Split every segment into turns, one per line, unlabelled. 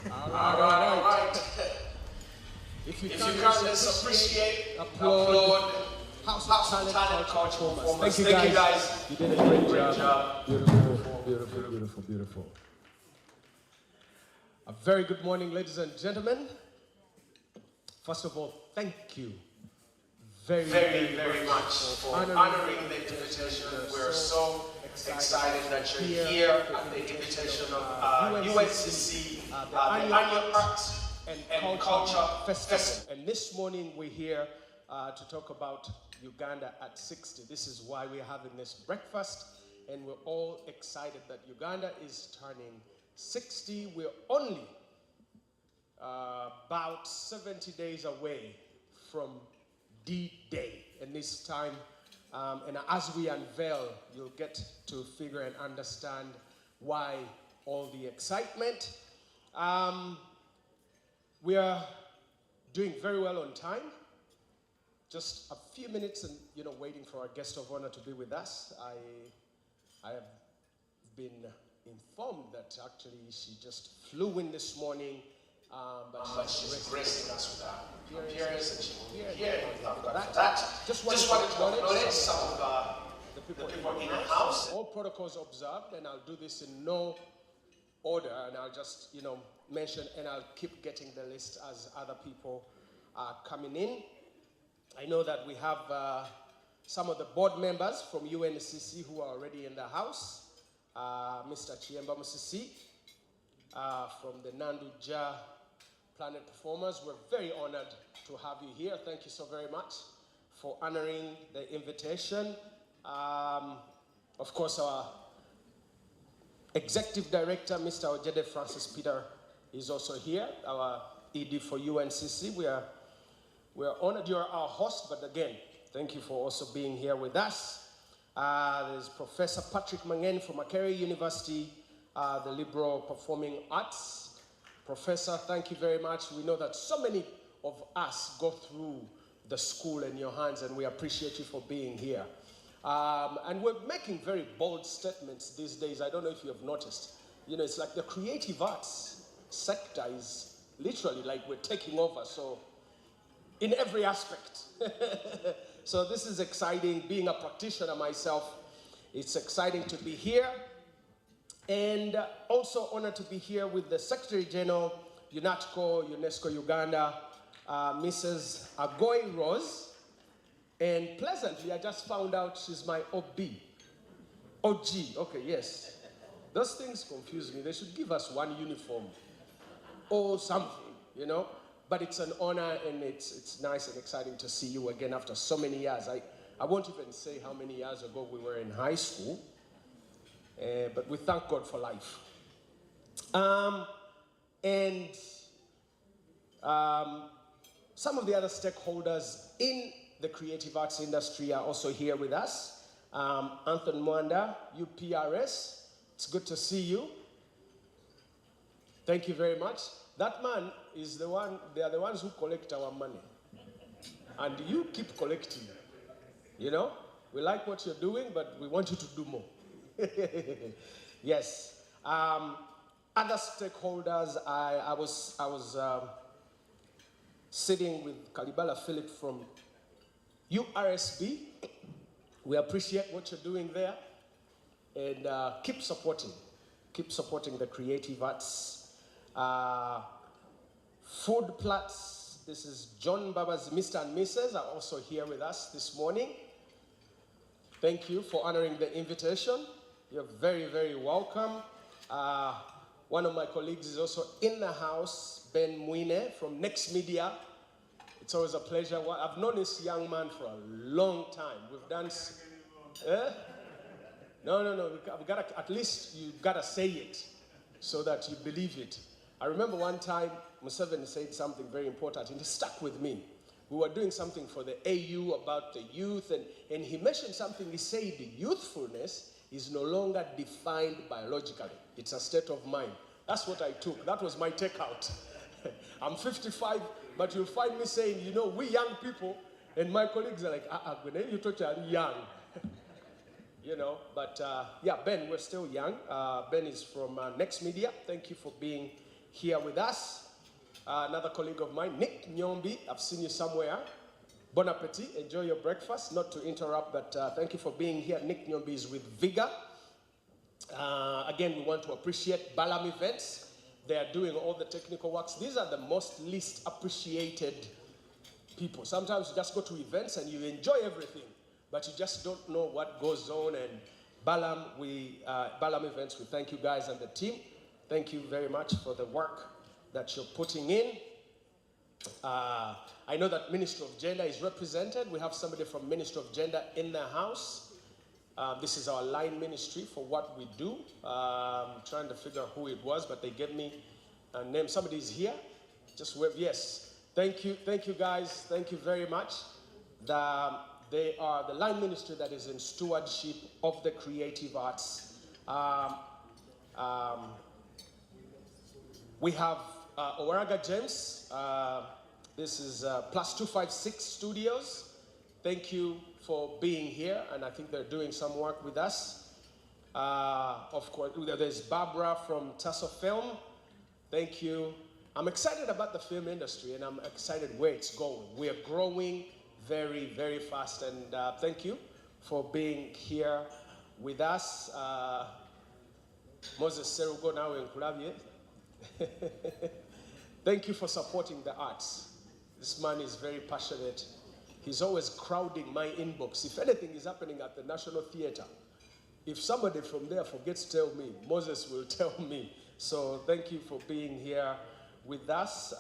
All right. If you can just appreciate, applaud, House of Talent Culture Performance. Thank you guys. You did a great job. Beautiful. A very good morning, ladies and gentlemen. First of all, thank you very much for honoring the invitation. We're so excited that you're here at the invitation of UNCC, the Annual Arts and Culture Festival. And this morning we're here to talk about Uganda at 60. This is why we're having this breakfast, and we're all excited that Uganda is turning 60. We're only about 70 days away from D-Day, and this time, and as we unveil, you'll get to figure and understand why all the excitement. We are doing very well on time. Just a few minutes and, waiting for our guest of honor to be with us. I have been informed that actually she just flew in this morning, but she's gracing us with her appearance, and she will be here. That. Just wanted to acknowledge some of the people in the house. All protocols observed, and I'll do this in no order, and I'll just, mention, and I'll keep getting the list as other people are coming in. I know that we have some of the board members from UNCC who are already in the house. Mr. Chiemba Musisi from the Nanduja Planet Performers. We're very honored to have you here. Thank you so very much for honoring the invitation. Of course, our Executive Director, Mr. Ojede Francis Peter, is also here, our ED for UNCC. We're honored you're our host, but again, thank you for also being here with us. There's Professor Patrick Mangen from Makerere University, the Liberal Performing Arts. Professor, thank you very much. We know that so many of us go through the school in your hands, and we appreciate you for being here. And we're making very bold statements these days. I don't know if you have noticed. It's like the creative arts sector is literally like we're taking over. So in every aspect. So this is exciting. Being a practitioner myself, it's exciting to be here. And also honored to be here with the Secretary General, UNESCO Uganda, Mrs. Agoy Rose. And pleasantly, I just found out she's my OB. OG, okay, yes. Those things confuse me. They should give us one uniform or something, But it's an honor, and it's nice and exciting to see you again after so many years. I won't even say how many years ago we were in high school, but we thank God for life. Some of the other stakeholders in the creative arts industry are also here with us. Anthony Mwanda, UPRS, it's good to see you. Thank you very much. That man is they are the ones who collect our money. And you keep collecting. We like what you're doing, but we want you to do more. Yes. Other stakeholders, I was sitting with Kalibala Philip from URSB. We appreciate what you're doing there, and keep supporting the creative arts. Food Plots, this is John Baba's Mr. and Mrs. are also here with us this morning. Thank you for honoring the invitation. You're very welcome. One of my colleagues is also in the house, Ben Mwine from Next Media. It's always a pleasure. I've known this young man for a long time. We've done... No. We've got to, at least you've got to say it so that you believe it. I remember one time Museveni said something very important, and it stuck with me. We were doing something for the AU about the youth, and he mentioned something. He said youthfulness is no longer defined biologically. It's a state of mind. That's what I took. That was my takeout. I'm 55, but you'll find me saying, we young people, and my colleagues are like, when you talk to young. But yeah, Ben, we're still young. Ben is from Next Media. Thank you for being here with us. Another colleague of mine, Nick Nyombi, I've seen you somewhere. Bon appetit, enjoy your breakfast. Not to interrupt, but thank you for being here. Nick Nyombi is with Vigor. Again, we want to appreciate Balam Events. They are doing all the technical works. These are the most least appreciated people. Sometimes you just go to events and you enjoy everything, but you just don't know what goes on. And Balam Events, we thank you guys and the team. Thank you very much for the work that you're putting in. I know that Ministry of Gender is represented. We have somebody from Ministry of Gender in the house. This is our line ministry for what we do. I'm trying to figure out who it was, but they gave me a name. Somebody is here. Just wave, yes. Thank you guys. Thank you very much. They are the line ministry that is in stewardship of the creative arts. We have Owaraga James. This is Plus 256 Studios. Thank you for being here, and I think they're doing some work with us. Of course, there's Barbara from Tasso Film. Thank you. I'm excited about the film industry, and I'm excited where it's going. We are growing very, very fast, and thank you for being here with us. Moses Serugo now in Kulabye. Thank you for supporting the arts. This man is very passionate. He's always crowding my inbox. If anything is happening at the National Theatre, if somebody from there forgets to tell me, Moses will tell me. So thank you for being here with us.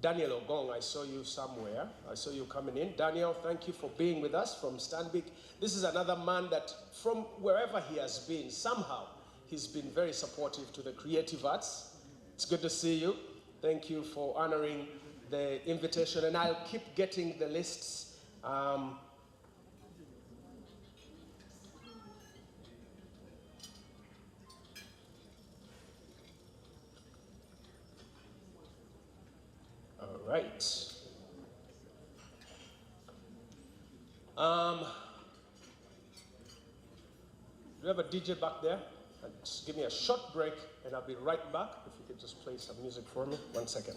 Daniel Ogong, I saw you somewhere. I saw you coming in. Daniel, thank you for being with us from Stanbic. This is another man that from wherever he has been, somehow, he's been very supportive to the creative arts. It's good to see you. Thank you for honoring the invitation, and I'll keep getting the lists. All right. Do you have a DJ back there? Just give me a short break, and I'll be right back. If you could just play some music for me. 1 second.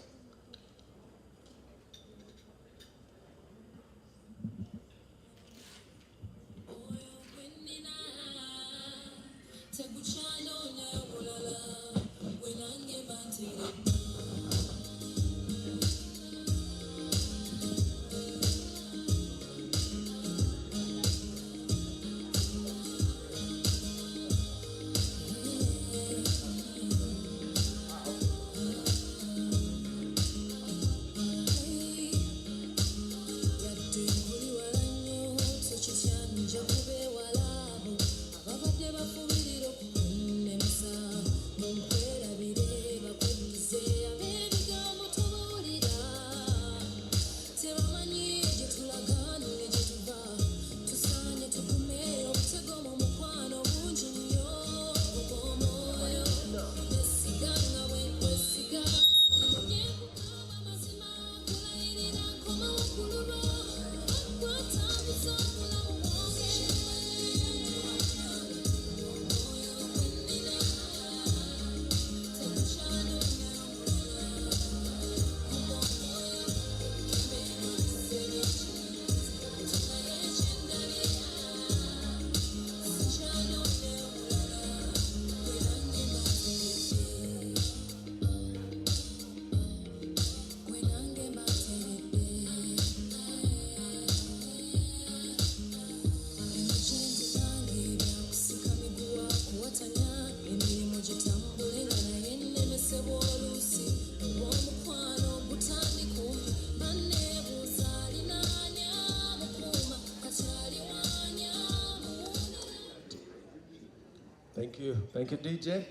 Thank you, DJ.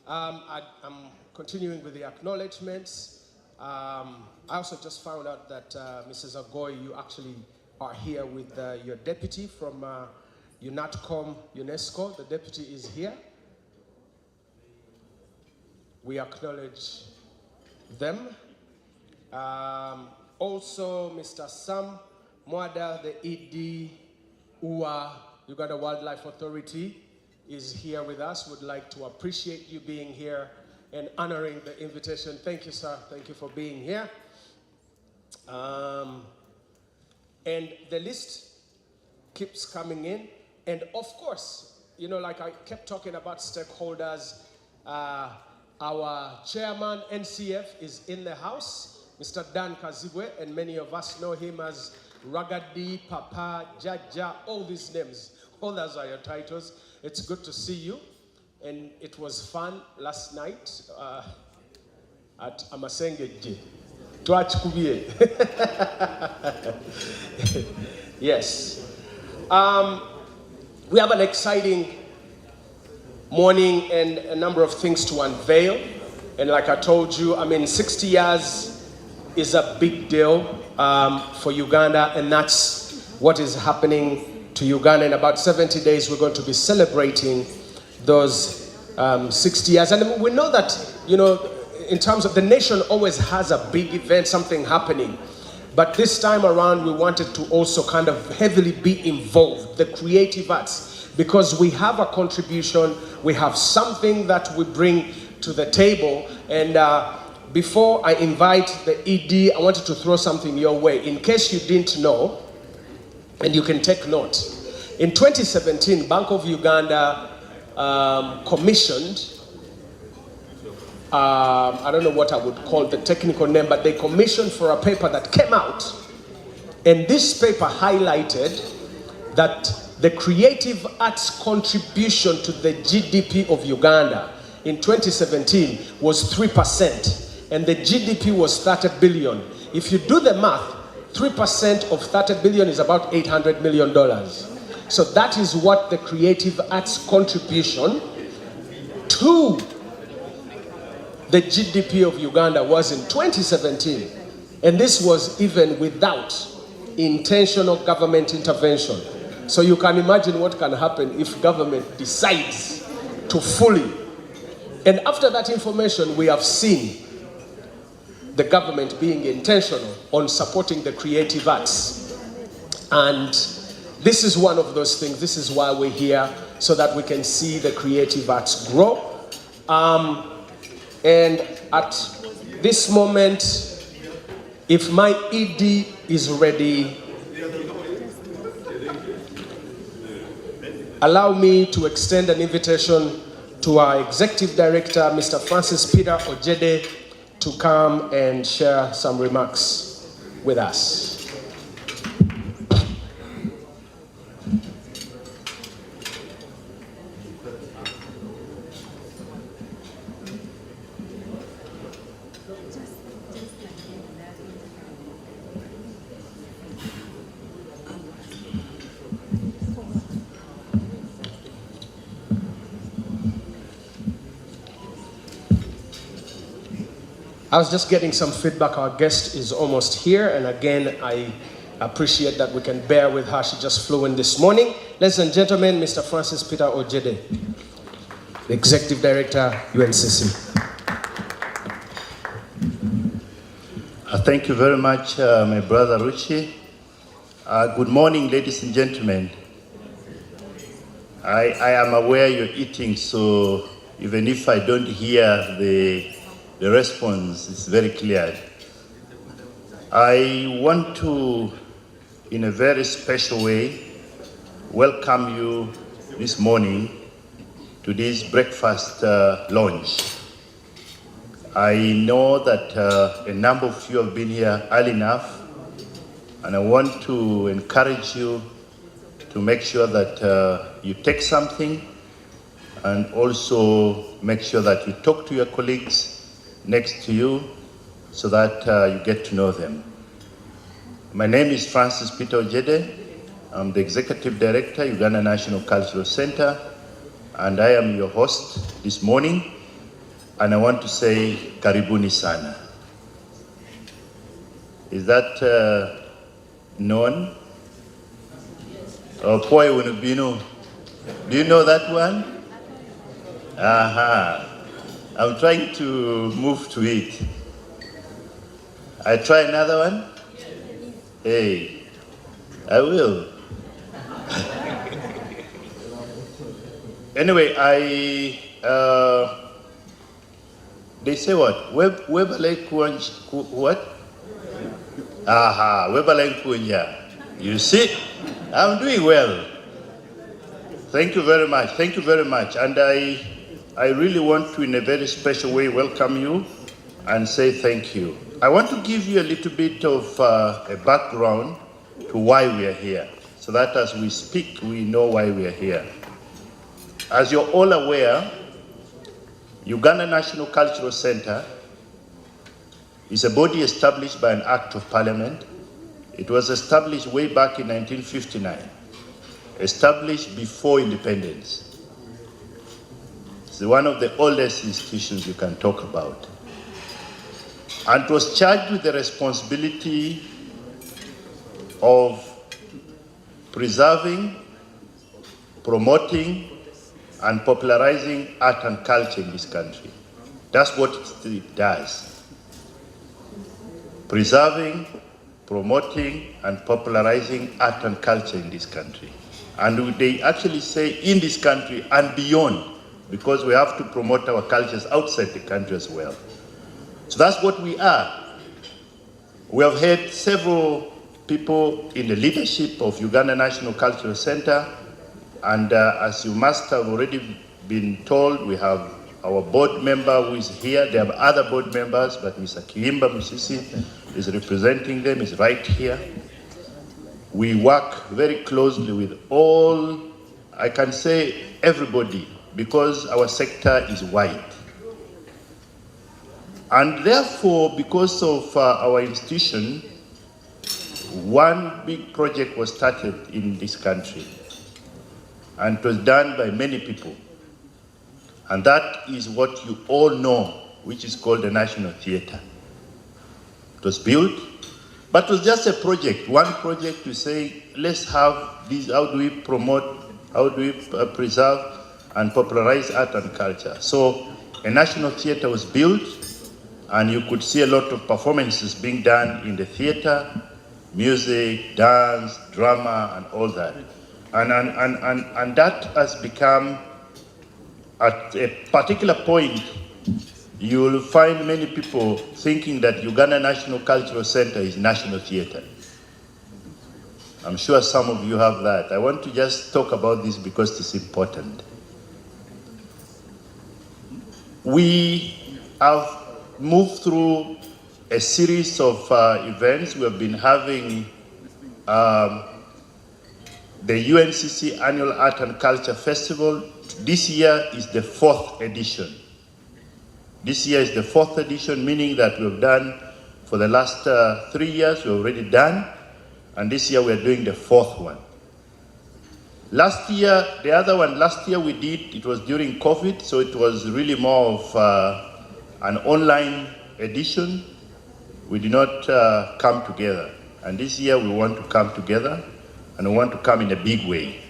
I'm continuing with the acknowledgements. I also just found out that Mrs. Agoy, you actually are here with your deputy from UNATCOM UNESCO. The deputy is here. We acknowledge them. Also, Mr. Sam Mwada, the ED, UWA, Uganda Wildlife Authority, is here with us. Would like to appreciate you being here and honoring the invitation. Thank you, sir. Thank you for being here. And the list keeps coming in. And of course, you know, like I kept talking about stakeholders, our chairman, NCF, is in the house, Mr. Dan Kazibwe, and many of us know him as Ragadi, Papa, Jaja, all these names. All those are your titles. It's good to see you. And it was fun last night at Amasengeji. Yes. We have an exciting morning and a number of things to unveil. And like I told you, I mean, 60 years is a big deal for Uganda, and that's what is happening to Uganda. In about 70 days, we're going to be celebrating those 60 years. And we know that, you know, in terms of the nation always has a big event, something happening. But this time around, we wanted to also kind of heavily be involved, the creative arts, because we have a contribution, we have something that we bring to the table. And before I invite the ED, I wanted to throw something your way. In case you didn't know, and you can take note, in 2017, Bank of Uganda commissioned, I don't know what I would call the technical name, but they commissioned for a paper that came out. And this paper highlighted that the creative arts contribution to the GDP of Uganda in 2017 was 3%, and the GDP was 30 billion. If you do the math, 3% of 30 billion is about $800 million. So that is what the creative arts contribution to the GDP of Uganda was in 2017. And this was even without intentional government intervention. So you can imagine what can happen if government decides to fully. And after that information, we have seen the government being intentional on supporting the creative arts. And this is one of those things. This is why we're here, so that we can see the creative arts grow. And at this moment, if my ED is ready, allow me to extend an invitation to our Executive Director, Mr. Francis Peter Ojede, to come and share some remarks with us. I was just getting some feedback. Our guest is almost here, and again, I appreciate that we can bear with her. She just flew in this morning. Ladies and gentlemen, Mr. Francis Peter Ojede, the Executive Director, UNCC.
Thank you very much, my brother Ruchi. Good morning, ladies and gentlemen. I am aware you're eating, so even if I don't hear the response is very clear. I want to, in a very special way, welcome you this morning to this breakfast launch. I know that a number of you have been here early enough, and I want to encourage you to make sure that you take something, and also make sure that you talk to your colleagues next to you, so that you get to know them. My name is Francis Peter Ojede. I'm the Executive Director, Uganda National Cultural Center, and I am your host this morning. And I want to say, Karibuni Sana. Is that known? Oh, Poi Unubino. Do you know that one? Aha. I'm trying to move to it. I try another one? Hey, I will. Anyway, they say what? Webalai what? Aha, Webalai Kunya. You see, I'm doing well. Thank you very much. Thank you very much. And I really want to, in a very special way, welcome you and say thank you. I want to give you a little bit of a background to why we are here, so that as we speak, we know why we are here. As you're all aware, Uganda National Cultural Center is a body established by an act of parliament. It was established way back in 1959, established before independence. It's one of the oldest institutions you can talk about. And it was charged with the responsibility of preserving, promoting, and popularizing art and culture in this country. That's what it does. Preserving, promoting, and popularizing art and culture in this country. And they actually say in this country and beyond, because we have to promote our cultures outside the country as well. So that's what we are. We have had several people in the leadership of Uganda National Cultural Center, and as you must have already been told, we have our board member who is here. There are other board members, but Mr. Kiimba Musisi is representing them, is right here. We work very closely with all, I can say everybody, because our sector is wide. And therefore, because of our institution, one big project was started in this country, and it was done by many people. And that is what you all know, which is called the National Theatre. It was built, but it was just a project, one project to say, let's have this, how do we promote, how do we preserve and popularize art and culture. So a national theatre was built, and you could see a lot of performances being done in the theatre, music, dance, drama, and all that. And that has become, at a particular point, you'll find many people thinking that Uganda National Cultural Center is national theatre. I'm sure some of you have that. I want to just talk about this because it's important. We have moved through a series of events. We have been having the UNCC Annual Art and Culture Festival. This year is the 4th edition. This year is the 4th edition, meaning that we've done, for the last 3 years, we've already done, and this year we're doing the 4th one. Last year, the other one, last year we did, it was during COVID, so it was really more of an online edition. We did not come together. And this year we want to come together, and we want to come in a big way.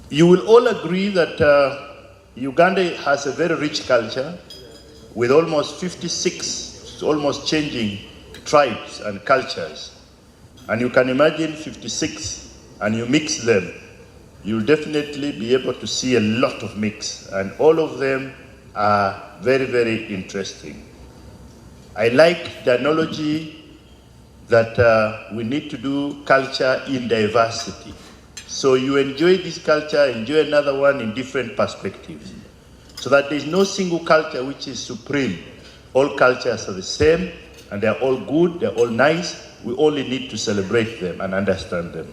You will all agree that Uganda has a very rich culture with almost 56, almost changing tribes and cultures. And you can imagine 56 and you mix them, you'll definitely be able to see a lot of mix, and all of them are very, very interesting. I like the analogy that we need to do culture in diversity. So you enjoy this culture, enjoy another one in different perspectives, so that there's no single culture which is supreme. All cultures are the same, and they're all good, they're all nice. We only need to celebrate them and understand them.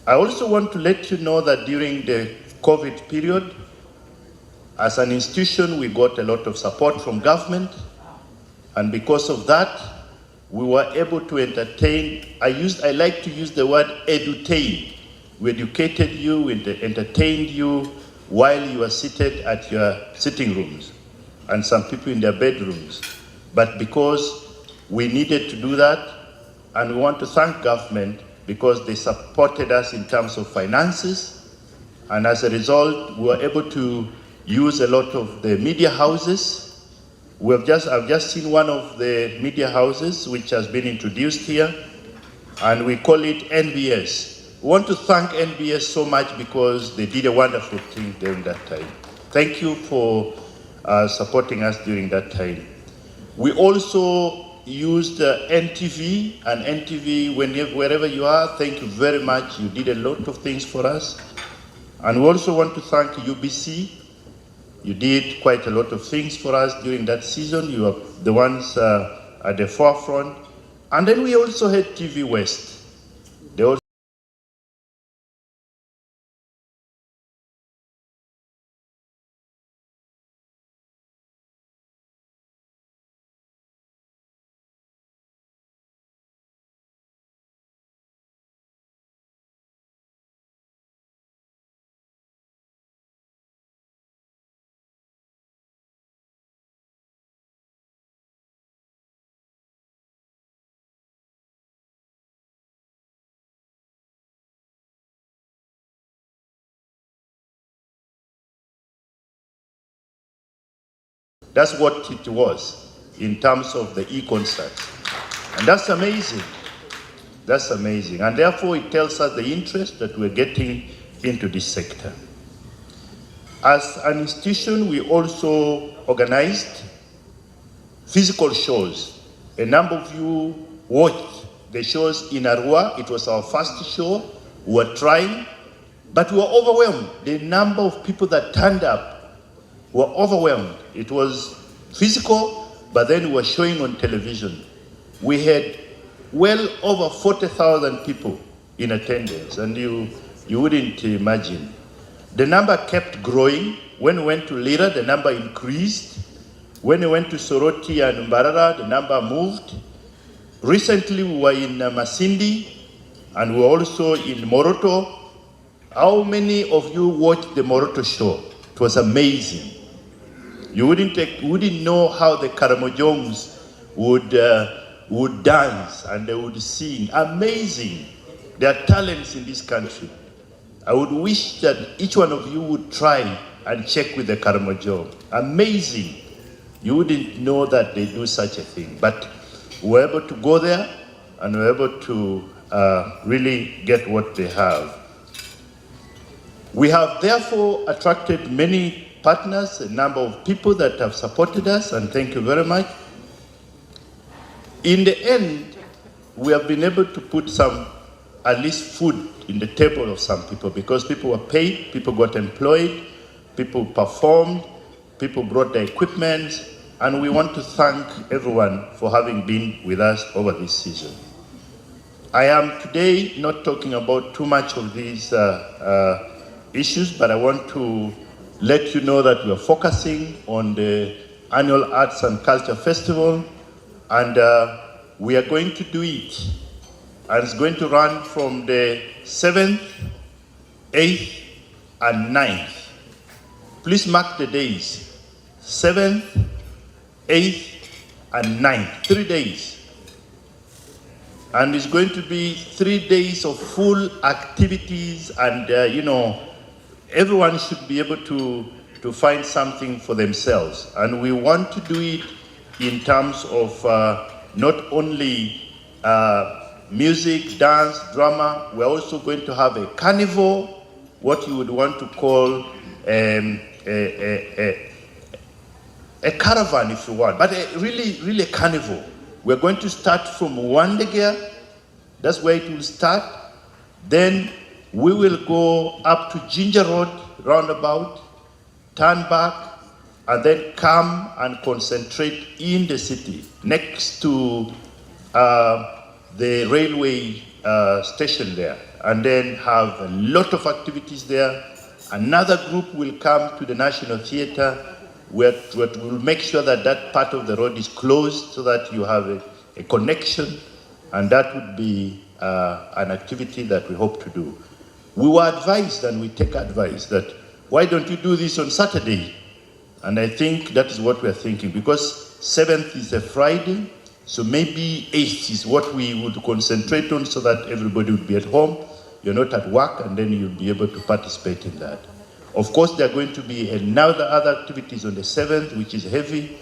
I also want to let you know that during the COVID period, as an institution, we got a lot of support from government, and because of that, we were able to entertain. I like to use the word edutain. We educated you, we entertained you while you were seated at your sitting rooms, and some people in their bedrooms. But because we needed to do that, and we want to thank government because they supported us in terms of finances, and as a result, we were able to use a lot of the media houses. I've just seen one of the media houses which has been introduced here, and we call it NBS, We want to thank NBS so much because they did a wonderful thing during that time. Thank you for supporting us during that time. We also used NTV, and NTV, wherever you are, thank you very much. You did a lot of things for us. And we also want to thank UBC. You did quite a lot of things for us during that season. You are the ones at the forefront. And then we also had TV West. They also that's what it was in terms of the e-concerts. And that's amazing. That's amazing. And therefore it tells us the interest that we're getting into this sector. As an institution, we also organized physical shows. A number of you watched the shows in Arua. It was our first show. We were trying, but we were overwhelmed. The number of people that turned up were overwhelmed. It was physical, but then we were showing on television. We had well over 40,000 people in attendance, and you wouldn't imagine. The number kept growing. When we went to Lira, the number increased. When we went to Soroti and Mbarara, the number moved. Recently, we were in Masindi, and we were also in Moroto. How many of you watched the Moroto show? It was amazing. You wouldn't know how the Karamojongs would dance and they would sing. Amazing. There are talents in this country. I would wish that each one of you would try and check with the Karamojong. Amazing. You wouldn't know that they do such a thing. But we're able to go there and we're able to really get what they have. We have therefore attracted many partners, a number of people that have supported us, and thank you very much. In the end, we have been able to put at least food in the table of some people because people were paid, people got employed, people performed, people brought their equipment, and we want to thank everyone for having been with us over this season. I am today not talking about too much of these issues, but I want to let you know that we are focusing on the annual Arts and Culture Festival, and we are going to do it. And it's going to run from the 7th, 8th, and 9th. Please mark the days. 7th, 8th, and 9th. 3 days. And it's going to be 3 days of full activities, and everyone should be able to find something for themselves. And we want to do it in terms of not only music, dance, drama. We're also going to have a carnival, what you would want to call a caravan if you want, but really a carnival. We're going to start from Wandegea. That's where it will start. Then we will go up to Ginger Road, roundabout, turn back, and then come and concentrate in the city, next to the railway station there, and then have a lot of activities there. Another group will come to the National Theatre, where we'll make sure that that part of the road is closed so that you have a connection, and that would be an activity that we hope to do. We were advised, and we take advice, that why don't you do this on Saturday? And I think that is what we're thinking, because 7th is a Friday, so maybe 8th is what we would concentrate on so that everybody would be at home, you're not at work, and then you'll be able to participate in that. Of course, there are going to be other activities on the 7th, which is heavy,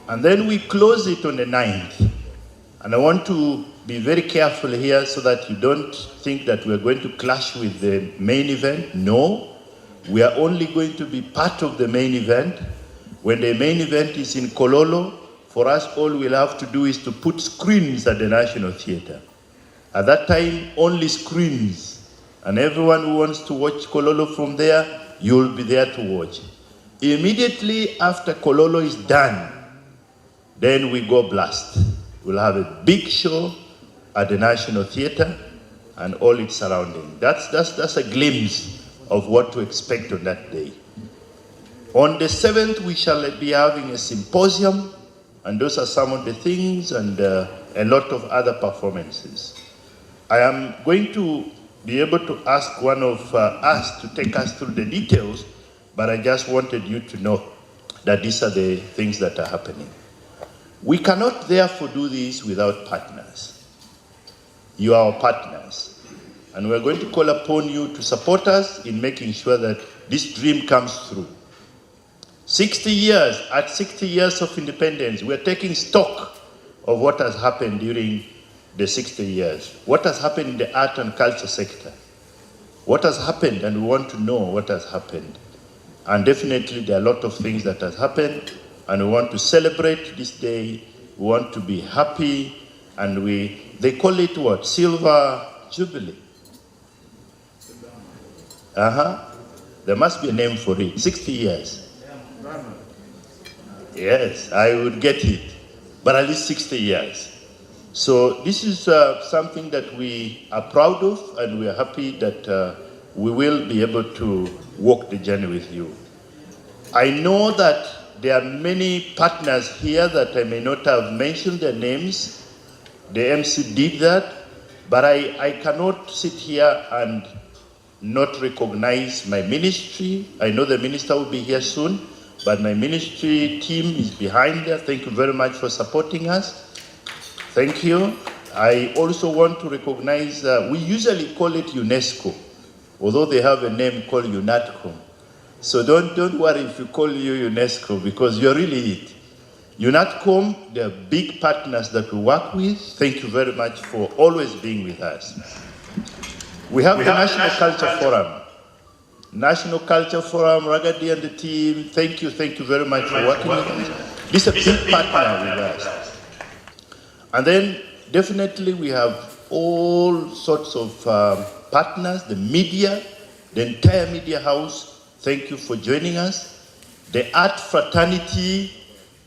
and then we close it on the 9th. And I want to be very careful here so that you don't think that we're going to clash with the main event. No, we are only going to be part of the main event. When the main event is in Kololo, for us, all we'll have to do is to put screens at the National Theatre. At that time, only screens. And everyone who wants to watch Kololo from there, you'll be there to watch. Immediately after Kololo is done, then we go blast. We'll have a big show at the National Theatre and all its surrounding. That's a glimpse of what to expect on that day. On the 7th, we shall be having a symposium, and those are some of the things, and a lot of other performances. I am going to be able to ask one of us to take us through the details, but I just wanted you to know that these are the things that are happening. We cannot therefore do this without partners. You are our partners, and we're going to call upon you to support us in making sure that this dream comes through. 60 years, at 60 years of independence, we're taking stock of what has happened during the 60 years. What has happened in the art and culture sector? What has happened, and we want to know what has happened. And definitely there are a lot of things that has happened, and we want to celebrate this day. We want to be happy, and they call it what? Silver Jubilee. There must be a name for it. 60 years. Yes, I would get it, but at least 60 years. So this is something that we are proud of, and we are happy that we will be able to walk the journey with you. I know that there are many partners here that I may not have mentioned their names. The MC did that, but I cannot sit here and not recognize my ministry. I know the minister will be here soon, but my ministry team is behind there. Thank you very much for supporting us. Thank you. I also want to recognize, we usually call it UNESCO, although they have a name called UNATCOM. So don't worry if you call you UNESCO, because you're really it. UNATCOM, they're big partners that we work with. Thank you very much for always being with us. We have the National Culture Forum. National Culture Forum, Ragadi and the team, thank you very much for working with us. This is a big partner with us. And then definitely we have all sorts of partners, the media, the entire media house. Thank you for joining us. The art fraternity,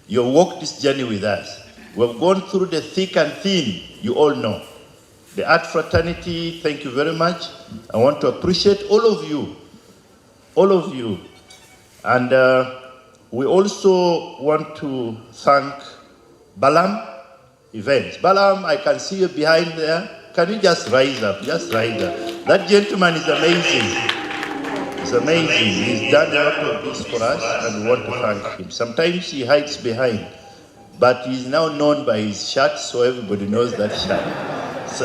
you walked this journey with us. We've gone through the thick and thin, you all know. The art fraternity, thank you very much. I want to appreciate all of you. And we also want to thank Balam Events. Balam, I can see you behind there. Can you just rise up? Just rise up. That gentleman is amazing. It's amazing. He's done a lot of this for us, and we want to thank him. Sometimes he hides behind, but he's now known by his shirt, so everybody knows that shirt. So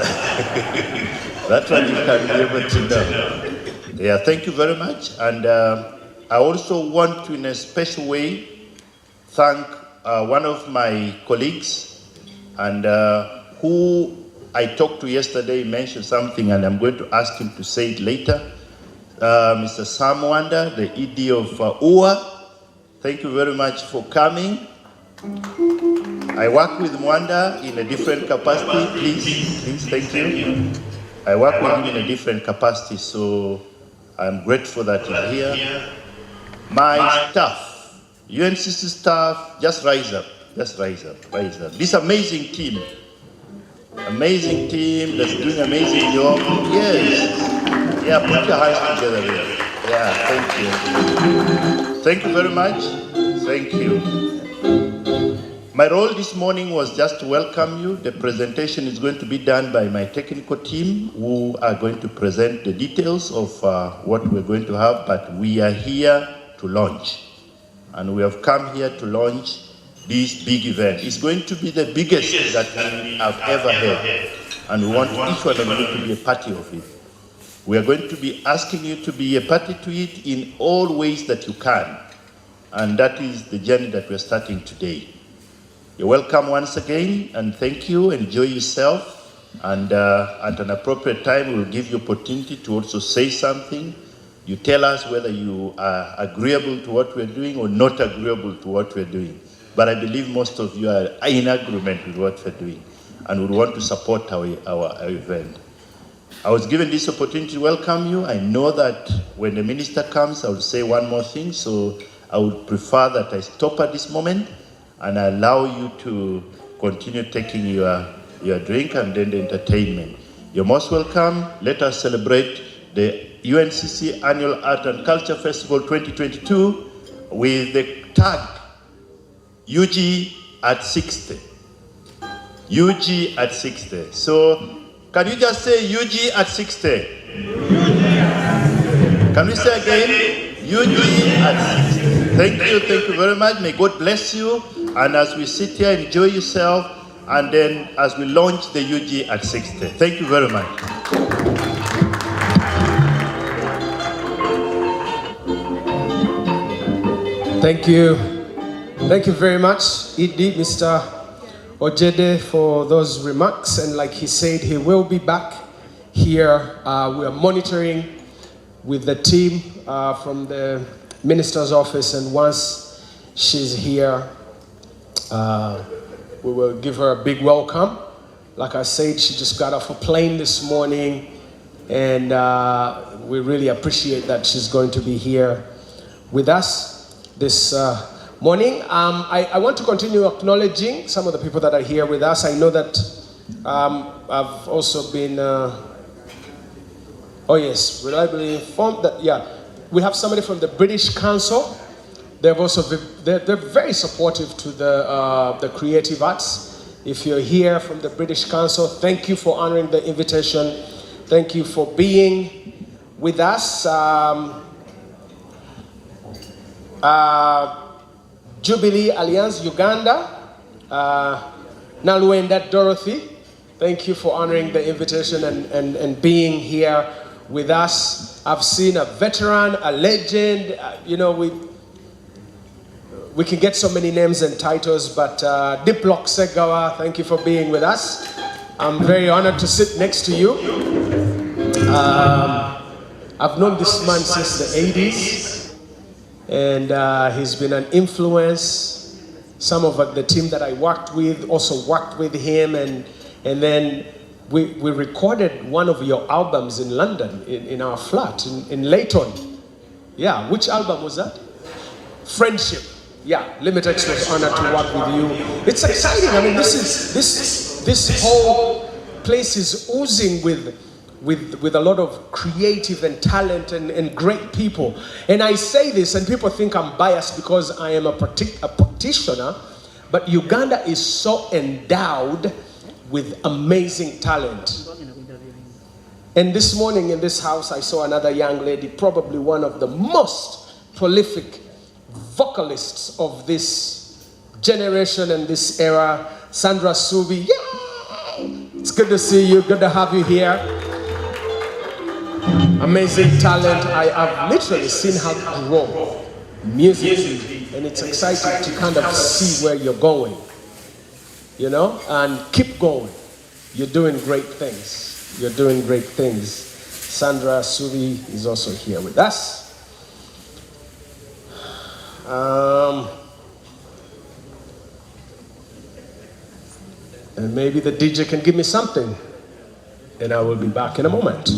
that one you can be able to know. Yeah, thank you very much. And I also want to, in a special way, thank one of my colleagues, and who I talked to yesterday, mentioned something, and I'm going to ask him to say it later. Mr. Sam Wanda, the ED of UA. Thank you very much for coming. I work with Mwanda in a different capacity. Please, thank you. I work with him in a different capacity, so I'm grateful that you're here. My staff, UNCC staff, just rise up. This amazing team that's doing an amazing job. Yes. Yeah, put your hands together here. Yeah, thank you. Thank you very much. Thank you. My role this morning was just to welcome you. The presentation is going to be done by my technical team, who are going to present the details of what we're going to have, but we are here to launch. And we have come here to launch this big event. It's going to be the biggest that we have ever had, and we want each one of you to be a party of it. We are going to be asking you to be a party to it in all ways that you can, and that is the journey that we're starting today. You're welcome once again, and thank you. Enjoy yourself. And at an appropriate time, we'll give you opportunity to also say something. You tell us whether you are agreeable to what we're doing or not agreeable to what we're doing. But I believe most of you are in agreement with what we're doing and would want to support our event. I was given this opportunity to welcome you. I know that when the minister comes, I will say one more thing, so I would prefer that I stop at this moment and allow you to continue taking your drink and then the entertainment. You're most welcome. Let us celebrate the UNCC Annual Art and Culture Festival 2022 with the tag UG at 60. UG at 60. So can you just say UG at 60? Can we say again? UG at 60. Thank you very much. May God bless you. And as we sit here, enjoy yourself. And then as we launch the UG at 60. Thank you very much.
Thank you. Thank you very much, Idi, Mr. Ojede, for those remarks. And like he said, he will be back here. We are monitoring with the team from the minister's office. And once she's here, we will give her a big welcome. Like I said, she just got off a plane this morning, and we really appreciate that she's going to be here with us this morning. I want to continue acknowledging some of the people that are here with us. I know that I've also been, reliably informed that, we have somebody from the British Council. They've also they're very supportive to the creative arts. If you're here from the British Council, thank you for honoring the invitation. Thank you for being with us. Jubilee Alliance Uganda, Naluenda Dorothy, thank you for honoring the invitation and being here with us. I've seen a veteran, a legend, we can get so many names and titles, but Diplok Segawa, thank you for being with us. I'm very honored to sit next to you. I've known this man since the 80s, and he's been an influence. Some of the team that I worked with also worked with him, and then we recorded one of your albums in London, in our flat, in Leighton. Yeah, which album was that? Friendship. Yeah, Limitex was honored to work with you. It's exciting. I mean, this whole place is oozing with a lot of creative and talent and great people. And I say this, and people think I'm biased because I am a practitioner, but Uganda is so endowed with amazing talent. And this morning in this house, I saw another young lady, probably one of the most prolific vocalists of this generation and this era, Sandra Subi. Yeah! It's good to see you, good to have you here. Amazing talent. I've literally seen her grow musically, and it's exciting to kind of see where you're going, and keep going. You're doing great things. You're doing great things. Sandra Subi is also here with us. And maybe the DJ can give me something, and I will be back in a moment.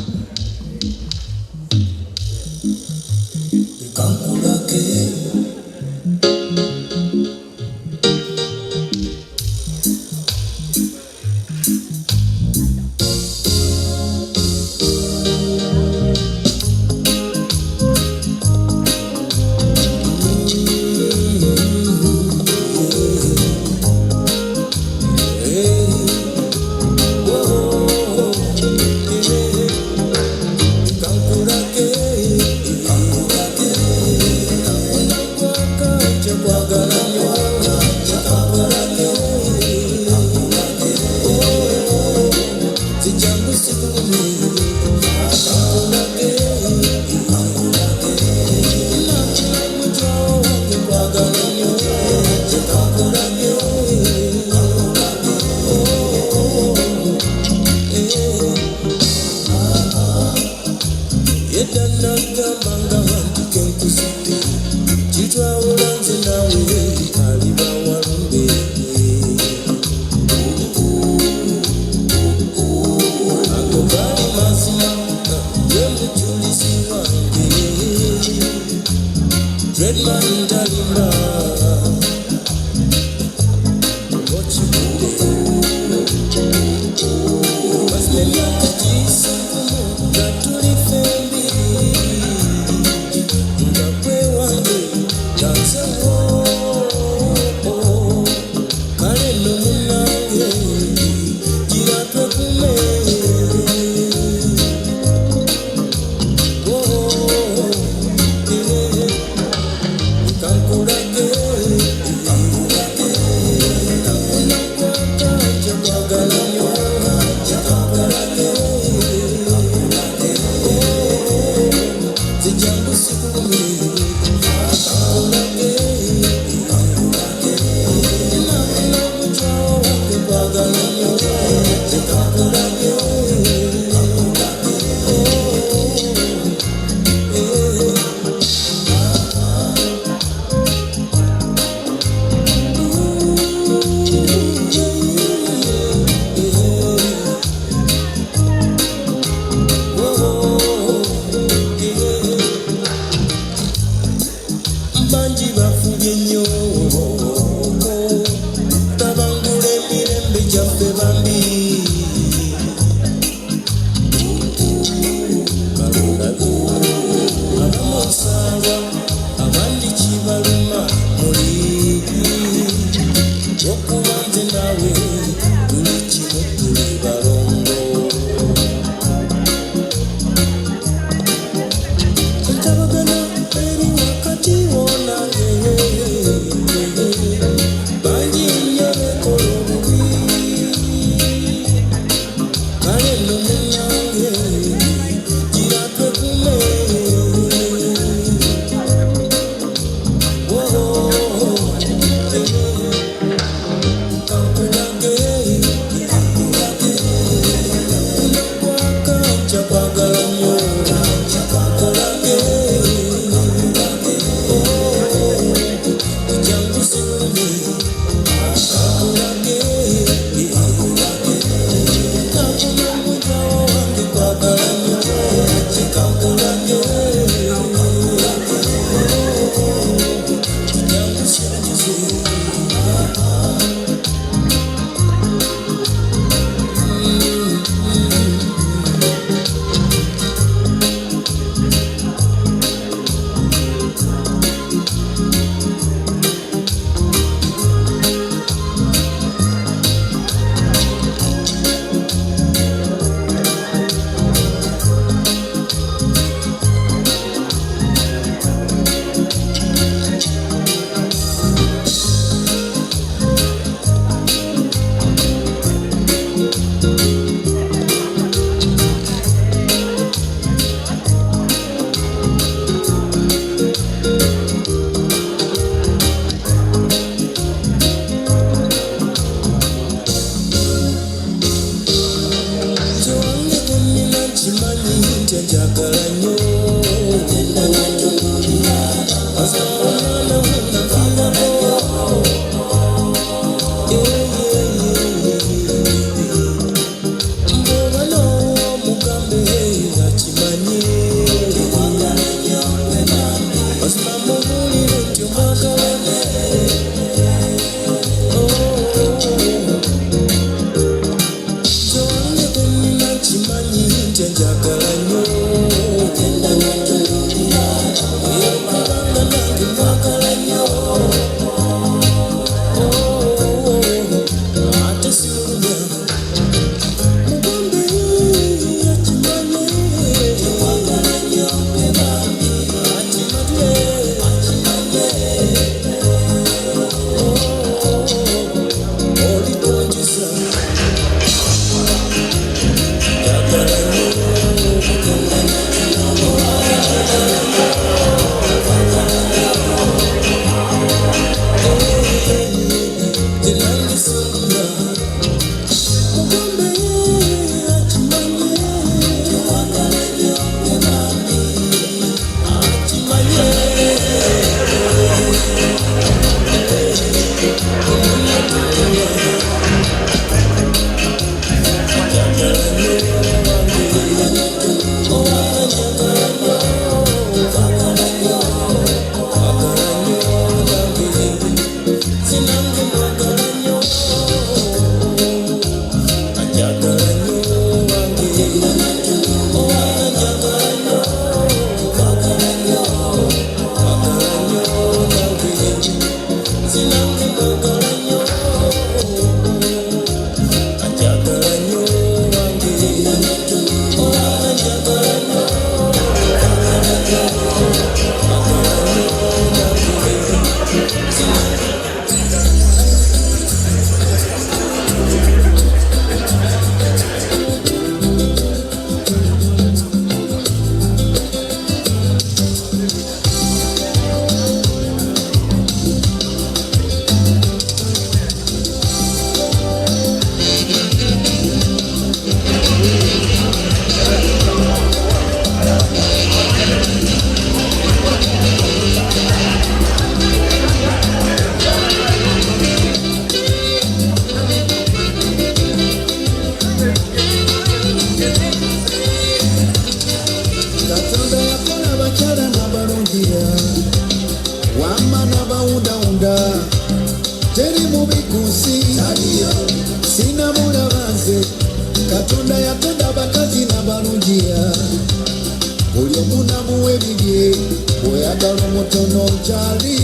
mutono chali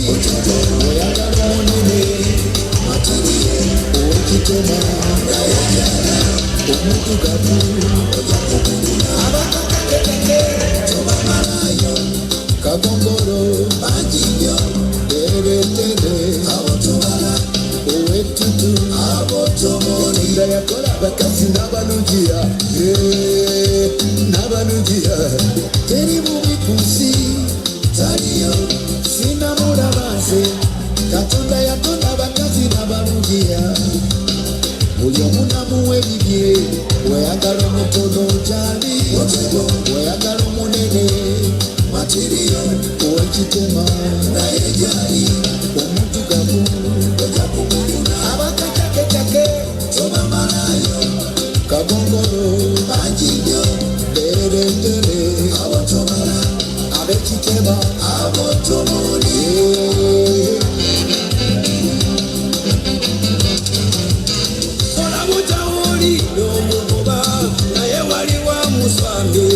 oyagala munene okitema omutugavu abakakekeke tobamalayo kagongolo banjinyo eretende abotobala owetutu abotomoni nga yakola bakazi n'abanugira n'abanugira teri mubikusi taliyo sinamulabanze katonda yatonda bakazi n'abanugira buli omu namuwa ebibye weyagala omutono gyali weyagala omunene matiriyo owekitema naye gyali omutugavu abakakakekake tobamalayo kagongolo banjinyo berentere abotomala abekitema abotomoli olabutawuli n'omugoba naye wali wa muswange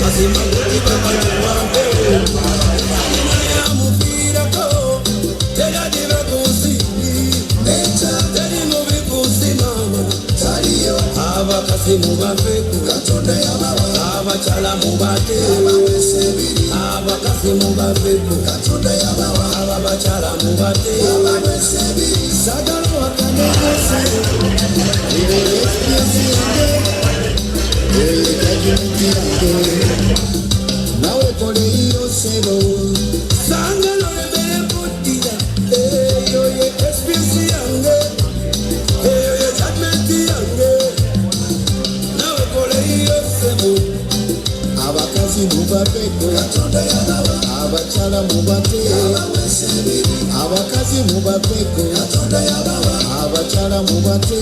mazima gulibabaliwambe yamufiirako teyadiba kunsi teri mubikusi mama taliyo abakazi mubaveku katonda yabawa abakyala mubate abakazi mubaveku katonda yabawa abakyala mubate sagala wakanegose nawe kole iyo sebo sangalo lebere putira eyo ye espesi yange eyo ye judgment yange nawe kole iyo sebo abakazi mubabeko katonda yabawa abakyala mubate abakazi mubabeko katonda yabawa abakyala mubate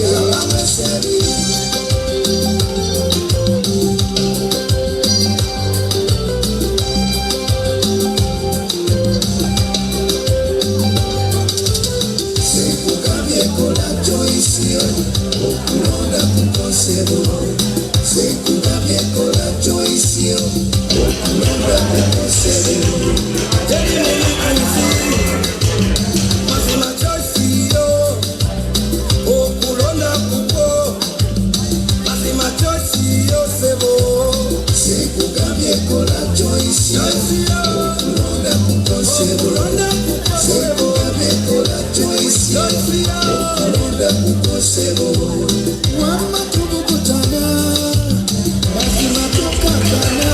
okulonda kukosebo sekugabyekola joisio okulonda kukosebo terimulikuzi mazima joisio okulonda kuko mazima joisio sebo sekugabyekola joisio okulonda kukosebo sekugabyekola joisio okulonda kukosebo wama tubukutana basima tukakana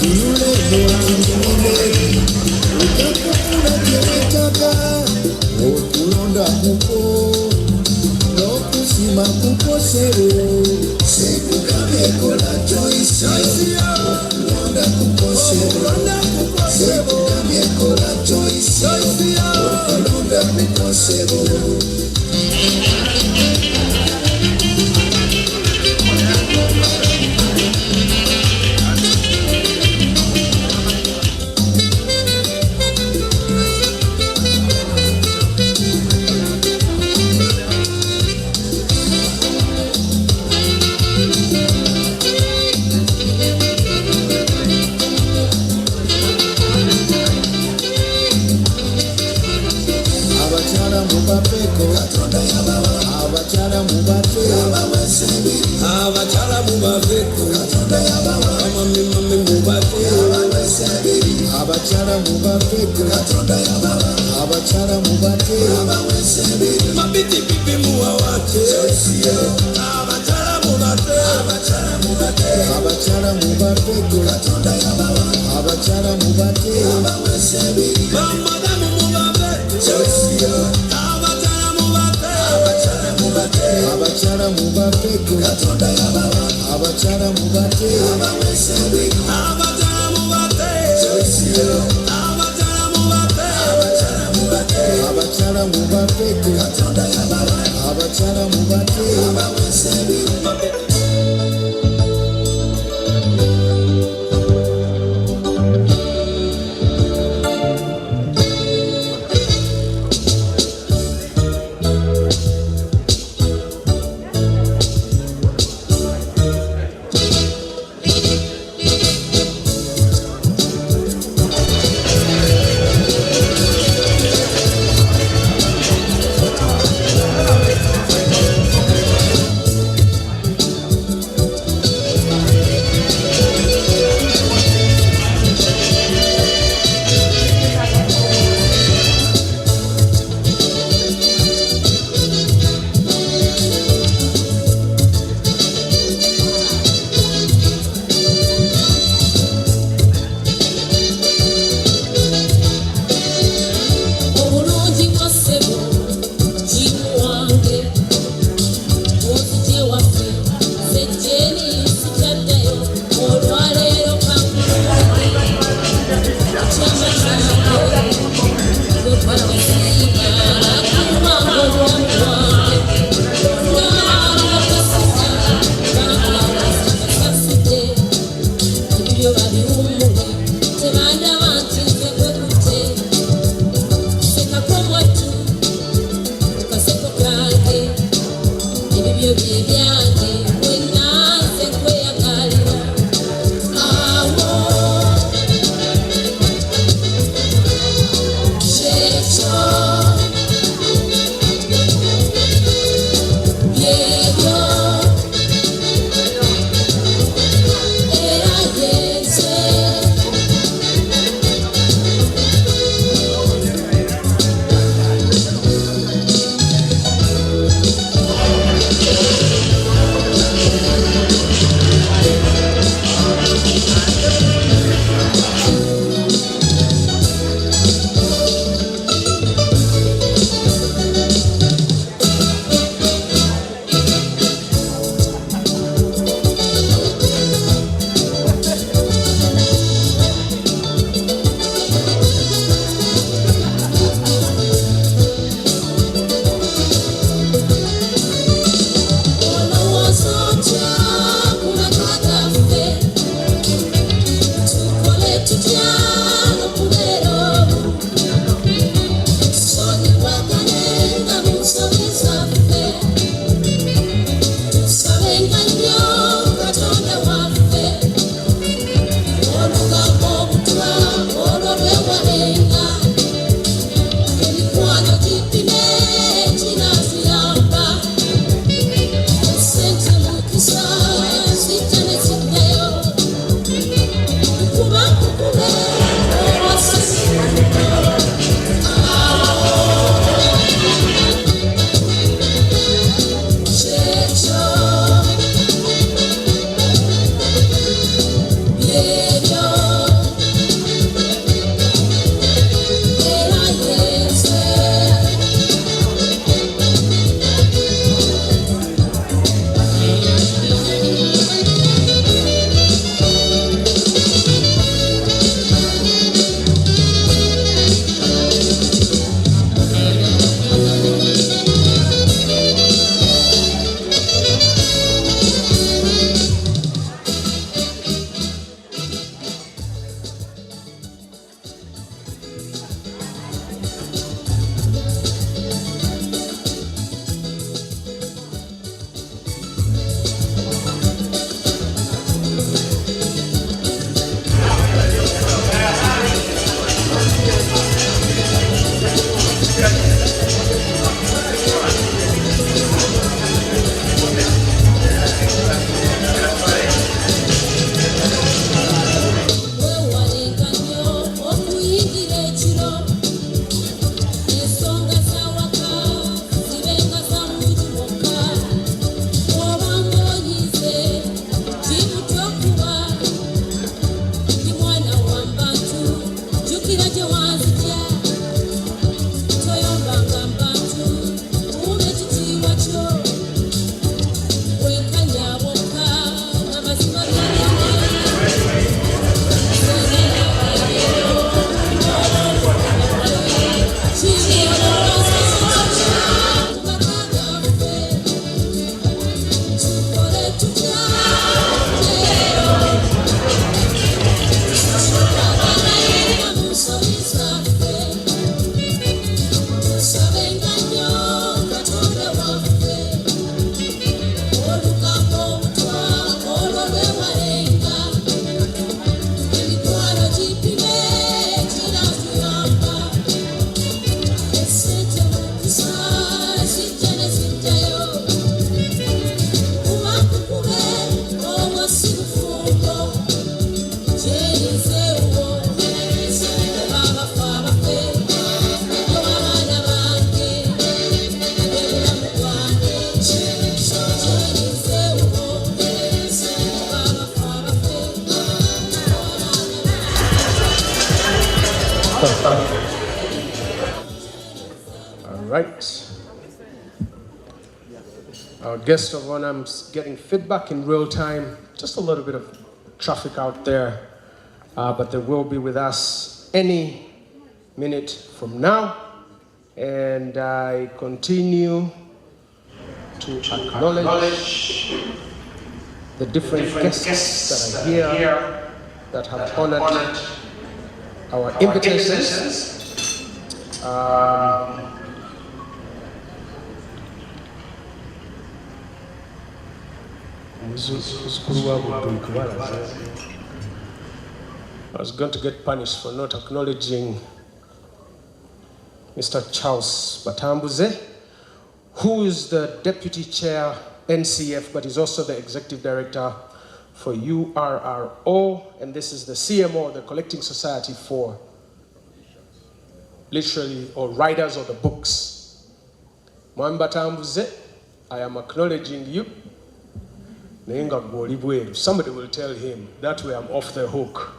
tunulebo wanjimile ukakukula jeretaka okulonda kuko nokusima kukosebo sekugabyekola joisio okulonda kukosebo sekugabyekola joisio okulonda kukosebo abakyala mubaveko katonda yabawa amamimame mubate abakyala mubaveko katonda yabawa abakyala mubate mabitipipi muwawate abakyala mubate abakyala mubaveko katonda yabawa abakyala mubate bamadamu mubave abakyala mubaveko katonda yabawa abakyala mubate abakyala mubate abakyala mubaveko katonda yabawa abakyala mubate
All right. Our guest of honor, I'm getting feedback in real time. Just a little bit of traffic out there, but they will be with us any minute from now. And I continue to acknowledge the different guests that are here that have honored our invitations. I was going to get punished for not acknowledging Mr. Charles Batambuze, who is the Deputy Chair NCF, but is also the Executive Director for URRO, and this is the CMO, the Collecting Society for literally, or writers of the books. Mwamba Batambuze, I am acknowledging you. Somebody will tell him, that way I'm off the hook.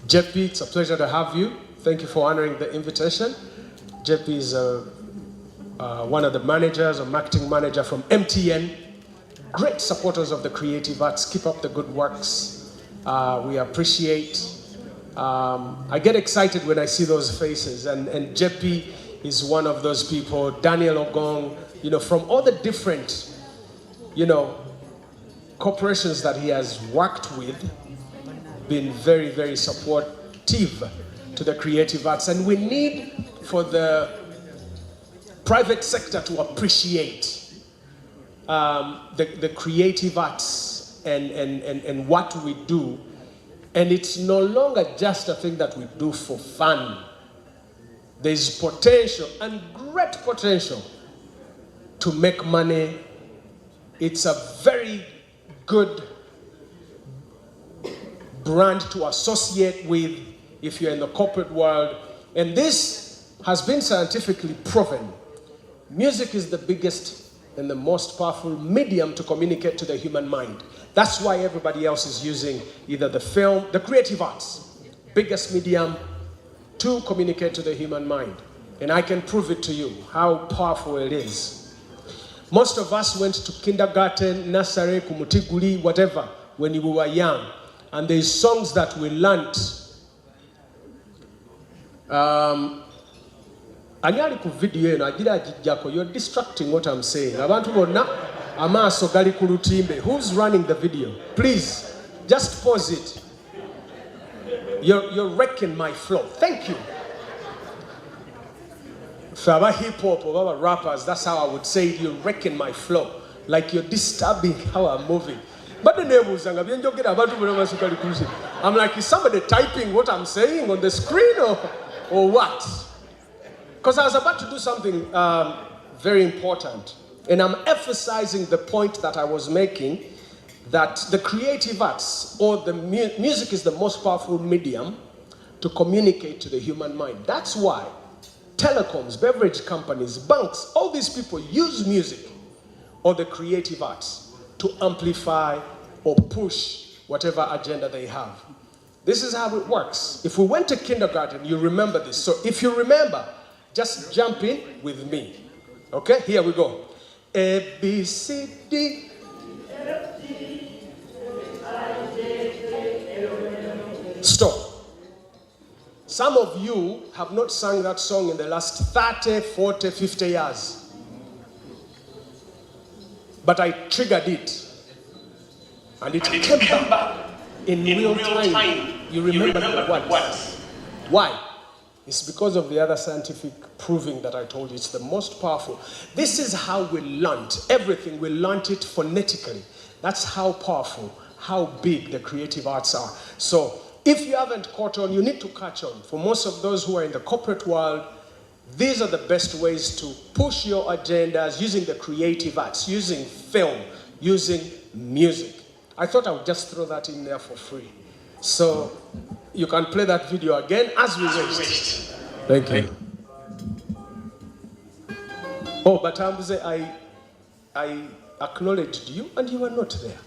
JP, it's a pleasure to have you. Thank you for honoring the invitation. JP is one of the managers, a marketing manager from MTN. Great supporters of the creative arts. Keep up the good works. We appreciate. I get excited when I see those faces, and JP is one of those people. Daniel Ogong, from all the different, corporations that he has worked with, been very, very supportive to the creative arts, and we need for the private sector to appreciate the creative arts and what we do. And it's no longer just a thing that we do for fun. There's potential, and great potential, to make money. It's a very good brand to associate with if you're in the corporate world. And this has been scientifically proven. Music is the biggest and the most powerful medium to communicate to the human mind. That's why everybody else is using either the film, the creative arts, biggest medium to communicate to the human mind. And I can prove it to you, how powerful it is. Most of us went to kindergarten, nursery, kumutiguli, whatever, when we were young. And there's songs that we learned. Anyali ku video eno agira ajijjako, you're distracting what I'm saying. Abantu bonna amaaso gali ku lutimbe. Who's running the video? Please, just pause it. You're wrecking my flow. Thank you. For our hip hop or our rappers, that's how I would say it. You're wrecking my flow. Like you're disturbing how I'm moving. But the neighbors, I'm like, is somebody typing what I'm saying on the screen or what? Because I was about to do something very important. And I'm emphasizing the point that I was making, that the creative arts or the music is the most powerful medium to communicate to the human mind. That's why telecoms, beverage companies, banks, all these people use music or the creative arts to amplify or push whatever agenda they have. This is how it works. If we went to kindergarten, you remember this. So if you remember, just jump in with me. Okay, here we go. A, B, C, D. Stop. Some of you have not sung that song in the last 30, 40, 50 years. But I triggered it. And it came back in real time. You remember the words. Why? It's because of the other scientific proving that I told you. It's the most powerful. This is how we learned everything. We learned it phonetically. That's how powerful, how big the creative arts are. So if you haven't caught on, you need to catch on. For most of those who are in the corporate world, these are the best ways to push your agendas using the creative arts, using film, using music. I thought I would just throw that in there for free. So you can play that video again as we wait. Thank you. Oh, but I acknowledged you and you were not there.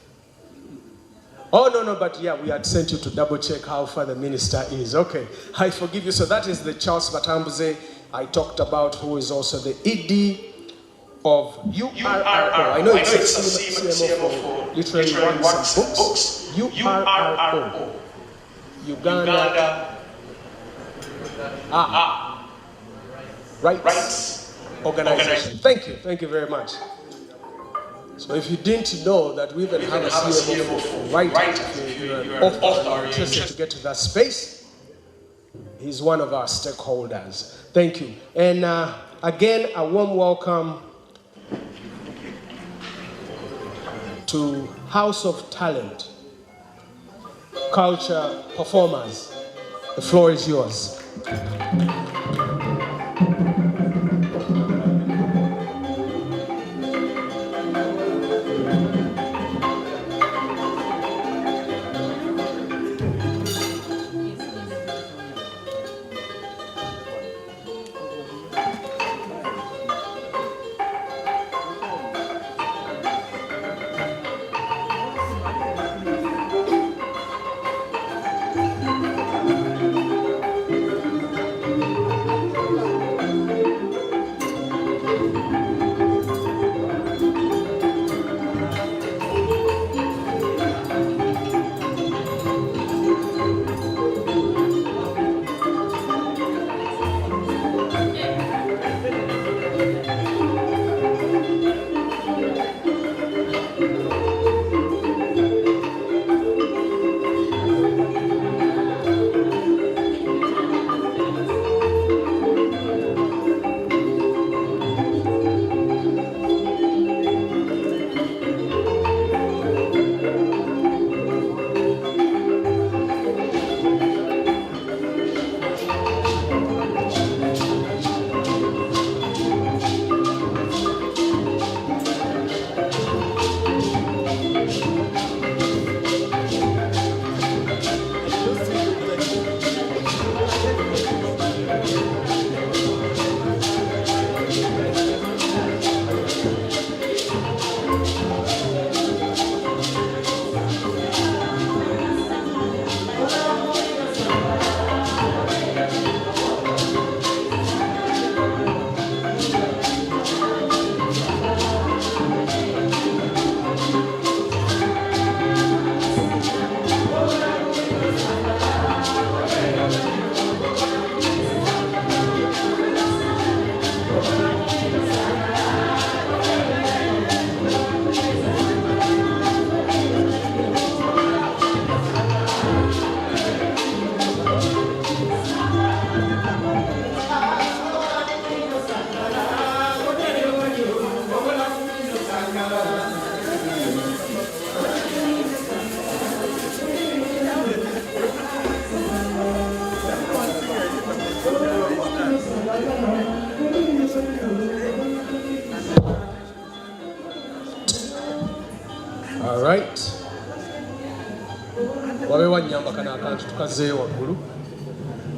Oh, no, but yeah, we had sent you to double check how far the minister is. Okay, I forgive you. So that is the Charles Batambuze I talked about, who is also the ED of URRO. I know it's a CMO for literally works and books. URRO. Uganda. Rights Organization. Thank you very much. So if you didn't know that we even have a CMO for writing, if you're an author interested to get to that space, he's one of our stakeholders. Thank you. And again, a warm welcome to House of Talent, culture performers. The floor is yours.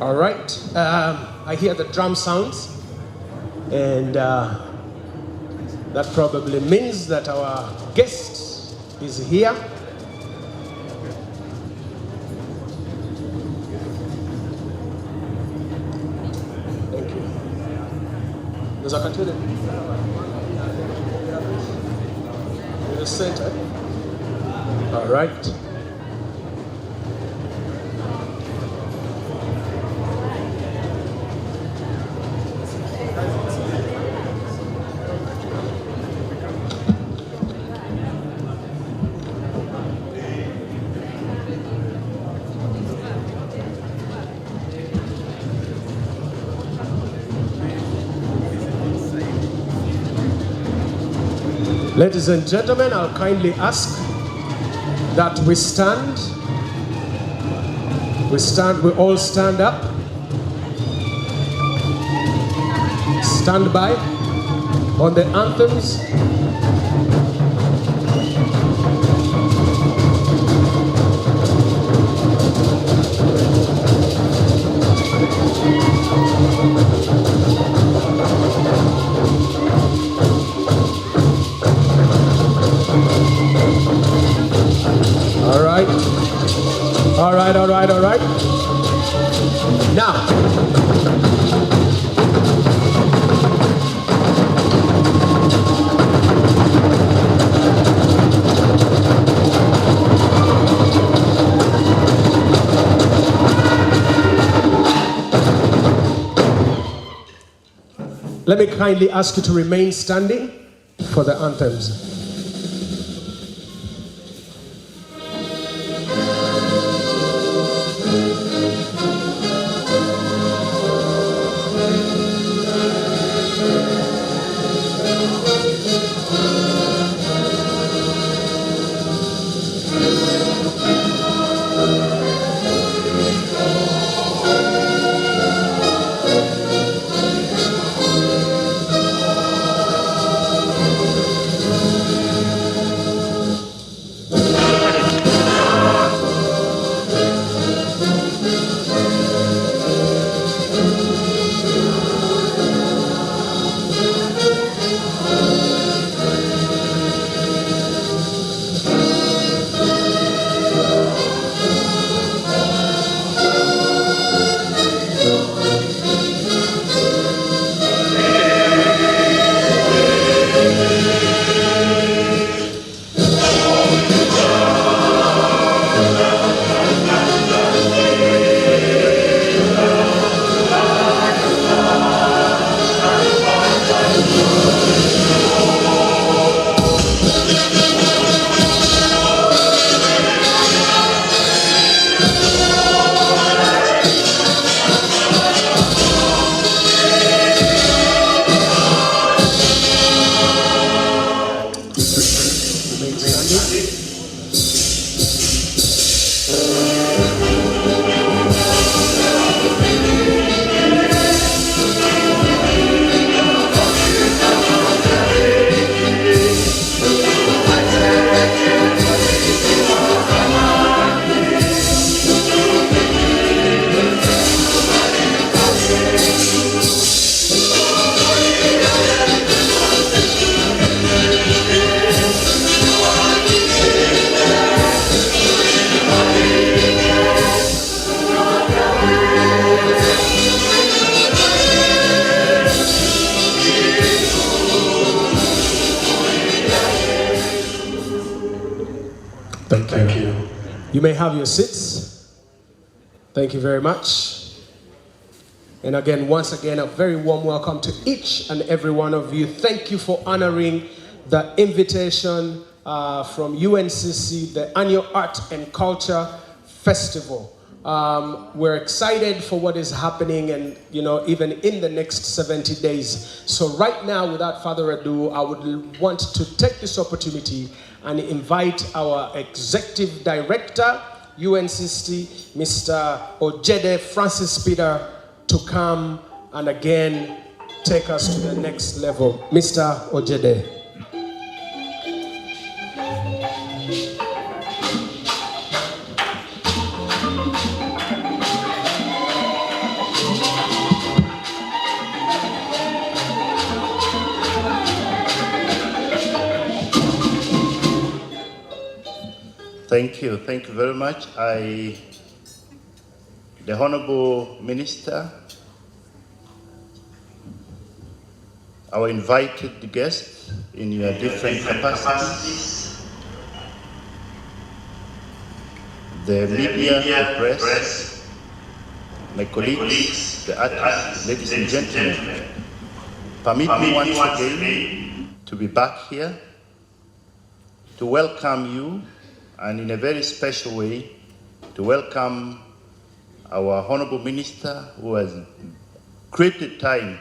All right, I hear the drum sounds, and that probably means that our guest is here. Thank you. There's a continent. In the center. All right. Ladies and gentlemen, I'll kindly ask that we stand. We all stand up. Stand by on the anthems. All right. Now, let me kindly ask you to remain standing for the anthems. Thank you. You may have your seats. Thank you very much. And again, once again, a very warm welcome to each and every one of you. Thank you for honoring the invitation from UNCC, the Annual Art and Culture Festival. We're excited for what is happening, and even in the next 70 days. So right now, without further ado, I would want to take this opportunity and invite our Executive Director, UNCC, Mr. Ojede Francis Peter, to come and again take us to the next level. Mr. Ojede.
Thank you very much. The Honorable Minister, our invited guests in your different capacities, the media, the press, my colleagues, the artists, ladies and gentlemen, permit me once again to be back here to welcome you, and in a very special way, to welcome our Honorable Minister who has created time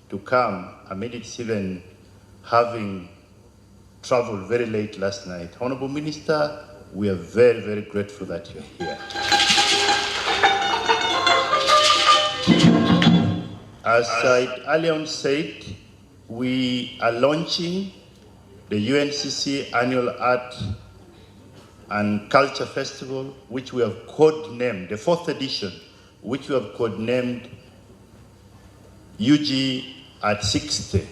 to come amid its even having traveled very late last night. Honorable Minister, we are very, very grateful that you're here. As I earlier on said, we are launching the UNCC Annual Art and Culture Festival, which we have codenamed, the 4th edition, which we have codenamed UG at 60.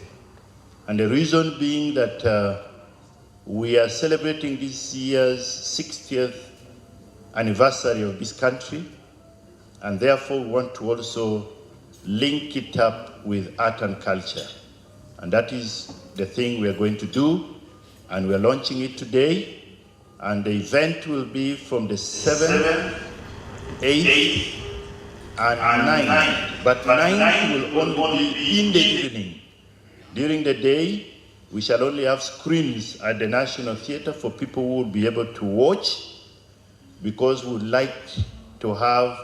And the reason being that we are celebrating this year's 60th anniversary of this country, and therefore we want to also link it up with art and culture. And that is the thing we are going to do, and we are launching it today. And the event will be from the 7th, 8th, and 9th. But 9th will only be in the evening. During the day, we shall only have screens at the National Theatre for people who will be able to watch, because we would like to have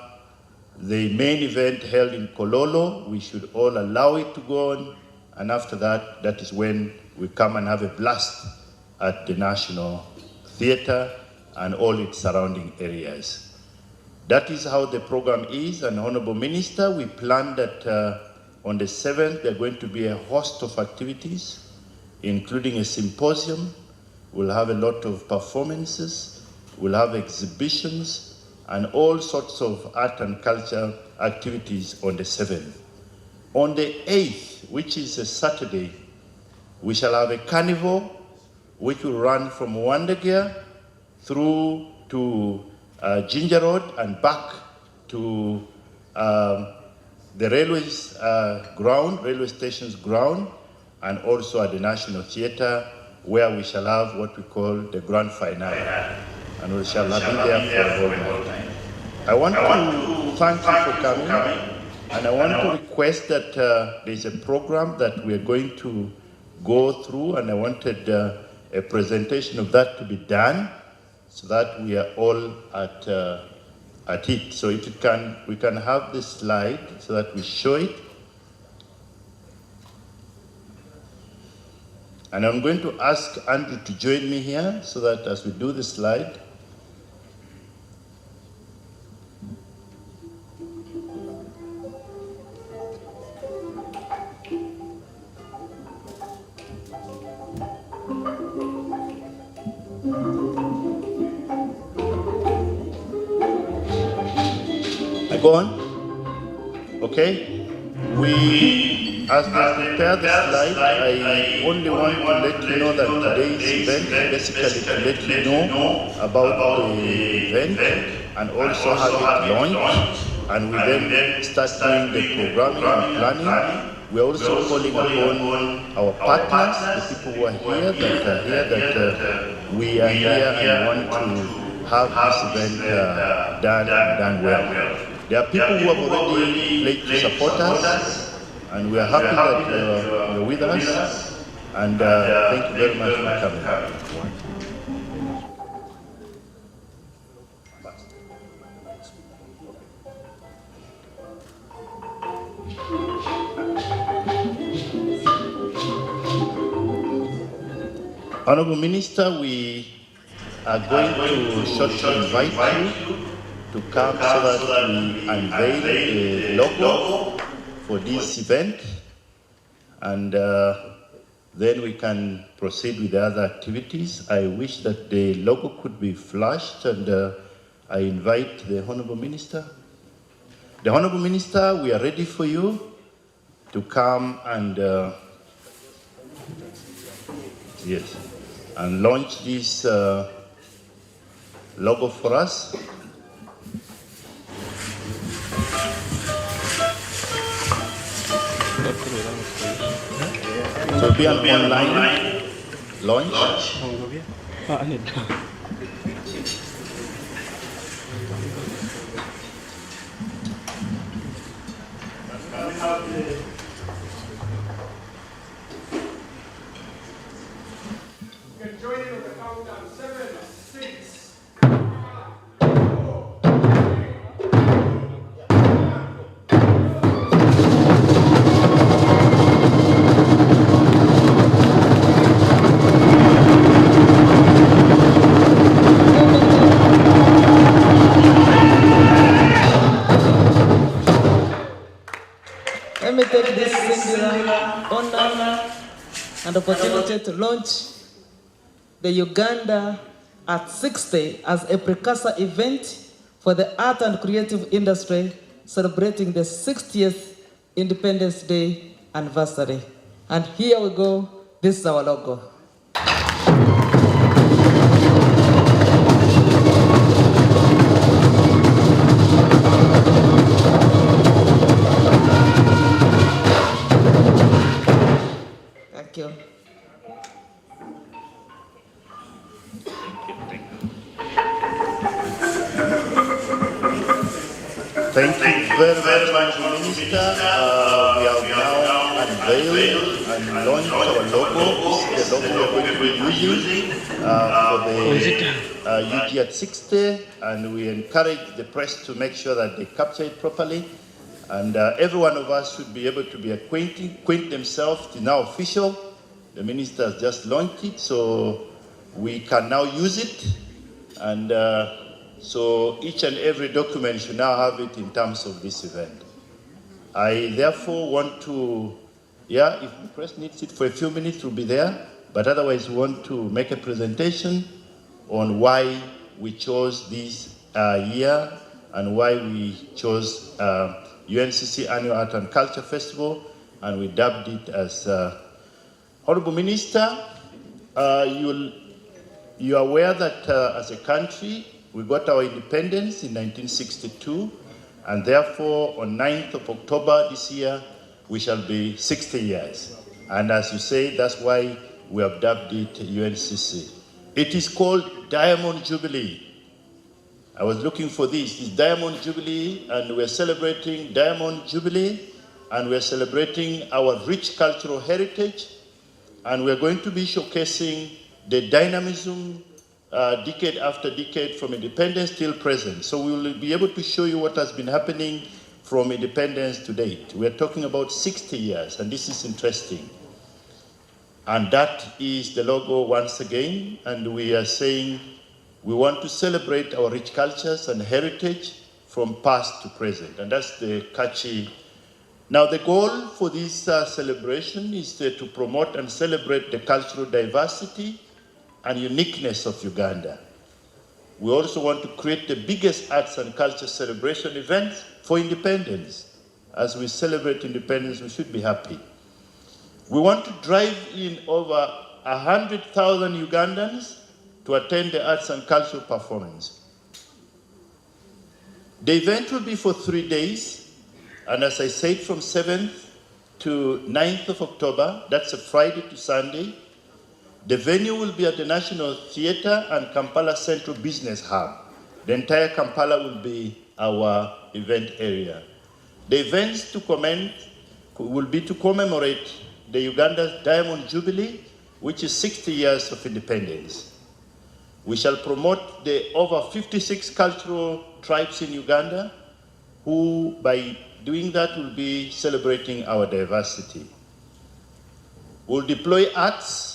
the main event held in Kololo. We should all allow it to go on, and after that, that is when we come and have a blast at the National Theatre and all its surrounding areas. That is how the program is. And Honorable Minister, we plan that on the 7th, there are going to be a host of activities, including a symposium. We'll have a lot of performances, we'll have exhibitions, and all sorts of art and culture activities on the 7th. On the 8th, which is a Saturday, we shall have a carnival, which will run from Wandagia through to Ginger Road and back to the railway station's ground, and also at the National Theatre, where we shall have what we call the grand finale. And we shall be there for a whole night. I want to thank you for coming, and I want to request that there's a program that we're going to go through, and I wanted a presentation of that to be done so that we are all at it. So if we can have this slide so that we show it. And I'm going to ask Andrew to join me here so that as we do the slide, go on. Okay? As we prepare the slide, I only want to let you know that today's event is basically to let you know about the event and also have it launched, and we then start doing the programming and planning. We are also calling upon our partners, the people who are here, that we are here and want to have this event done well. There are people who have already pledged to support us, and we are happy that you're with us, and thank you very much for coming. Honorable Minister, we are going to shortly invite you to come so that we unveil the logo for this event, and then we can proceed with the other activities. I wish that the logo could be flashed, and I invite the Honorable Minister. The Honorable Minister, we are ready for you to come and and launch this logo for us. It will be an online launch.
You can join in on the countdown. 7, 6.
Let me take this singular honor and opportunity to launch the Uganda at 60 as a precursor event for the art and creative industry celebrating the 60th Independence Day anniversary. And here we go, this is our logo. Thank you.
Thank you very, very much, Minister. We have now unveiled and launched our logo. This is the logo we're going to be using for the UG at 60, and we encourage the press to make sure that they capture it properly. And every one of us should be able to be acquaint themselves. It's now official. The Minister has just launched it, so we can now use it. And so each and every document should now have it in terms of this event. I therefore want to, if the press needs it for a few minutes, we'll be there. But otherwise, we want to make a presentation on why we chose this year and why we chose UNCC Annual Art and Culture Festival, and we dubbed it as Honorable Minister. You are aware that as a country, we got our independence in 1962, and therefore on 9th of October this year, we shall be 60 years. And as you say, that's why we have dubbed it UNCC. It is called Diamond Jubilee. I was looking for this. It's Diamond Jubilee, and we're celebrating Diamond Jubilee, and we're celebrating our rich cultural heritage, and we're going to be showcasing the dynamism decade after decade from independence till present. So we will be able to show you what has been happening from independence to date. We're talking about 60 years, and this is interesting. And that is the logo once again, and we are saying we want to celebrate our rich cultures and heritage from past to present, and that's the catchy. Now the goal for this celebration is to promote and celebrate the cultural diversity and uniqueness of Uganda. We also want to create the biggest arts and culture celebration events for independence. As we celebrate independence, we should be happy. We want to drive in over 100,000 Ugandans to attend the arts and cultural performance. The event will be for 3 days, and as I said, from 7th to 9th of October, that's a Friday to Sunday. The venue will be at the National Theatre and Kampala Central Business Hub. The entire Kampala will be our event area. The events to commence will be to commemorate the Uganda's Diamond Jubilee, which is 60 years of independence. We shall promote the over 56 cultural tribes in Uganda, who by doing that will be celebrating our diversity. We'll deploy arts,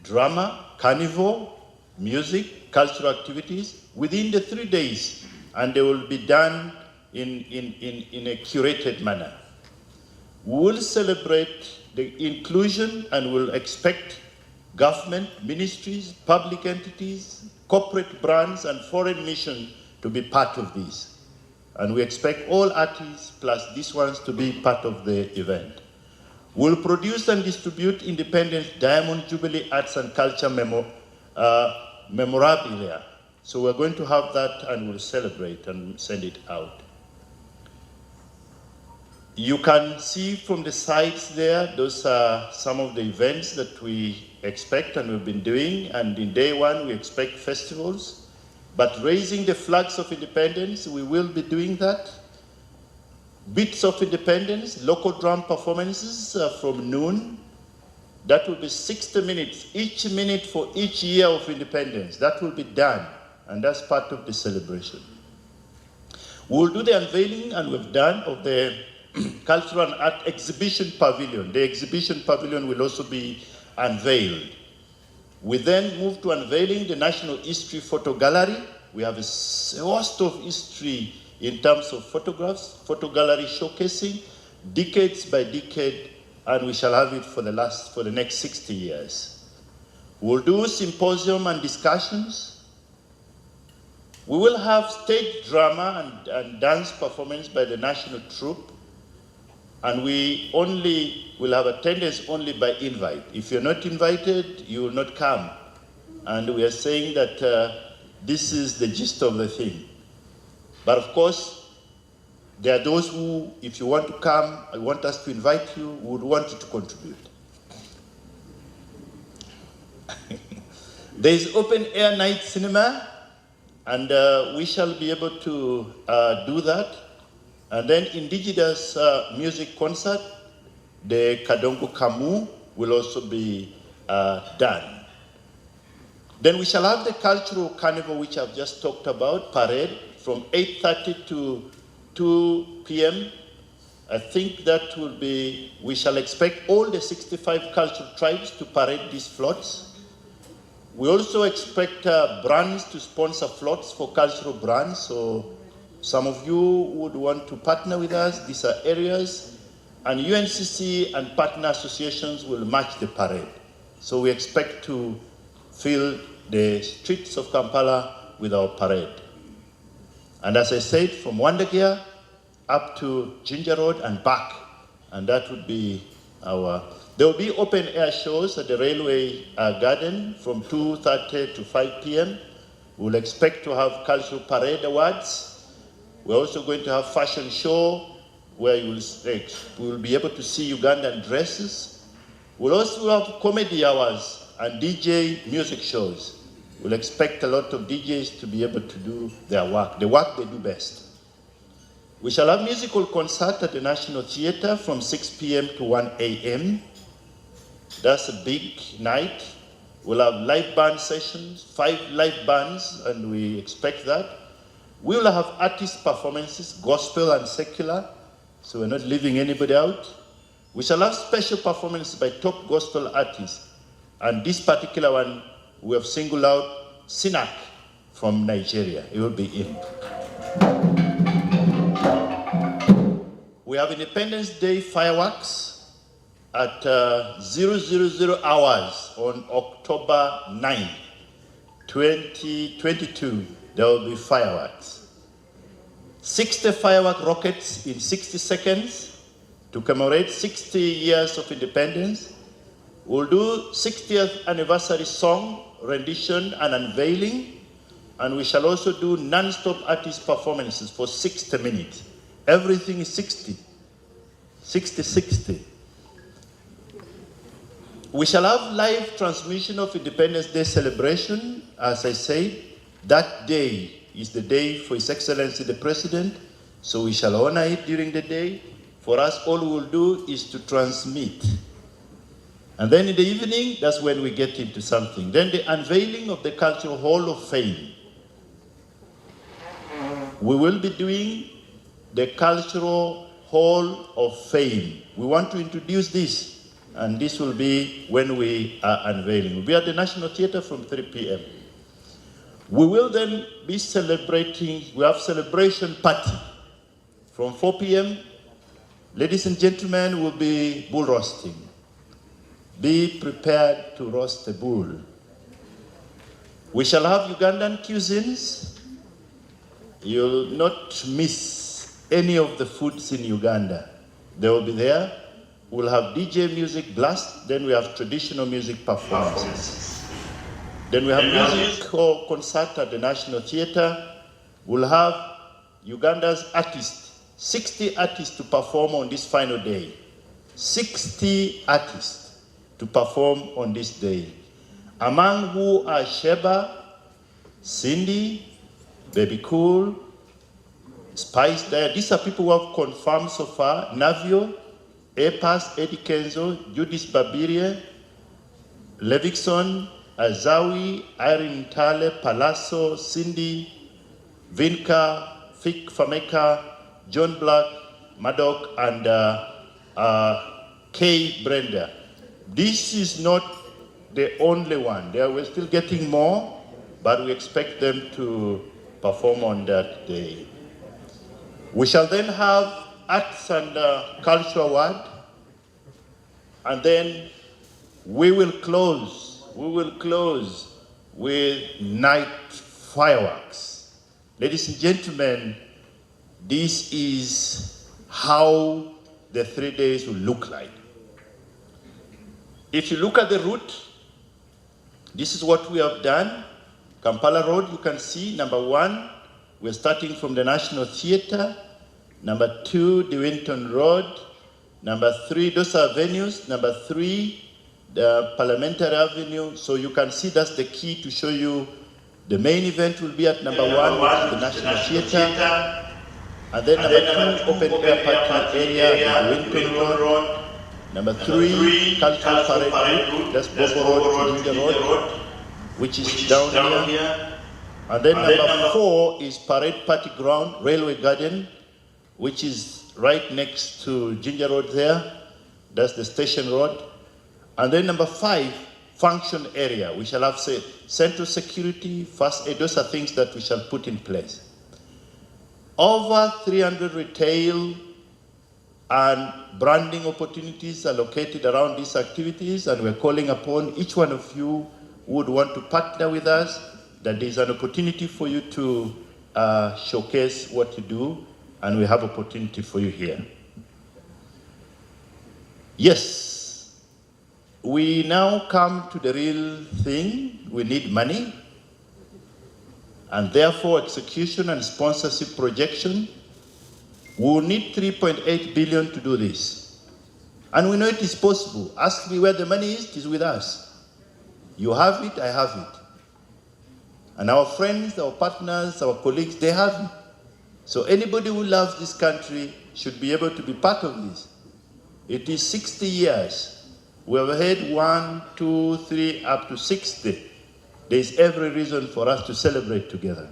drama, carnival, music, cultural activities within the 3 days, and they will be done in a curated manner. We will celebrate the inclusion and will expect government, ministries, public entities, corporate brands, and foreign missions to be part of this. And we expect all artists plus these ones to be part of the event. We'll produce and distribute Independence Diamond Jubilee Arts and Culture memorabilia. So we're going to have that and we'll celebrate and send it out. You can see from the sides there, those are some of the events that we expect and we've been doing. And in day one, we expect festivals. But raising the flags of independence, we will be doing that. Beats of independence, local drum performances from noon. That will be 60 minutes, each minute for each year of independence. That will be done, and that's part of the celebration. We'll do the unveiling, and we've done, of the Cultural and Art Exhibition Pavilion. The exhibition pavilion will also be unveiled. We then move to unveiling the National History Photo Gallery. We have a host of history in terms of photographs, photo gallery showcasing, decades by decade, and we shall have it for the next 60 years. We'll do symposium and discussions. We will have stage drama and dance performance by the national troupe, and we will have attendance only by invite. If you're not invited, you will not come. And we are saying that this is the gist of the thing. But of course, there are those who, if you want to come, I want us to invite you, would want you to contribute. There is open air night cinema, and we shall be able to do that. And then indigenous music concert, the Kadongo Kamu, will also be done. Then we shall have the cultural carnival, which I've just talked about, parade, from 8:30 to 2 p.m. I think that will be, we shall expect all the 65 cultural tribes to parade these floats. We also expect brands to sponsor floats for cultural brands. So some of you would want to partner with us. These are areas. And UNCC and partner associations will match the parade. So we expect to fill the streets of Kampala with our parade. And as I said, from Wandagia up to Ginger Road and back. And that would be there will be open air shows at the Railway Garden from 2:30 to 5 p.m. We'll expect to have cultural parade awards. We're also going to have fashion show where you will be able to see Ugandan dresses. We'll also have comedy hours and DJ music shows. We'll expect a lot of DJs to be able to do their work, the work they do best. We shall have musical concert at the National Theatre from 6 p.m. to 1 a.m. That's a big night. We'll have live band sessions, 5 live bands, and we expect that. We will have artist performances, gospel and secular, so we're not leaving anybody out. We shall have special performances by top gospel artists. And this particular one, we have singled out Sinak from Nigeria. It will be in. We have Independence Day fireworks at 000 hours on October 9, 2022. There will be fireworks. 60 firework rockets in 60 seconds to commemorate 60 years of independence. We'll do 60th anniversary song, rendition and unveiling, and we shall also do non-stop artist performances for 60 minutes. Everything is 60. 60. We shall have live transmission of Independence Day celebration. As I said, that day is the day for His Excellency the President, so we shall honor it during the day. For us, all we will do is to transmit. And then in the evening, that's when we get into something. Then the unveiling of the Cultural Hall of Fame. We will be doing the Cultural Hall of Fame. We want to introduce this, and this will be when we are unveiling. We'll be at the National Theatre from 3 p.m. We will then be celebrating, we have celebration party from 4 p.m. Ladies and gentlemen, we'll be bull roasting. Be prepared to roast a bull. We shall have Ugandan cuisines. You'll not miss any of the foods in Uganda. They will be there. We'll have DJ music blast, then we have traditional music performances. Then we have music or concert at the National Theatre. We'll have Uganda's artists, 60 artists to perform on this final day. 60 artists to perform on this day. Among who are Sheba, Cindy, Baby Cool, Spice Diet. These are people who have confirmed so far. Navio, Epas, Eddie Kenzo, Judith Babirie, Levikson, Azawi, Irene Tale, Palazzo, Cindy, Vinka, Fik Fameka, John Black, Maddock, and Kay Brenda. This is not the only one. We're still getting more, but we expect them to perform on that day. We shall then have Arts and Culture Award, and then we will close with night fireworks. Ladies and gentlemen, this is how the 3 days will look like. If you look at the route, this is what we have done. Kampala Road, you can see, number 1, we're starting from the National Theatre. Number 2, the Winton Road. Number 3, those are venues. Number 3, the Parliamentary Avenue. So you can see that's the key to show you the main event will be at number 1, which is the National Theatre. And then number 2, open air parking area at the Winton Road. Number 3, Cultural Parade Route, that's Bobo Road to Ginger Road, which is down here. And then number 4 is Parade Party Ground, Railway Garden, which is right next to Ginger Road there. That's the Station Road. And then number 5, function area. We shall have central security, first aid. Those are things that we shall put in place. Over 300 retail and branding opportunities are located around these activities, and we're calling upon each one of you who would want to partner with us, that there's an opportunity for you to showcase what you do, and we have opportunity for you here. Yes, we now come to the real thing. We need money, and therefore execution and sponsorship projection. We will need 3.8 billion to do this. And we know it is possible. Ask me where the money is, it is with us. You have it, I have it. And our friends, our partners, our colleagues, they have it. So anybody who loves this country should be able to be part of this. It is 60 years. We have had 1, 2, 3, up to 60. There is every reason for us to celebrate together.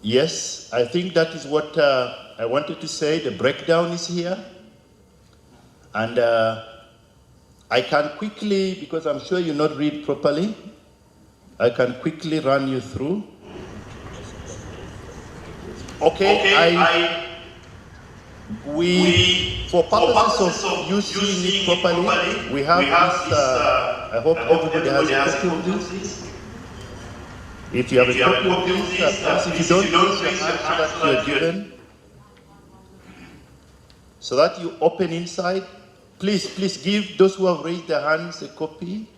Yes, I think that is what I wanted to say. The breakdown is here. And I can quickly, because I'm sure you not read properly, I can quickly run you through. Okay, for purposes of you seeing it properly, we have this, I hope everybody has a copy of this. If you have a copy of this, if you don't, raise your hand so that you are given. So that you open inside. Please give those who have raised their hands a copy.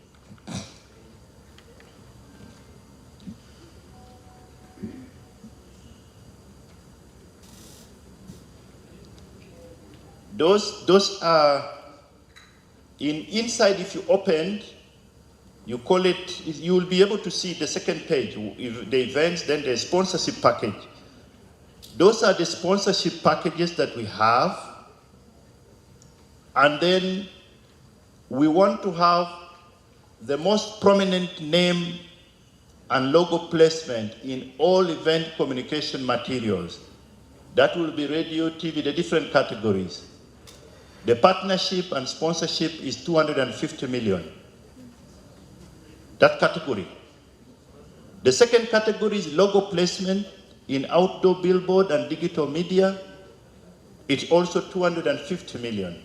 Those are inside. If you opened, you call it, you will be able to see the second page, the events, then the sponsorship package. Those are the sponsorship packages that we have. And then we want to have the most prominent name and logo placement in all event communication materials. That will be radio, TV, the different categories. The partnership and sponsorship is 250 million. That category. The second category is logo placement in outdoor billboard and digital media. It's also 250 million.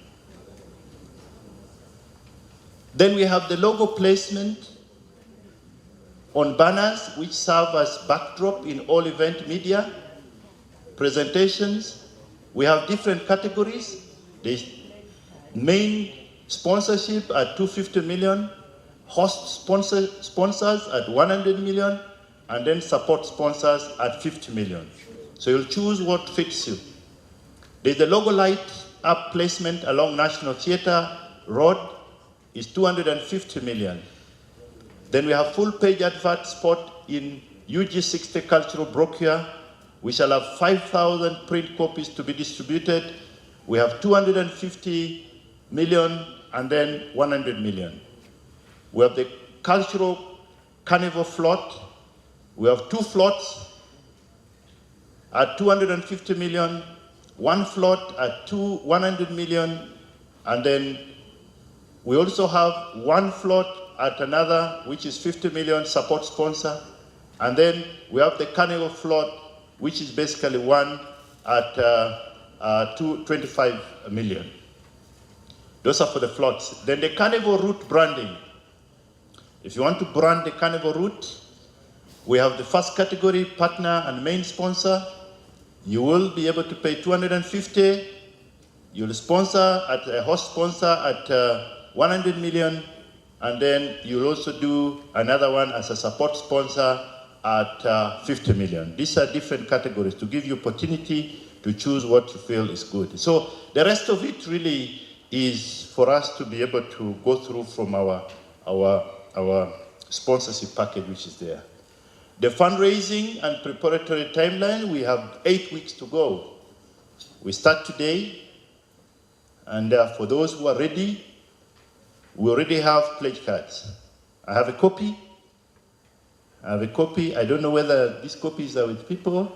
Then we have the logo placement on banners which serve as backdrop in all event media, presentations. We have different categories. The main sponsorship at 250 million, host sponsors at 100 million, and then support sponsors at 50 million. So you'll choose what fits you. There's the logo light up placement along National Theatre Road is 250 million. Then we have full page advert spot in UG60 cultural brochure. We shall have 5,000 print copies to be distributed. We have 250 million and then 100 million. We have the cultural carnival float. We have 2 floats at 250 million, 1 float at 100 million, and then we also have 1 float at another, which is 50 million support sponsor, and then we have the carnival float, which is basically 1 at 25 million. Those are for the floats. Then the carnival route branding. If you want to brand the carnival route, we have the first category, partner and main sponsor. You will be able to pay 250. You'll sponsor at a host sponsor at 100 million, and then you'll also do another one as a support sponsor at 50 million. These are different categories to give you opportunity to choose what you feel is good. So the rest of it really is for us to be able to go through from our sponsorship package, which is there. The fundraising and preparatory timeline, we have 8 weeks to go. We start today, and for those who are ready, we already have pledge cards. I have a copy. I don't know whether these copies are with people.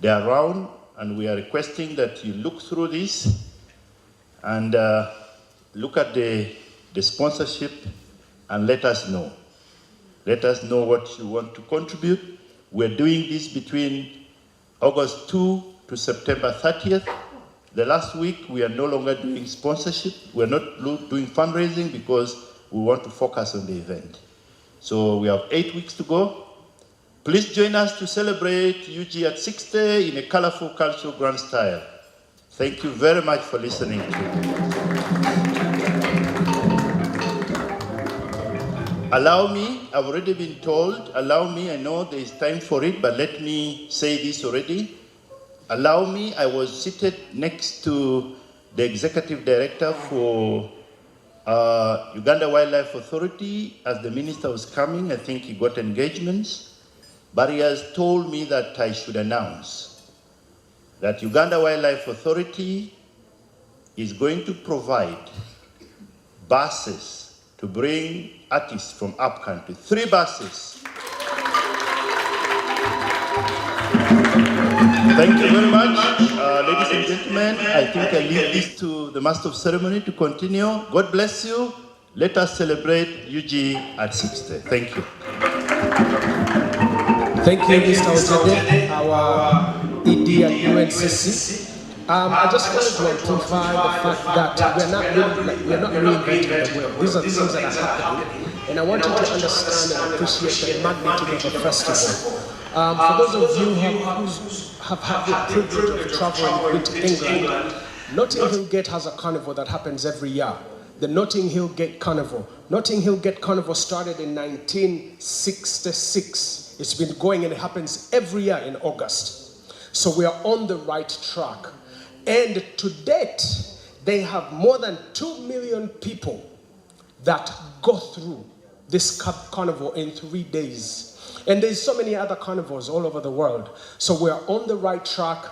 They are around, and we are requesting that you look through this and look at the sponsorship and let us know. Let us know what you want to contribute. We're doing this between August 2 to September 30th. The last week, we are no longer doing sponsorship. We're not doing fundraising because we want to focus on the event. So we have 8 weeks to go. Please join us to celebrate UG at 60 in a colorful cultural grand style. Thank you very much for listening to me. Allow me, I've already been told, allow me, I know there is time for it, but let me say this already. Allow me, I was seated next to the executive director for Uganda Wildlife Authority. As the minister was coming, I think he got engagements, but he has told me that I should announce that Uganda Wildlife Authority is going to provide buses to bring artists from upcountry. 3 buses. Thank you very much, ladies and gentlemen. I think I leave this to the Master of Ceremony to continue. God bless you. Let us celebrate UG at 60. Thank you.
Thank you, Mr. Ojede, our ED at UNCC. I just wanted to amplify the fact that we're not reinventing the wheel. These are things that are happening, and I want you to understand and appreciate the magnitude of the festival. For those of you who have had the privilege of traveling into England, Notting Hill Gate has a carnival that happens every year. The Notting Hill Gate Carnival. Notting Hill Gate Carnival started in 1966. It's been going and it happens every year in August. So we are on the right track. And to date, they have more than 2 million people that go through this carnival in 3 days. And there's so many other carnivals all over the world. So we're on the right track.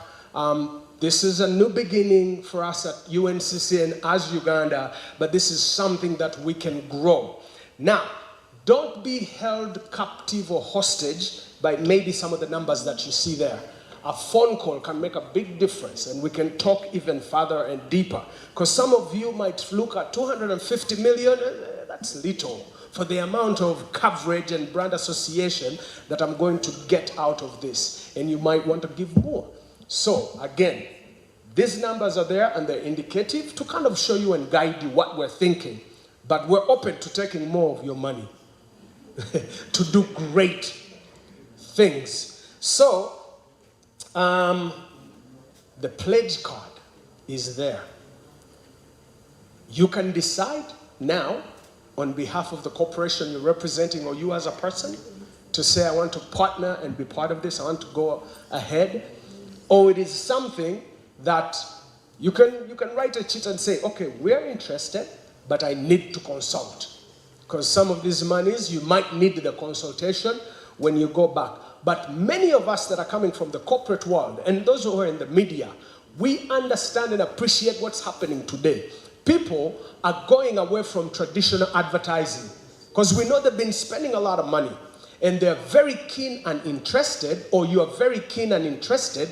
This is a new beginning for us at UNCC and as Uganda, but this is something that we can grow. Now, don't be held captive or hostage by maybe some of the numbers that you see there. A phone call can make a big difference, and we can talk even further and deeper. Because some of you might look at 250 million, that's little for the amount of coverage and brand association that I'm going to get out of this. And you might want to give more. So again, these numbers are there and they're indicative to kind of show you and guide you what we're thinking. But we're open to taking more of your money to do great things. So, the pledge card is there. You can decide now on behalf of the corporation you're representing or you as a person to say, I want to partner and be part of this, I want to go ahead. Or it is something that you can write a cheat and say, okay, we're interested, but I need to consult. Because some of these monies, you might need the consultation when you go back. But many of us that are coming from the corporate world, and those who are in the media, we understand and appreciate what's happening today. People are going away from traditional advertising because we know they've been spending a lot of money and they're very keen and interested, or you are very keen and interested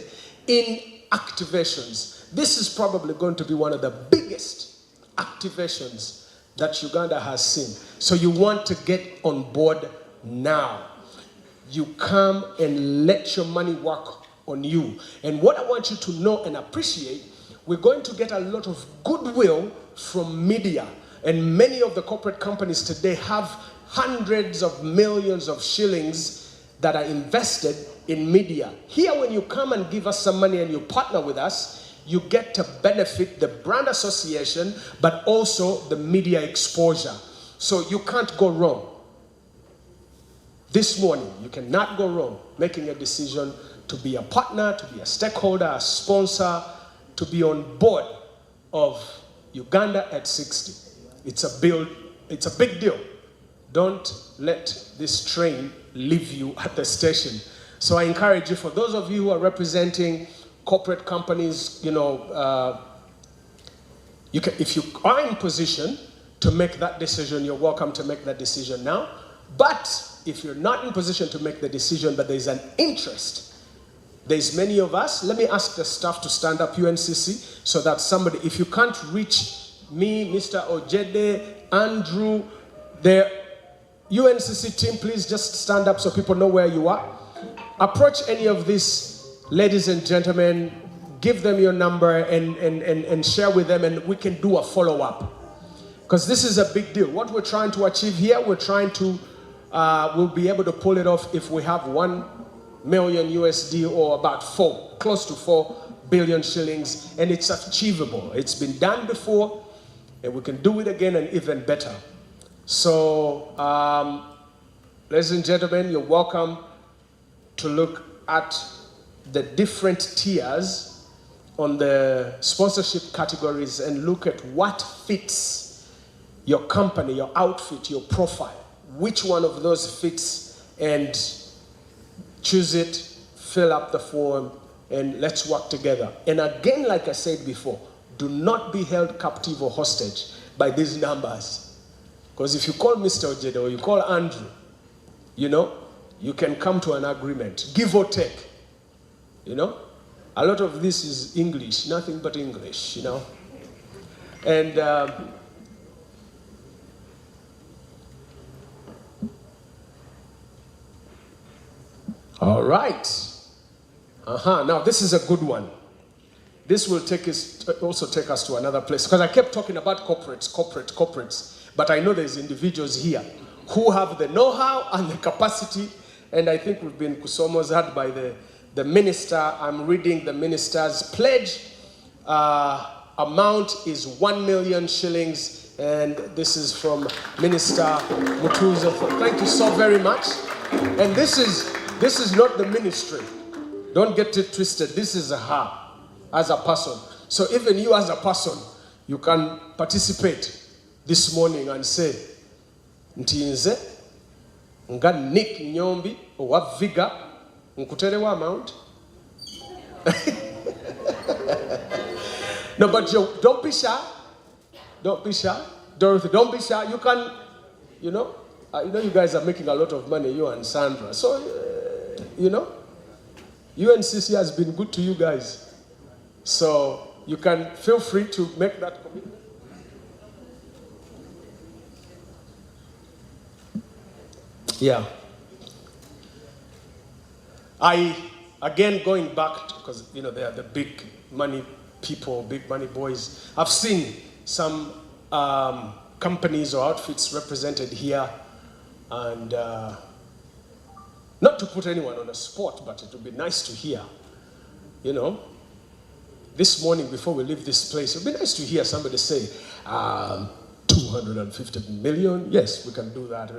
in activations. This is probably going to be one of the biggest activations that Uganda has seen. So you want to get on board now. You come and let your money work on you. And what I want you to know and appreciate, we're going to get a lot of goodwill from media. And many of the corporate companies today have hundreds of millions of shillings that are invested in media. Here, when you come and give us some money and you partner with us, you get to benefit the brand association, but also the media exposure. So you can't go wrong. This morning, you cannot go wrong making a decision to be a partner, to be a stakeholder, a sponsor, to be on board of Uganda at 60. It's a big deal. Don't let this train leave you at the station. So I encourage you, for those of you who are representing corporate companies, if you are in position to make that decision, you're welcome to make that decision now. But if you're not in position to make the decision, but there's an interest, there's many of us. Let me ask the staff to stand up, UNCC, so that somebody, if you can't reach me, Mr. Ojede, Andrew, the UNCC team, please just stand up so people know where you are. Approach any of these ladies and gentlemen, give them your number and share with them, and we can do a follow-up. Because this is a big deal. What we're trying to achieve here, we're trying to, we'll be able to pull it off if we have 1 million USD or about close to 4 billion shillings, and it's achievable. It's been done before, and we can do it again and even better. So, ladies and gentlemen, you're welcome to look at the different tiers on the sponsorship categories and look at what fits your company, your outfit, your profile. Which one of those fits, and choose it, fill up the form, and let's work together. And again, like I said before, do not be held captive or hostage by these numbers. Because if you call Mr. Ojeda or you call Andrew, you can come to an agreement, give or take. A lot of this is English, nothing but English, And all right. Now this is a good one. This will also take us to another place, because I kept talking about corporates, but I know there's individuals here who have the know-how and the capacity, and I think we've been kusomozad by the minister. I'm reading the minister's pledge. Amount is 1 million shillings, and this is from Minister Mutuza. Thank you so very much. And this is not the ministry. Don't get it twisted. This is her as a person. So even you as a person, you can participate this morning and say, Ntinze, nga Nick Nyombi, owa Viga, nkuterewa amount. No, but don't be shy. Don't be shy. Dorothy, don't be shy. You can, I know you guys are making a lot of money, you and Sandra. So, UNCC has been good to you guys. So you can feel free to make that commitment. Yeah. Again, going back, because, they are the big money people, big money boys. I've seen some companies or outfits represented here, and not to put anyone on a spot, but it would be nice to hear, this morning before we leave this place, it would be nice to hear somebody say, 250 million. Yes, we can do that.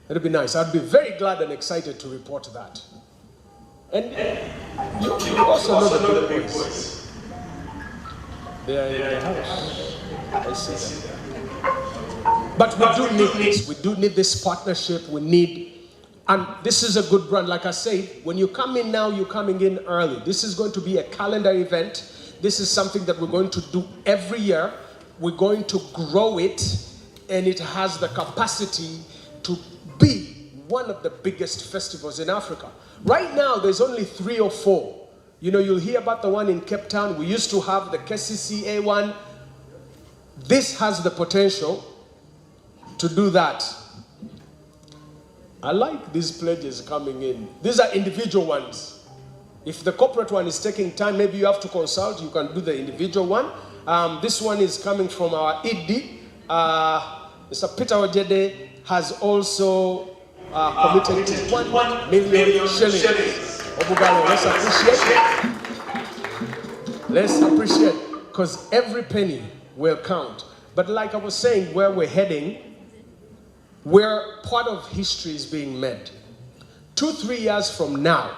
It'll be nice. I'd be very glad and excited to report that. And you also know the big boys. They are in the house. I see them. But we do need this. We do need this partnership. We need, and this is a good brand. Like I said, when you come in now, you're coming in early. This is going to be a calendar event. This is something that we're going to do every year. We're going to grow it, and it has the capacity to be one of the biggest festivals in Africa. Right now, there's only 3 or 4. You know, you'll hear about the one in Cape Town. We used to have the KCCA one. This has the potential to do that. I like these pledges coming in. These are individual ones. If the corporate one is taking time, maybe you have to consult, you can do the individual one. This one is coming from our ED. Mr. Peter Ojede has also committed to 1 million shillings. Obugalo, let's appreciate, because every penny will count. But like I was saying, where we're heading, where part of history is being made. 2-3 years from now,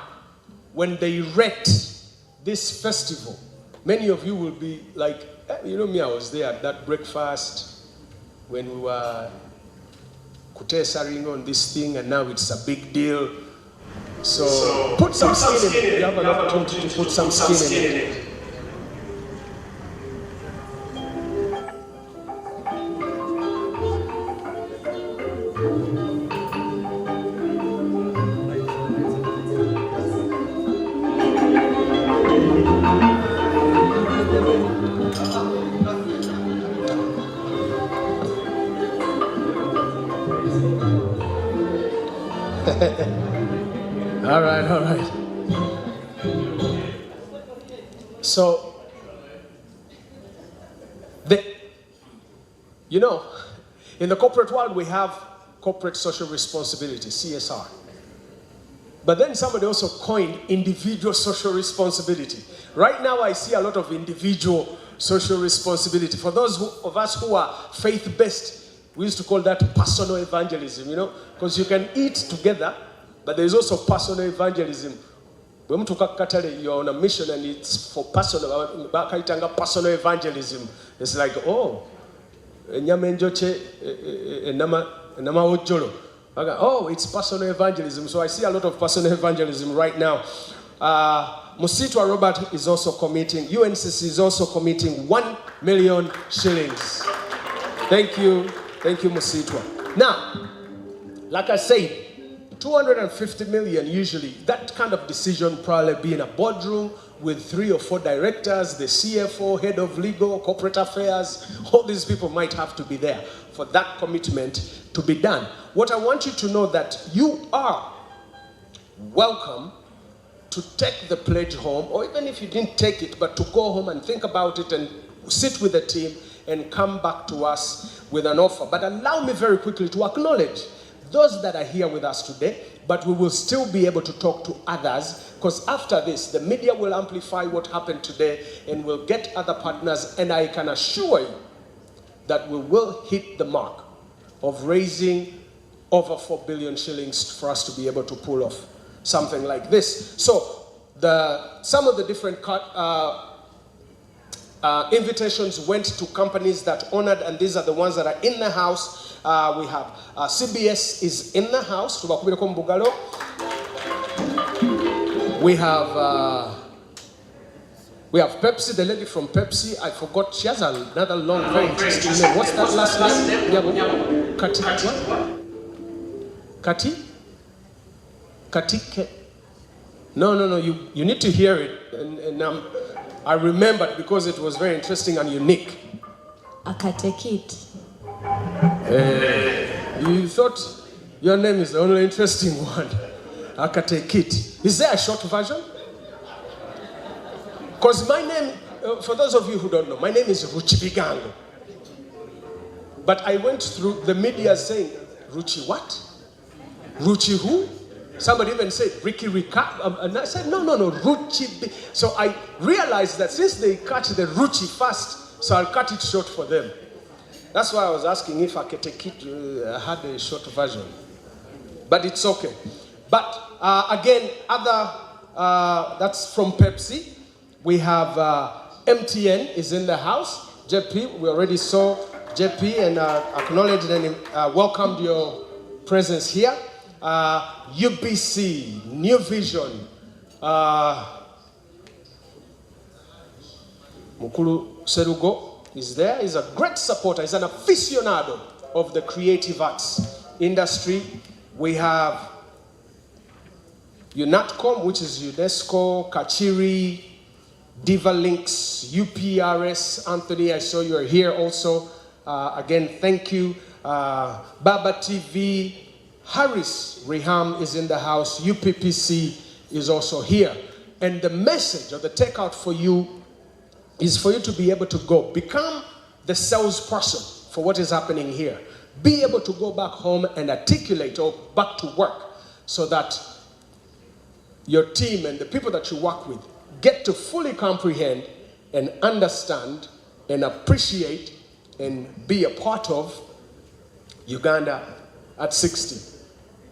when they erect this festival, many of you will be like, you know me, I was there at that breakfast when we were kutesering on this thing, and now it's a big deal. So put some skin in it. You have an opportunity to put some skin in it. All right. So, you know, in the corporate world, we have corporate social responsibility, CSR. But then somebody also coined individual social responsibility. Right now, I see a lot of individual social responsibility. For those of us who are faith-based, we used to call that personal evangelism, you know, because you can eat together, but there is also personal evangelism. When you're on a mission and it's for personal evangelism. It's like, oh, it's personal evangelism. So I see a lot of personal evangelism right now. Musitwa Robert is also committing, UNCC is also committing 1 million shillings. Thank you, Musitwa. Now, like I said, 250 million usually, that kind of decision probably be in a boardroom with 3 or 4 directors, the CFO, head of legal, corporate affairs. All these people might have to be there for that commitment to be done. What I want you to know that you are welcome to take the pledge home, or even if you didn't take it, but to go home and think about it and sit with the team and come back to us with an offer. But allow me very quickly to acknowledge those that are here with us today, but we will still be able to talk to others, because after this, the media will amplify what happened today and we'll get other partners, and I can assure you that we will hit the mark of raising over 4 billion shillings for us to be able to pull off something like this. So some of the different invitations went to companies that honored, and these are the ones that are in the house. We have CBS is in the house. We have Pepsi, the lady from Pepsi. I forgot, she has another long, very interesting name. What's that last name? Kati. What? Kati? No. You need to hear it. And I remembered because it was very interesting and unique.
Akatekit.
You thought your name is the only interesting one. Akatekit. Is there a short version? Because my name, for those of you who don't know, my name is Ruchibigango. But I went through the media saying, Ruchi what? Ruchi who? Somebody even said, Ricky Rika. And I said, no, Ruchi. So I realized that since they cut the Ruchi first, so I'll cut it short for them. That's why I was asking if Aketekit had a short version. But it's okay. But again, that's from Pepsi. We have MTN is in the house. JP, we already saw JP and acknowledged and welcomed your presence here. UBC, New Vision, Mukulu Serugo is there. He's a great supporter. He's an aficionado of the creative arts industry. We have UNATCOM, which is UNESCO, Kachiri, Diva Links, UPRS. Anthony, I saw you're here also. Again, thank you. Baba TV, Harris Riham is in the house. UPPC is also here. And the message or the takeout for you is for you to be able to go. Become the salesperson for what is happening here. Be able to go back home and articulate or back to work so that your team and the people that you work with get to fully comprehend and understand and appreciate and be a part of Uganda at 60.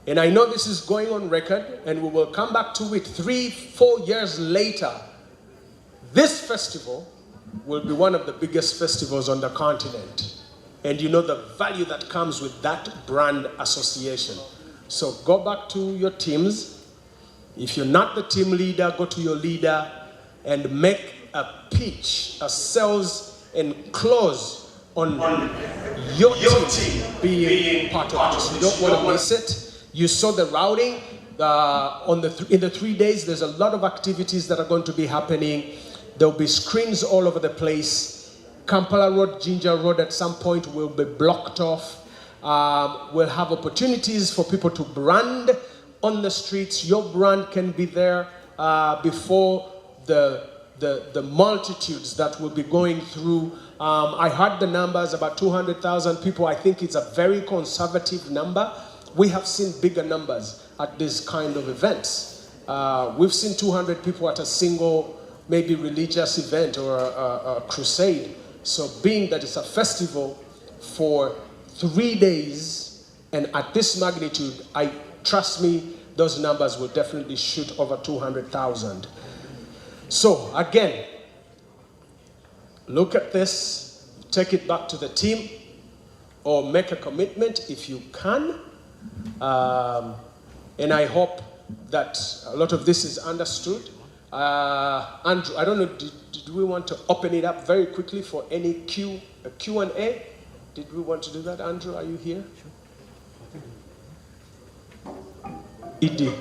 And I know this is going on record, and we will come back to it 3-4 years later. This festival will be one of the biggest festivals on the continent. And you know the value that comes with that brand association. So go back to your teams. If you're not the team leader, go to your leader and make a pitch, a sales and close on your team being part of this. You don't want to miss it. You saw the routing. In the 3 days, there's a lot of activities that are going to be happening. There'll be screens all over the place. Kampala Road, Ginger Road at some point will be blocked off. We'll have opportunities for people to brand on the streets. Your brand can be there before the multitudes that will be going through. I heard the numbers, about 200,000 people. I think it's a very conservative number. We have seen bigger numbers at this kind of events. We've seen 200 people at a single, maybe religious event or a crusade. So being that it's a festival for 3 days and at this magnitude, trust me, those numbers will definitely shoot over 200,000. So again, look at this, take it back to the team or make a commitment if you can. And I hope that a lot of this is understood. Andrew, I don't know, did we want to open it up very quickly for any Q&A? Did we want to do that? Andrew, are you here? Sure. Idi.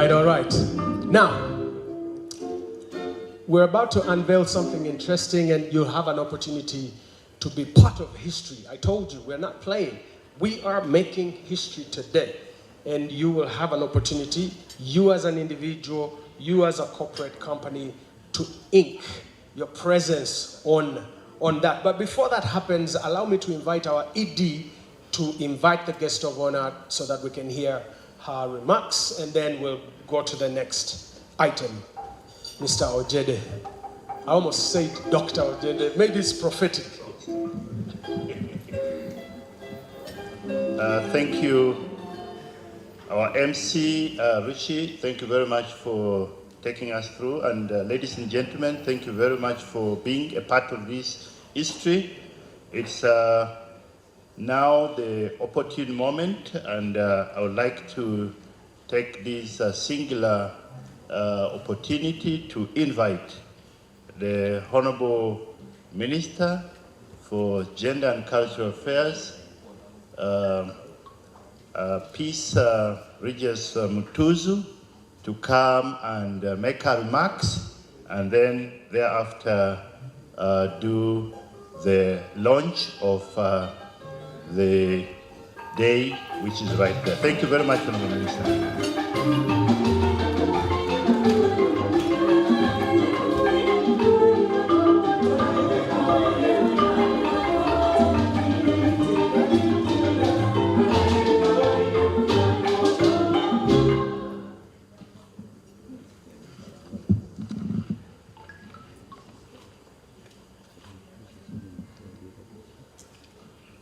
All right. Now, we're about to unveil something interesting and you'll have an opportunity to be part of history. I told you, we're not playing. We are making history today. And you will have an opportunity, you as an individual, you as a corporate company, to ink your presence on that. But before that happens, allow me to invite our ED to invite the guest of honor so that we can hear her remarks, and then we'll go to the next item. Mr. Ojede. I almost said Dr. Ojede. Maybe it's prophetic.
Thank you, our MC, Richie. Thank you very much for taking us through. And ladies and gentlemen, thank you very much for being a part of this history. It's now the opportune moment, and I would like to take this singular opportunity to invite the Honorable Minister for Gender and Cultural Affairs, Peace Regis Mutuzu, to come and make her remarks, and then thereafter do the launch of the day, which is right there. Thank you very much, Honorable Minister.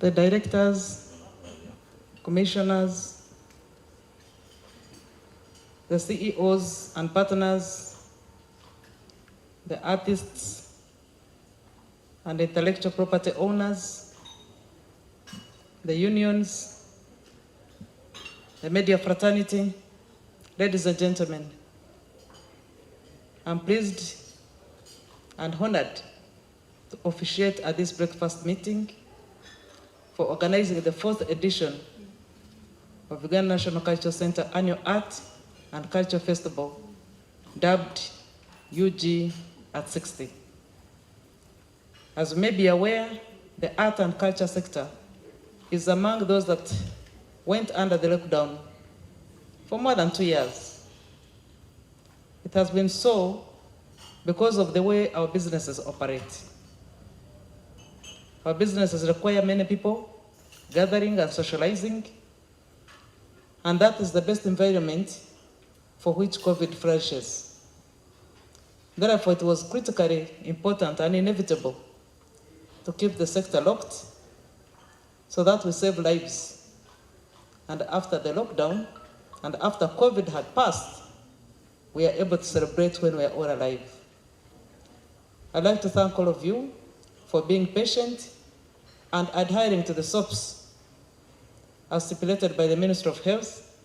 The directors, commissioners, the CEOs and partners, the artists and intellectual property owners, the unions, the media fraternity, ladies and gentlemen, I'm pleased and honored to officiate at this breakfast meeting for organizing the 4th edition of Uganda National Cultural Center Annual Art and Culture Festival, dubbed UG at 60. As you may be aware, the art and culture sector is among those that went under the lockdown for more than 2 years. It has been so because of the way our businesses operate. Our businesses require many people gathering and socializing, and that is the best environment for which COVID flourishes. Therefore, it was critically important and inevitable to keep the sector locked so that we save lives. And after the lockdown, and after COVID had passed, we are able to celebrate when we are all alive. I'd like to thank all of you for being patient and adhering to the SOPs as stipulated by the Ministry of Health,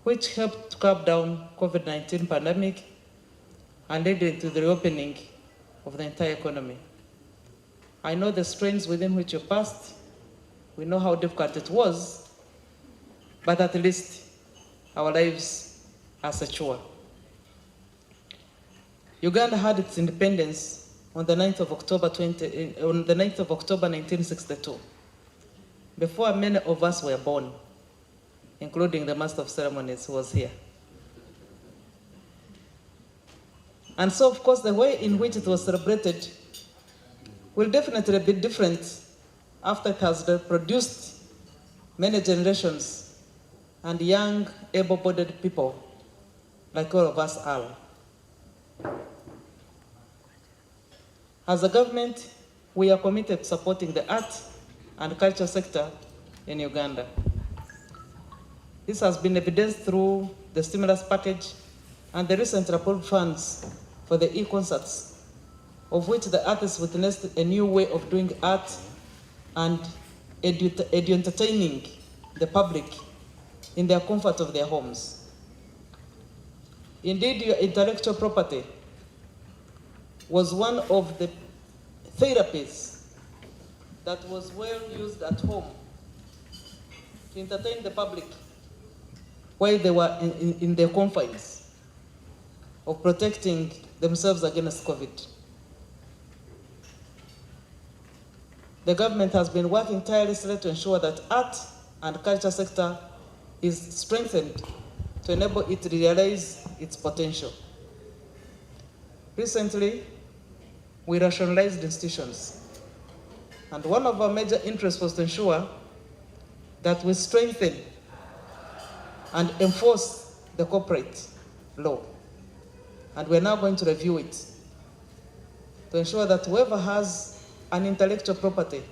which helped to curb down COVID-19 pandemic and led to the reopening of the entire economy. I know the strains within which you passed. We know how difficult it was, but at least our lives are secure. Uganda had its independence on the 9th of October 1962, before many of us were born, including the Master of Ceremonies who was here. And so, of course, the way in which it was celebrated will definitely be different after it has produced many generations and young, able-bodied people like all of us are. As a government, we are committed to supporting the art and culture sector in Uganda. This has been evidenced through the stimulus package and the recently approved funds for the e-concerts, of which the artists witnessed a new way of doing art and entertaining the public in their comfort of their homes. Indeed, your intellectual property was one of the therapies that was well used at home to entertain the public while they were in their confines of protecting themselves against COVID. The government has been working tirelessly to ensure that art and culture sector is strengthened to enable it to realize its potential. Recently, we rationalized institutions. And one of our major interests was to ensure that we strengthen and enforce the corporate law. And we're now going to review it to ensure that whoever has an intellectual property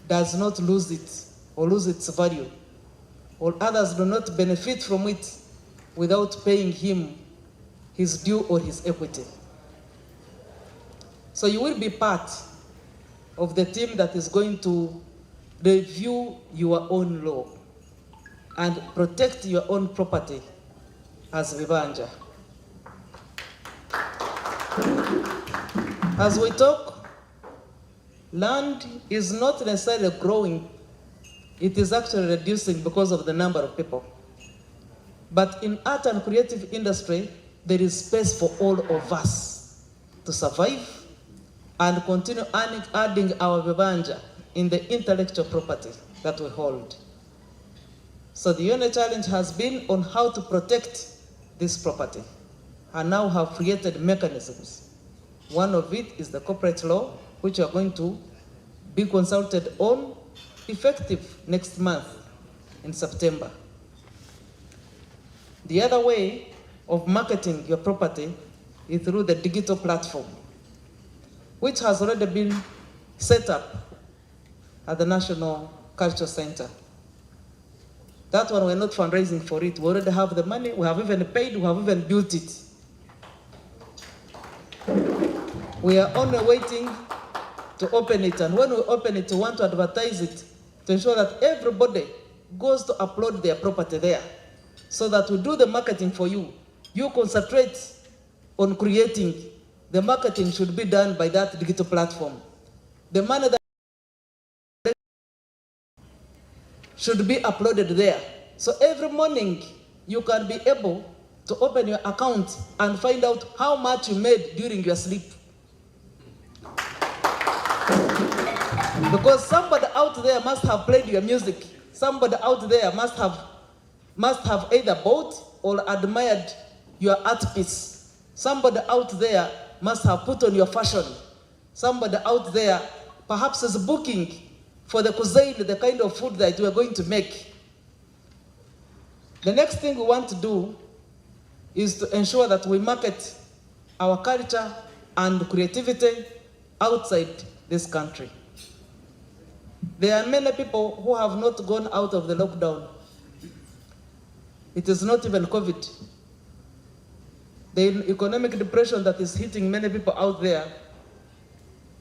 does not lose it or lose its value, or others do not benefit from it without paying him his due or his equity. So you will be part of the team that is going to review your own law and protect your own property as Vibanja. As we talk, land is not necessarily growing, it is actually reducing because of the number of people. But in art and creative industry, there is space for all of us to survive and continue adding our vibanja in the intellectual property that we hold. So the UN challenge has been on how to protect this property, and now have created mechanisms. One of it is the corporate law, which we are going to be consulted on, effective next month in September. The other way of marketing your property is through the digital platform, which has already been set up at the National Culture Center. That one, we're not fundraising for it. We already have the money, we have even paid, we have even built it. We are only waiting to open it, and when we open it, we want to advertise it to ensure that everybody goes to upload their property there, so that we do the marketing for you. You concentrate on creating. The marketing should be done by that digital platform. The money that should be uploaded there. So every morning, you can be able to open your account and find out how much you made during your sleep. Because somebody out there must have played your music. Somebody out there must have either bought or admired your art piece. Somebody out there must have put on your fashion. Somebody out there perhaps is booking for the cuisine, the kind of food that we are going to make. The next thing we want to do is to ensure that we market our culture and creativity outside this country. There are many people who have not gone out of the lockdown. It is not even COVID. The economic depression that is hitting many people out there,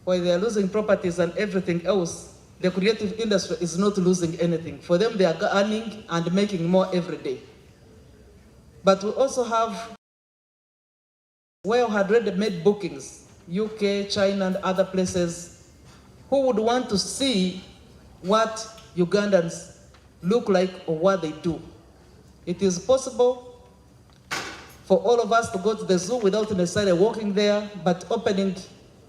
while they are losing properties and everything else, the creative industry is not losing anything. For them, they are earning and making more every day. But we also have where we had already made bookings, UK, China, and other places, who would want to see what Ugandans look like or what they do. It is possible for all of us to go to the zoo without necessarily walking there, but opening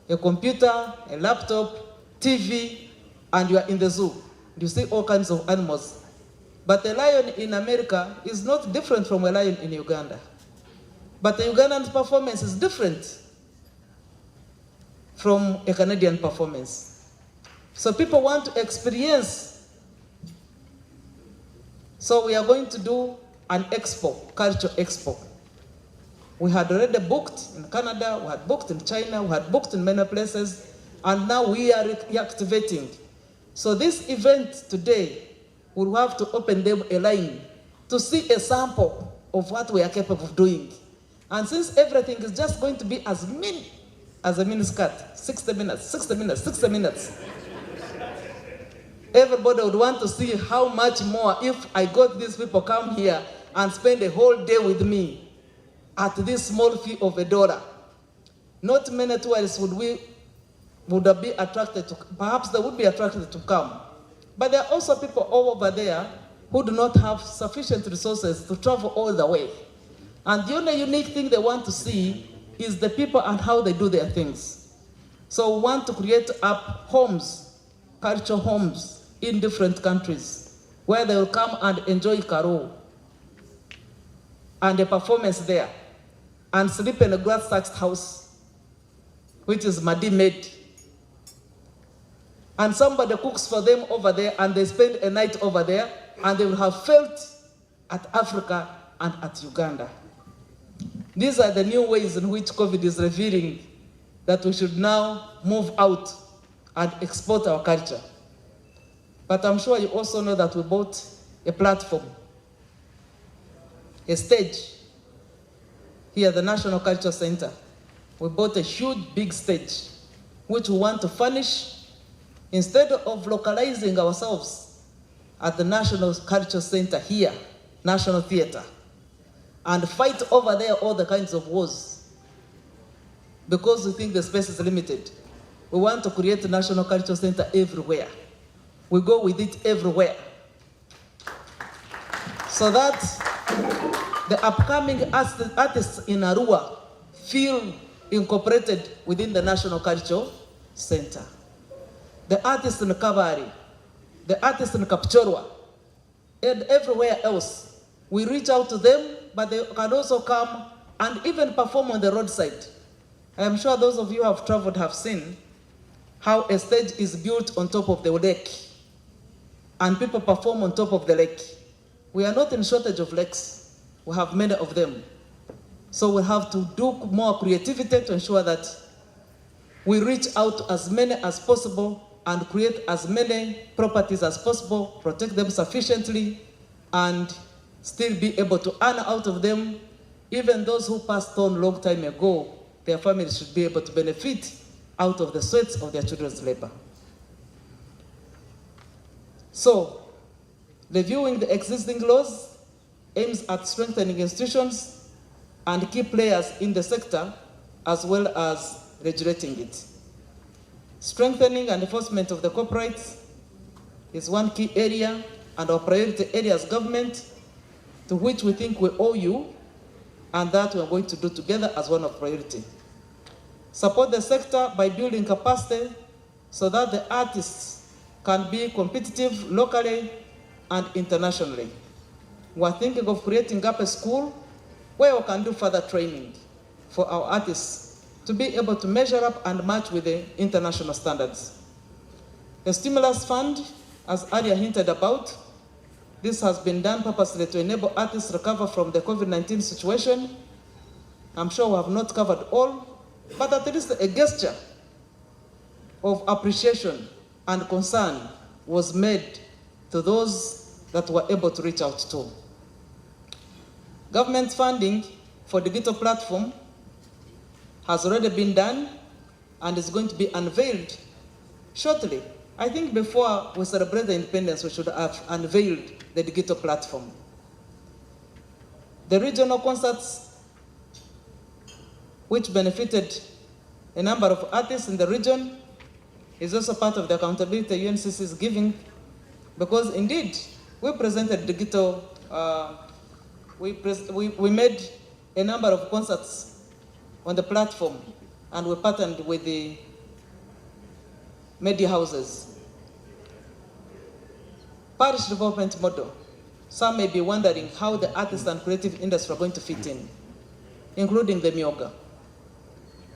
a computer, a laptop, TV, and you are in the zoo. You see all kinds of animals. But a lion in America is not different from a lion in Uganda. But the Ugandan performance is different from a Canadian performance. So people want to experience. So we are going to do an expo, culture expo. We had already booked in Canada, we had booked in China, we had booked in many places, and now we are reactivating. So this event today, we'll have to open them a line to see a sample of what we are capable of doing. And since everything is just going to be as mini as a miniskirt, 60 minutes, 60 minutes, 60 minutes, everybody would want to see how much more if I got these people come here and spend a whole day with me at this small fee of $1. Not many tourists would be attracted to, perhaps they would be attracted to come. But there are also people all over there who do not have sufficient resources to travel all the way. And the only unique thing they want to see is the people and how they do their things. So we want to create up homes, culture homes in different countries, where they will come and enjoy Karo and a performance there, and sleep in a glass-thatched house which is Madi made. And somebody cooks for them over there, and they spend a night over there, and they will have felt at Africa and at Uganda. These are the new ways in which COVID is revealing that we should now move out and export our culture. But I'm sure you also know that we bought a platform, a stage here at the National Culture Center. We bought a huge, big stage, which we want to furnish instead of localizing ourselves at the National Culture Center here, National Theater, and fight over there all the kinds of wars. Because we think the space is limited, we want to create a National Culture Center everywhere. We go with it everywhere. So that the upcoming artists in Arua feel incorporated within the National Culture Center. The artists in Kavari, the artists in Kapchorwa, and everywhere else, we reach out to them, but they can also come and even perform on the roadside. I am sure those of you who have traveled have seen how a stage is built on top of the lake, and people perform on top of the lake. We are not in shortage of lakes. We have many of them. So we have to do more creativity to ensure that we reach out to as many as possible and create as many properties as possible, protect them sufficiently, and still be able to earn out of them. Even those who passed on a long time ago, their families should be able to benefit out of the sweats of their children's labor. So, reviewing the existing laws aims at strengthening institutions and key players in the sector, as well as regulating it. Strengthening and enforcement of the copyrights is one key area, and our priority area as government, to which we think we owe you, and that we are going to do together as one of priority. Support the sector by building capacity so that the artists can be competitive locally and internationally. We are thinking of creating up a school where we can do further training for our artists to be able to measure up and match with the international standards. The stimulus fund, as earlier hinted about, this has been done purposely to enable artists to recover from the COVID-19 situation. I'm sure we have not covered all, but at least a gesture of appreciation and concern was made to those that were able to reach out to. Government funding for digital platform has already been done and is going to be unveiled shortly. I think before we celebrate the independence, we should have unveiled the digital platform. The regional concerts, which benefited a number of artists in the region, is also part of the accountability UNCC is giving, because indeed, we presented digital, we made a number of concerts on the platform, and we partnered with the media houses. Parish development model. Some may be wondering how the artists and creative industry are going to fit in, including the Myoga.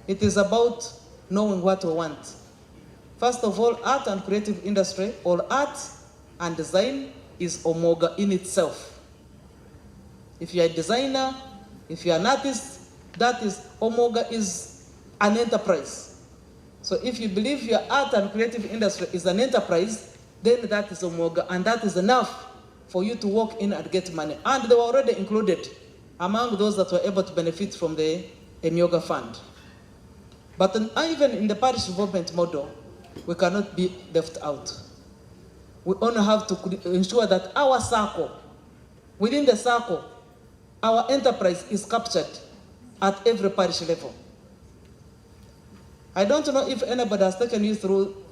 It is about knowing what we want. First of all, art and creative industry, or art and design, is Omoga in itself. If you're a designer, if you're an artist, that is, Omoga is an enterprise. So if you believe your art and creative industry is an enterprise, then that is Omoga, and that is enough for you to walk in and get money. And they were already included among those that were able to benefit from the Myoga fund. But even in the parish development model, we cannot be left out. We only have to ensure that our circle, within the circle, our enterprise is captured at every parish level. I don't know if anybody has taken you through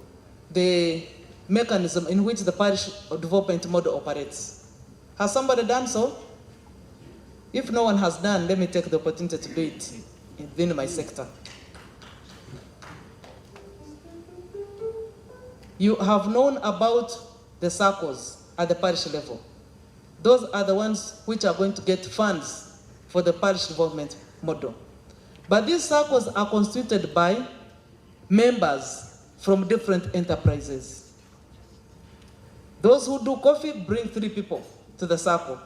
the mechanism in which the parish development model operates. Has somebody done so? If no one has done, let me take the opportunity to do it within my sector. You have known about the circles at the parish level. Those are the ones which are going to get funds for the parish development model. But these circles are constituted by members from different enterprises. Those who do coffee bring 3 people to the circle.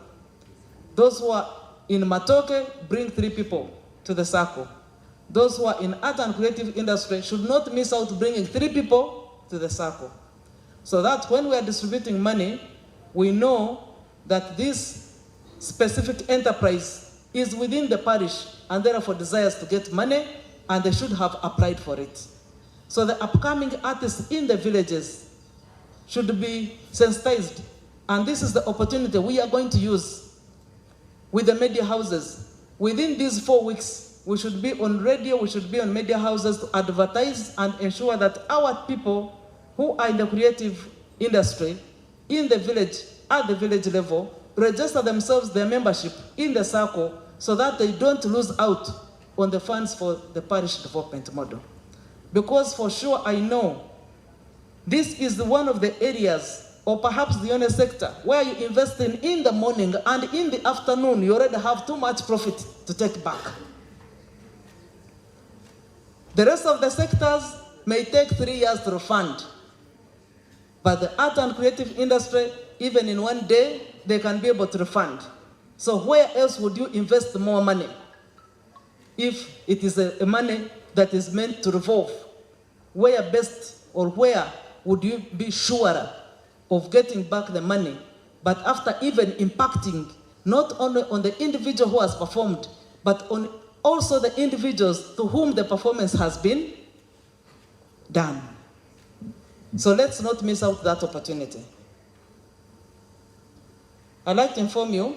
Those who are in Matoke bring 3 people to the circle. Those who are in art and creative industry should not miss out bringing 3 people to the circle. So that when we are distributing money, we know that this specific enterprise is within the parish and therefore desires to get money, and they should have applied for it. So the upcoming artists in the villages should be sensitized, and this is the opportunity we are going to use with the media houses. Within these 4 weeks, we should be on radio, we should be on media houses to advertise and ensure that our people who are in the creative industry, in the village, at the village level, register themselves, their membership in the circle, so that they don't lose out on the funds for the parish development model. Because for sure I know this is one of the areas, or perhaps the only sector, where you invest in the morning and in the afternoon, you already have too much profit to take back. The rest of the sectors may take 3 years to refund. But the art and creative industry, even in 1 day, they can be able to refund. So where else would you invest more money if it is a money that is meant to revolve? Where best, or where would you be sure of getting back the money, but after even impacting not only on the individual who has performed, but on also the individuals to whom the performance has been done? So let's not miss out that opportunity. I'd like to inform you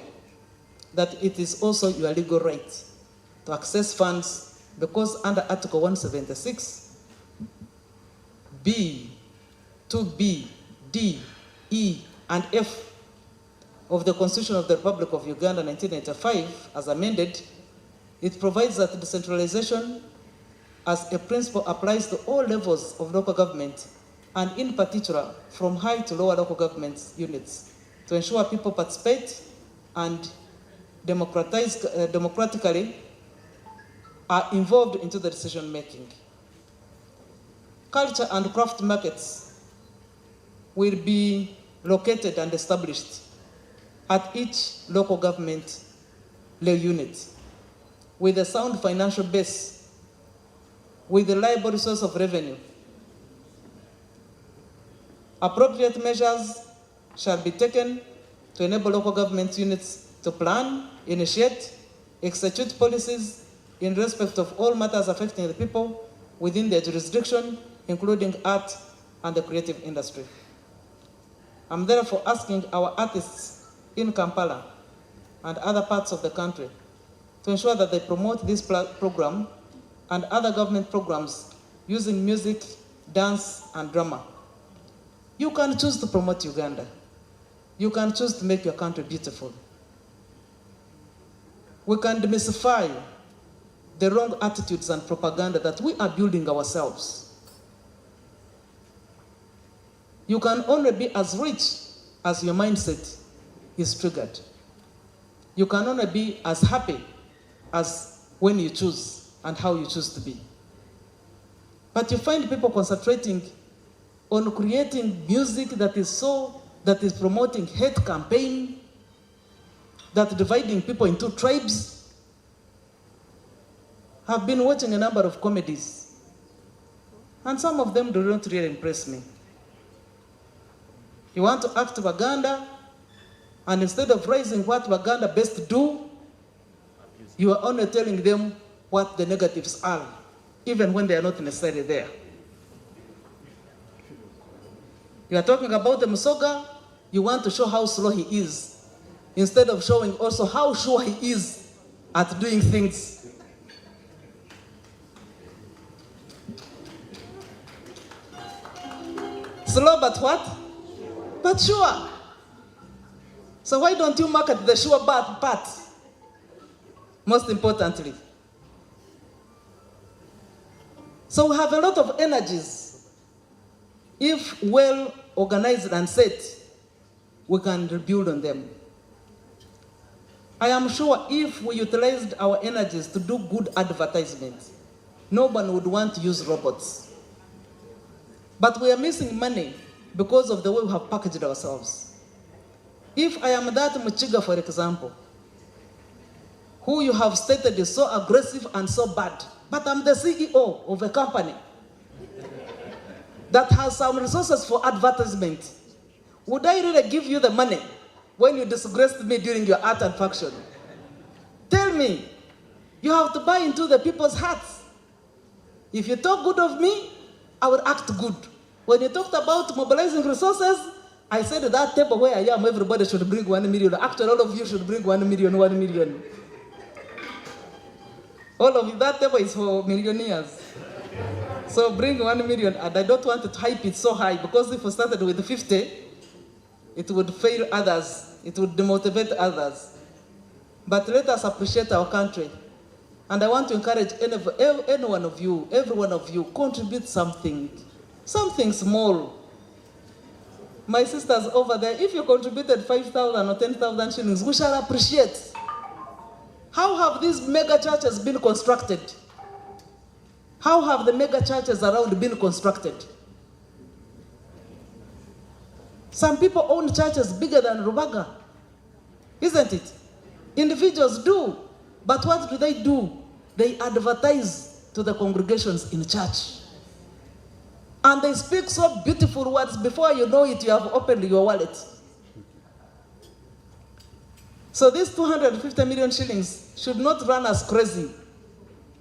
that it is also your legal right to access funds, because under Article 176, B, 2B, D, E, and F of the Constitution of the Republic of Uganda 1985, as amended, it provides that decentralization as a principle applies to all levels of local government, and in particular from high to lower local government units, to ensure people participate and democratically are involved into the decision making. Culture and craft markets will be located and established at each local government unit with a sound financial base, with a reliable source of revenue. Appropriate measures shall be taken to enable local government units to plan, initiate, execute policies in respect of all matters affecting the people within their jurisdiction, including art and the creative industry. I'm therefore asking our artists in Kampala and other parts of the country to ensure that they promote this program and other government programs using music, dance, and drama. You can choose to promote Uganda. You can choose to make your country beautiful. We can demystify the wrong attitudes and propaganda that we are building ourselves. You can only be as rich as your mindset is triggered. You can only be as happy as when you choose and how you choose to be. But you find people concentrating on creating music that is promoting hate campaign, that dividing people into tribes. I've been watching a number of comedies, and some of them do not really impress me. You want to act Waganda, and instead of raising what Waganda best do, you are only telling them what the negatives are, even when they are not necessarily there. You are talking about the Musoga, you want to show how slow he is, instead of showing also how sure he is at doing things. Slow but what? But sure. So why don't you market the sure part? Most importantly. So we have a lot of energies. If well organized and set, we can rebuild on them. I am sure if we utilized our energies to do good advertisement, no one would want to use robots. But we are missing money because of the way we have packaged ourselves. If I am that Muchiga, for example, who you have stated is so aggressive and so bad, but I'm the CEO of a company that has some resources for advertisement, would I really give you the money when you disgraced me during your art and function? Tell me. You have to buy into the people's hearts. If you talk good of me, I will act good. When you talked about mobilizing resources, I said at that table where I am, everybody should bring 1 million. Actually, all of you should bring 1 million, 1 million. All of you, that table is for millionaires. So bring 1 million, and I don't want to hype it so high, because if we started with 50, it would fail others. It would demotivate others. But let us appreciate our country. And I want to encourage any one of you, every one of you, contribute something small. My sisters over there, if you contributed 5,000 or 10,000 shillings, we shall appreciate. How have these mega churches been constructed? How have the mega churches around been constructed? Some people own churches bigger than Rubaga, isn't it? Individuals do, but what do? They advertise to the congregations in church. And they speak so beautiful words, before you know it, you have opened your wallet. So these 250 million shillings should not run us crazy,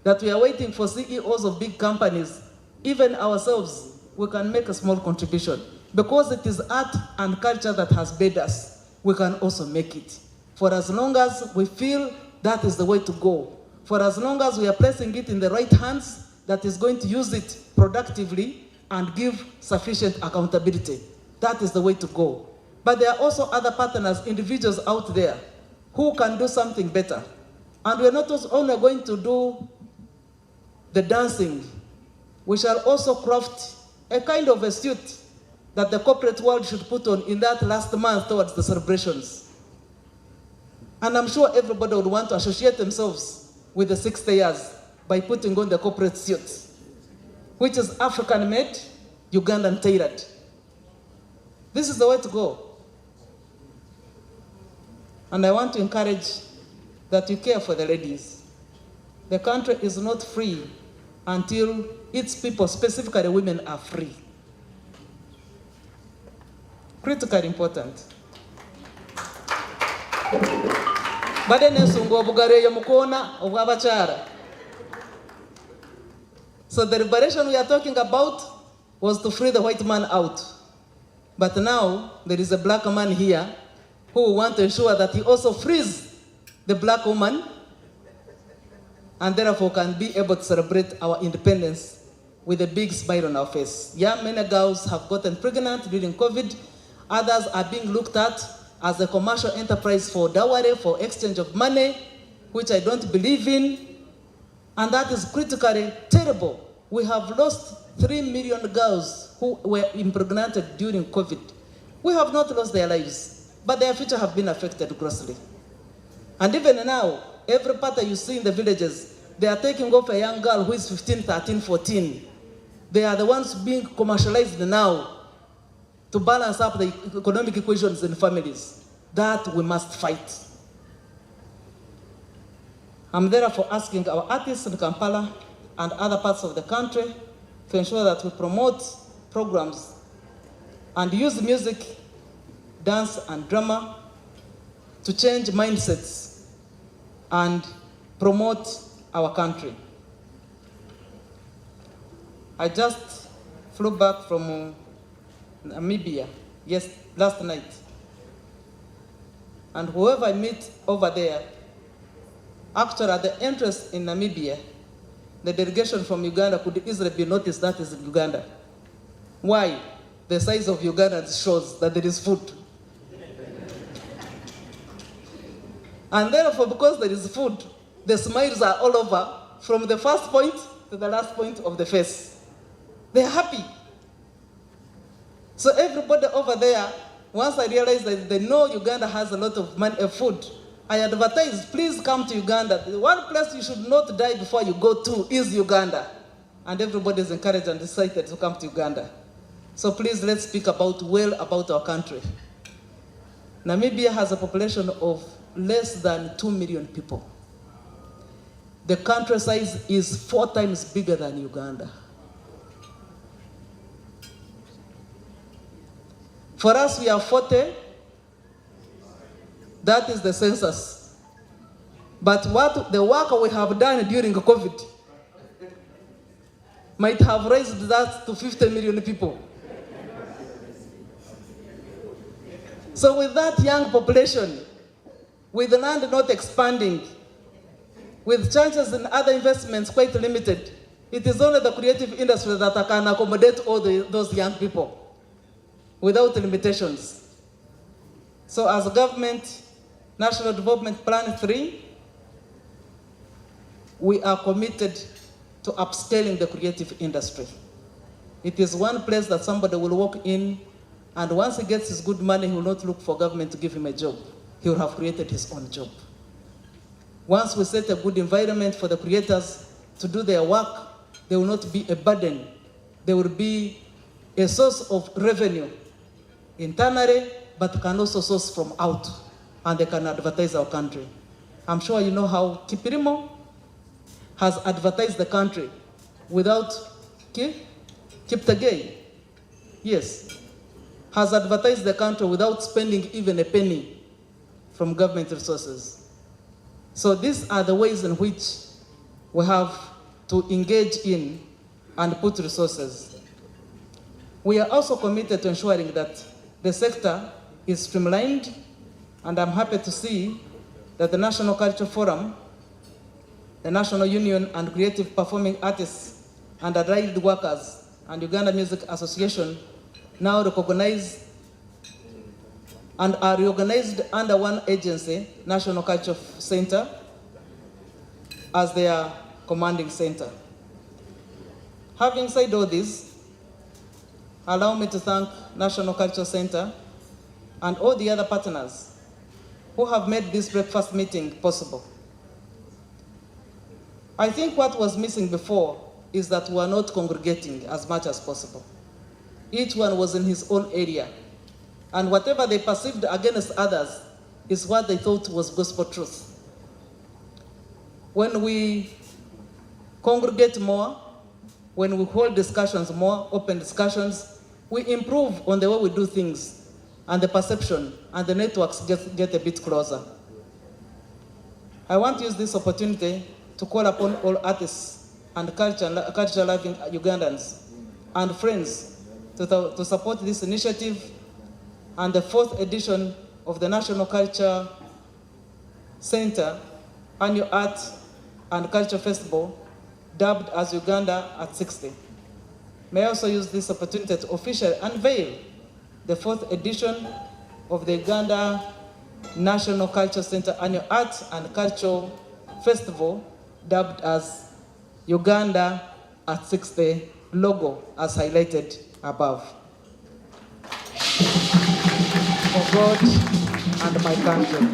that we are waiting for CEOs of big companies. Even ourselves, we can make a small contribution. Because it is art and culture that has made us, we can also make it. For as long as we feel that is the way to go, for as long as we are placing it in the right hands, that is going to use it productively and give sufficient accountability, that is the way to go. But there are also other partners, individuals out there, who can do something better. And we're not only going to do the dancing, we shall also craft a kind of a suit that the corporate world should put on in that last month towards the celebrations. And I'm sure everybody would want to associate themselves with the 60 years by putting on the corporate suit, which is African-made, Ugandan tailored. This is the way to go. And I want to encourage that you care for the ladies. The country is not free until its people, specifically women, are free. Critically important. So the liberation we are talking about was to free the white man out. But now there is a black man here who want to ensure that he also frees the black woman, and therefore can be able to celebrate our independence with a big smile on our face. Yeah, many girls have gotten pregnant during COVID. Others are being looked at as a commercial enterprise for dowry, for exchange of money, which I don't believe in. And that is critically terrible. We have lost 3 million girls who were impregnated during COVID. We have not lost their lives, but their future have been affected grossly. And even now, every party you see in the villages, they are taking off a young girl who is 15, 13, 14. They are the ones being commercialized now to balance up the economic equations in families. That we must fight. I'm therefore asking our artists in Kampala and other parts of the country to ensure that we promote programs and use music, dance, and drama to change mindsets and promote our country. I just flew back from Namibia, last night. And whoever I meet over there, actually at the entrance in Namibia, the delegation from Uganda could easily be noticed that is Uganda. Why? The size of Uganda shows that there is food. And therefore, because there is food, the smiles are all over, from the first point to the last point of the face. They're happy. So everybody over there, once I realized that they know Uganda has a lot of money, food, I advertised, please come to Uganda. The one place you should not die before you go to is Uganda. And everybody is encouraged and excited to come to Uganda. So please, let's speak about our country. Namibia has a population of less than 2 million people. The country size is 4 times bigger than Uganda. For us, we are 40. That is the census. But what the work we have done during COVID might have raised that to 50 million people. So with that young population, with the land not expanding, with chances in other investments quite limited, it is only the creative industry that can accommodate all those young people without limitations. So as a government, National Development Plan 3, we are committed to upscaling the creative industry. It is one place that somebody will walk in, and once he gets his good money, he will not look for government to give him a job. He will have created his own job. Once we set a good environment for the creators to do their work, they will not be a burden. They will be a source of revenue internally, but can also source from out, and they can advertise our country. I'm sure you know how Kipirimo has advertised the country without Kiptegei, yes, has advertised the country without spending even a penny from government resources. So these are the ways in which we have to engage in and put resources. We are also committed to ensuring that the sector is streamlined, and I'm happy to see that the National Culture Forum, the National Union and Creative Performing Artists and Allied Workers and Uganda Music Association now recognize and are reorganized under one agency, National Culture Center, as their commanding center. Having said all this, allow me to thank National Culture Center and all the other partners who have made this breakfast meeting possible. I think what was missing before is that we are not congregating as much as possible. Each one was in his own area, and whatever they perceived against others is what they thought was gospel truth. When we congregate more, when we hold discussions more, open discussions, we improve on the way we do things, and the perception and the networks get a bit closer. I want to use this opportunity to call upon all artists and culture-loving Ugandans and friends to support this initiative and the 4th edition of the National Culture Center Annual Art and Culture Festival, dubbed as Uganda at 60. May I also use this opportunity to officially unveil the 4th edition of the Uganda National Culture Center Annual Art and Culture Festival, dubbed as Uganda at 60 logo, as highlighted above. For God and my country.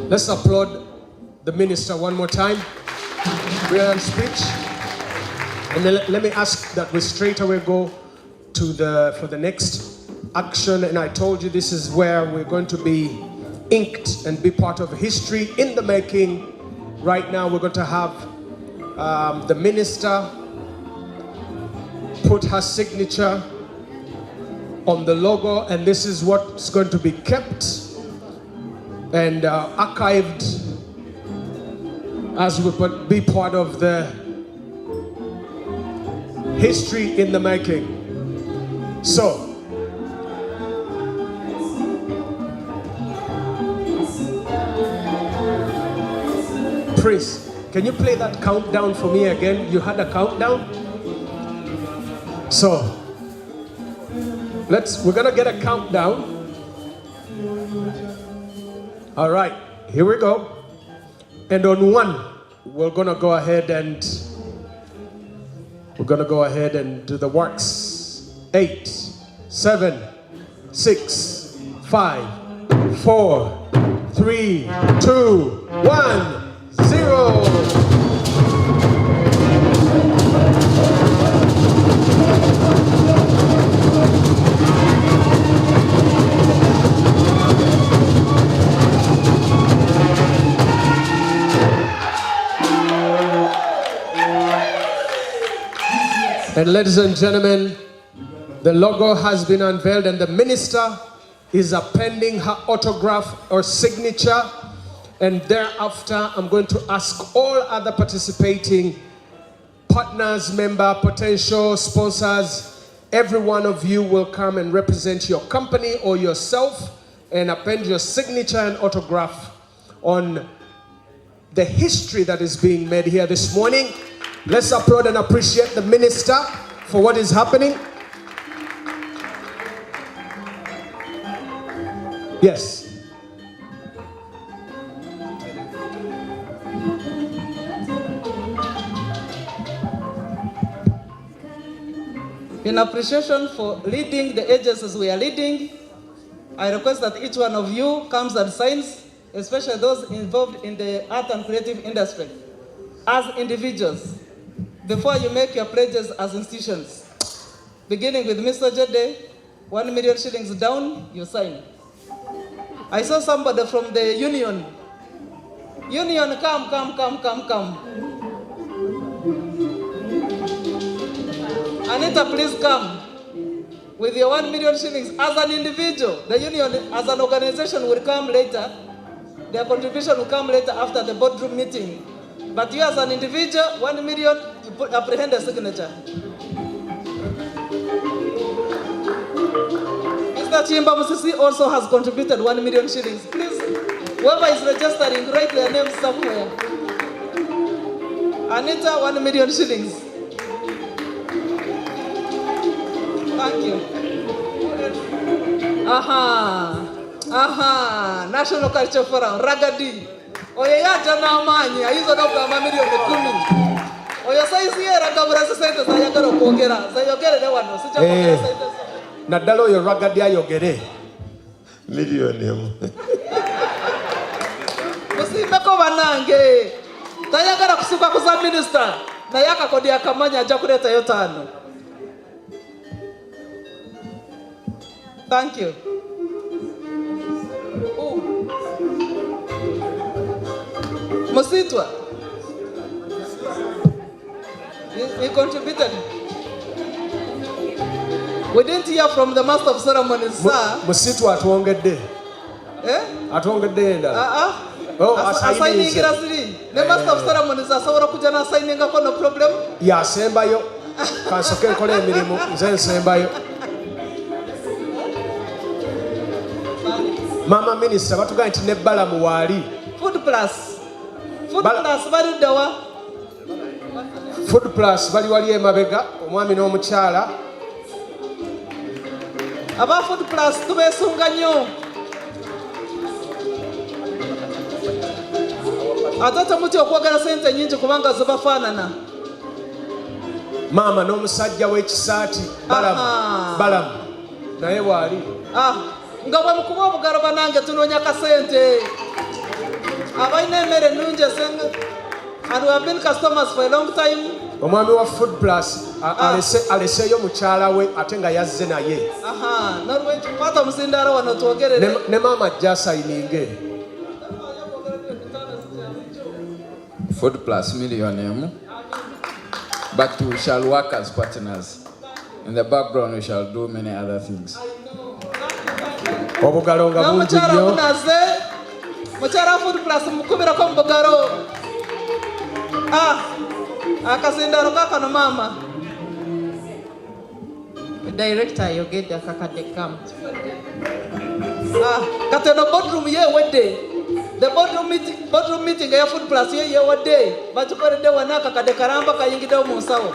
Let's applaud the minister one more time. Brilliant speech. And then let me ask that we straight away go to for the next action. And I told you this is where we're going to be inked and be part of history in the making. Right now we're going to have the minister put her signature on the logo, and this is what's going to be kept and archived as we be part of the history in the making. So, Prince, can you play that countdown for me again? You had a countdown? So, we're gonna get a countdown. All right, here we go. And on 1, we're gonna go ahead and do the works. 8, 7, 6, 5, 4, 3, 2, 1, 0. And ladies and gentlemen, the logo has been unveiled and the minister is appending her autograph or signature. And thereafter, I'm going to ask all other participating partners, member, potential sponsors, every one of you will come and represent your company or yourself and append your signature and autograph on the history that is being made here this morning. Let's applaud and appreciate the minister for what is happening. Yes.
In appreciation for leading the agencies we are leading, I request that each one of you comes and signs, especially those involved in the art and creative industry, as individuals, before you make your pledges as institutions. Beginning with Mr. Jede, 1 million shillings down, you sign. I saw somebody from the union. Union, come. Anita, please come with your 1 million shillings as an individual. The union as an organization will come later. Their contribution will come later after the boardroom meeting. But you as an individual, 1 million, you apprehend a signature. Mr. Chimba Musisi also has contributed 1 million shillings. Please, whoever is registering, write their name somewhere. Anita, 1 million shillings. Thank you. National Culture Forum, Ragadi. Oya yata na amani, ayizo doka mamilioni 10. Oya saizi era kabura sente za yagaro kuongera. Za yogere de wano, sija kuongera sente.
Nadalo yo Ragadi ayogere.
Milioni.
Musimeko banange. Tayagara kusuka kuza minister. Na yaka kodi akamanya aja kuleta yo 5. Thank you. Musitwa, he contributed. We didn't hear from the master of ceremonies, sir.
Musitwa atuongede. Atuongede nda. Oh,
assigning grasiri. The master of ceremonies asawora kujana assigning ko no problem.
Ya semba yo. Kansoke nkole emirimu nze semba yo. Mama minister batuga nti ne bala muwali.
Food plus bali dawa.
Food plus bali wali emabega omwami n'omukyala.
Aba food plus tubesunga nnyo. Atata muti okwagala sente nyingi kubanga zibafaanana.
Mama n'omusajja w'ekisaati balamu naye wali.
Nga bwe mukuba obugalo banange tunoonya kasente. Abaina emmere ennungi esenga. And we have been customers for a long time.
Omwami wa Food Plus aleseeyo mukyala we ate nga yazze naye.
Nolwekyo kwata omusindaalo wano twogerere.
Ne maama ajja asayininge.
Food Plus million, but we shall work as partners. In the background we shall do many other things.
Obugalo nga bungi nnyo.
Mukyala Food Plus mukubirako mu bugalo. Akasindaalo kakano mama.
Director Yogeda kakade kam.
Kateno boardroom ye wedde. The boardroom meeting ya Food Plus ye wedde. Bachukoredde wana kakade karamba kayingidde mu nsawo.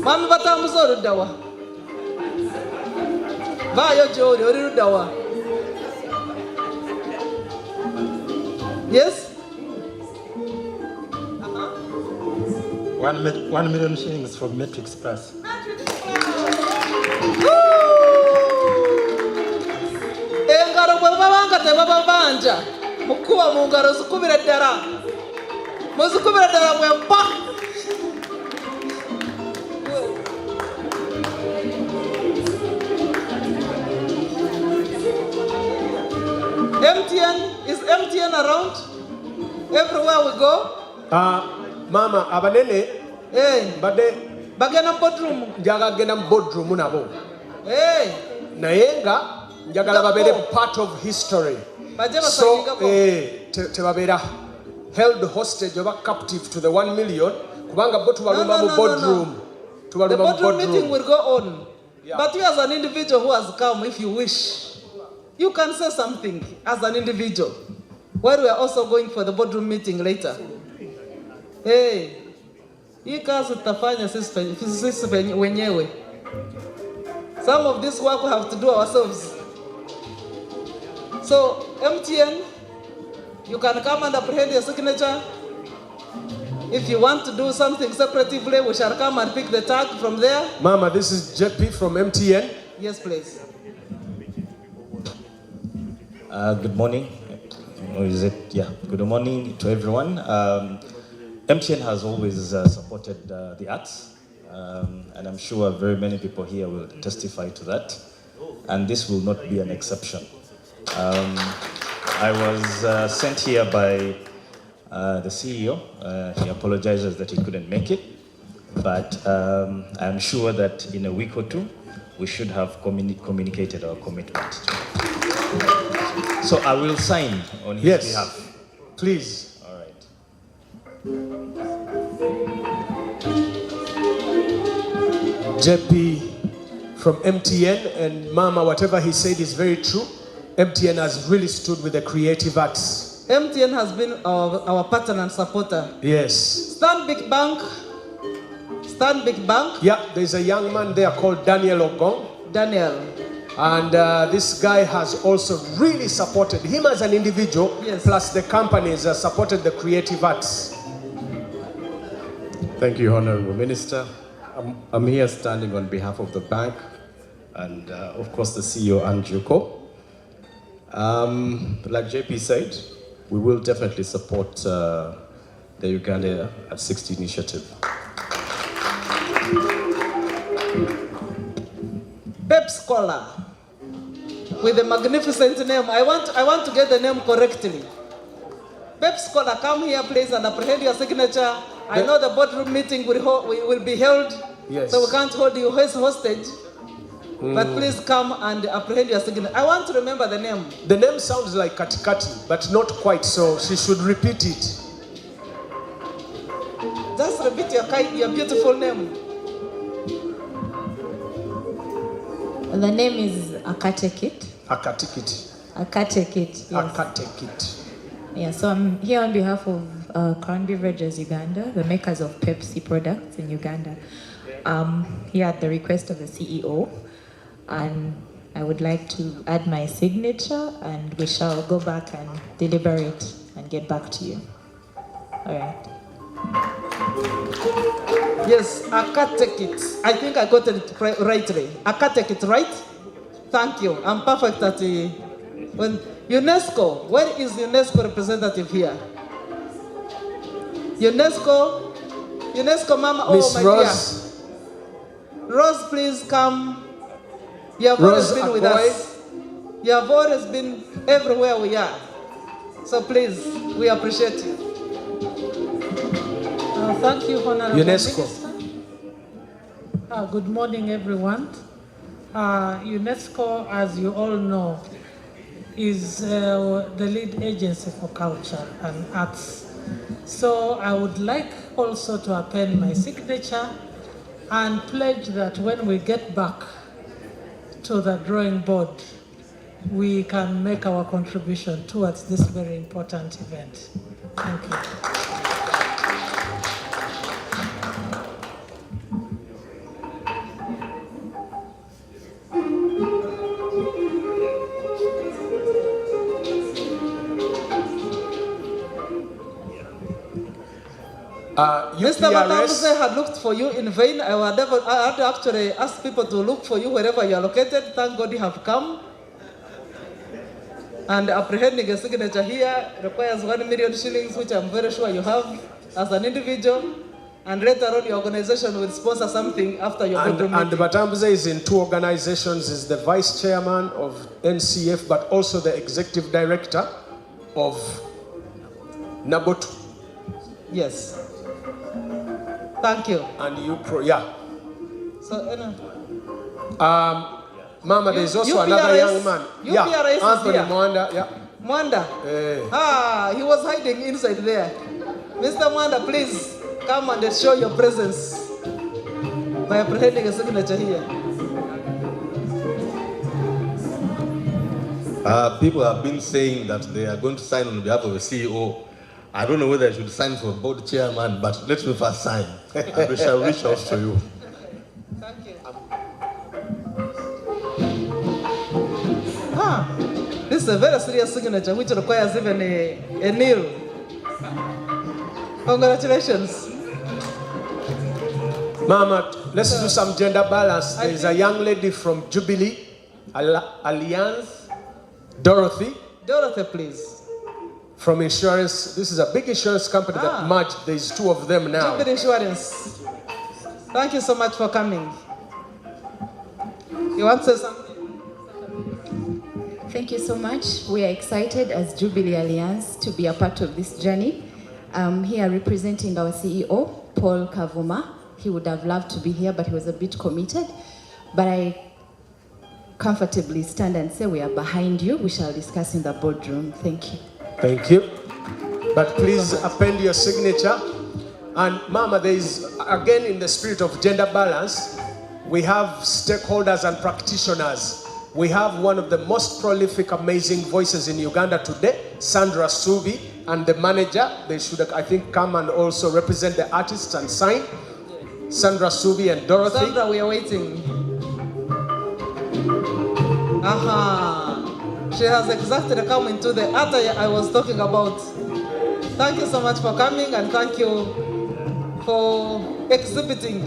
Mami batamuza oluddawa. Bayo gy'oli oli luddawa. Yes?
1 million shillings from Matrix Plus.
Engaro bwe babanga tebababanja mukuba mu ngaro zikubira ddala muzikubira ddala bwe mpa. Is MTN around? Everywhere we go?
Mama, abanene, bade
bagenda mu boardroom.
Njaga genda mu boardroom nabo. Naye nga njagala babeere part of history. So, tebabeera held hostage oba captive to the 1 million kubanga bo tubalumba mu boardroom.
The boardroom meeting will go on. Yeah. But you as an individual who has come, if you wish, you can say something as an individual. While we are also going for the boardroom meeting later. Hii kazi tutafanya sisi wenyewe. Some of this work we have to do ourselves. So, MTN, you can come and apprehend your signature. If you want to do something separatively, we shall come and pick the tag from there.
Mama, this is JP from MTN.
Yes, please.
Good morning. Or is it? Yeah. Good morning to everyone. MTN has always supported the arts, and I'm sure very many people here will testify to that. And this will not be an exception. I was sent here by the CEO. He apologizes that he couldn't make it, but I'm sure that in a week or two, we should have communicated our commitment. So I will sign on his behalf.
Please.
All right.
JP from MTN, and Mama, whatever he said is very true. MTN has really stood with the creative arts.
MTN has been our partner and supporter.
Yes.
Stand Big Bank.
Yeah, there's a young man there called Daniel Ogong.
Daniel.
And this guy has also really supported him as an individual, plus the companies supported the creative arts.
Thank you, Honorable Minister. I'm here standing on behalf of the bank and, of course, the CEO, Anjuko. Like JP said, we will definitely support the Uganda at 60 initiative.
Pep Scholar, with a magnificent name. I want to get the name correctly. Pep Scholar, come here, please, and apprehend your signature. I know the boardroom meeting will be held, so we can't hold you hostage. But please come and apprehend your signature. I want to remember the name.
The name sounds like Katikati, but not quite, so she should repeat it.
Just repeat your beautiful name.
The name is Akatekit.
Akatekit.
Akatekit. Yes.
Akatekit.
Yeah, so I'm here on behalf of Crown Beverages Uganda, the makers of Pepsi products in Uganda. Here at the request of the CEO, and I would like to add my signature, and we shall go back and deliberate and get back to you. All right.
Yes, Akatekit. I think I got it rightly. Akatekit, right? Thank you. I'm perfect at when UNESCO. Where is UNESCO representative here? UNESCO, Mama. Oh,
Miss
my
Rose.
dear. Rose, please come. You have always been with us. You have always been everywhere we are. So please, we appreciate you.
Thank you, Honorable
UNESCO.
Minister. Good morning, everyone. UNESCO, as you all know, is the lead agency for culture and arts. So I would like also to append my signature and pledge that when we get back to the drawing board, we can make our contribution towards this very important event. Thank you.
Mr. Matamuse had looked for you in vain. I had to actually ask people to look for you wherever you are located. Thank God you have come. And apprehending a signature here requires 1 million shillings, which I'm very sure you have as an individual. And later on, your organization will sponsor something after your boardroom meeting. And Batambuze is in 2 organizations. Is the vice chairman of NCF, but also the executive director of Nabotu. Yes. Thank you. And you, So, Mama, there's also another young man. UPRS Anthony
is
Mwanda. Mwanda. He was hiding inside there. Mr. Mwanda, please come and show your presence by apprehending a signature here.
People have been saying that they are going to sign on behalf of the CEO. I don't know whether I should sign for board chairman, but let me first sign. And we shall reach out to you.
Thank you. This is a very serious signature which requires even a kneel. Congratulations.
Mama, let's do some gender balance. There's a young lady from Jubilee Alliance, Dorothy.
Dorothy, please.
From insurance. This is a big insurance company that merged. There's 2 of them now.
Jubilee Insurance. Thank you so much for coming. You want to say something?
Thank you so much. We are excited as Jubilee Alliance to be a part of this journey. I'm here representing our CEO, Paul Kavuma. He would have loved to be here, but he was a bit committed. But I comfortably stand and say we are behind you. We shall discuss in the boardroom. Thank you.
Thank you. But please append your signature. And Mama, there is, again, in the spirit of gender balance, we have stakeholders and practitioners. We have one of the most prolific, amazing voices in Uganda today, Sandra Subi, and the manager. They should, I think, come and also represent the artists and sign. Sandra Subi and Dorothy.
Sandra, we are waiting. She has exactly come into the attire I was talking about. Thank you so much for coming, and thank you for exhibiting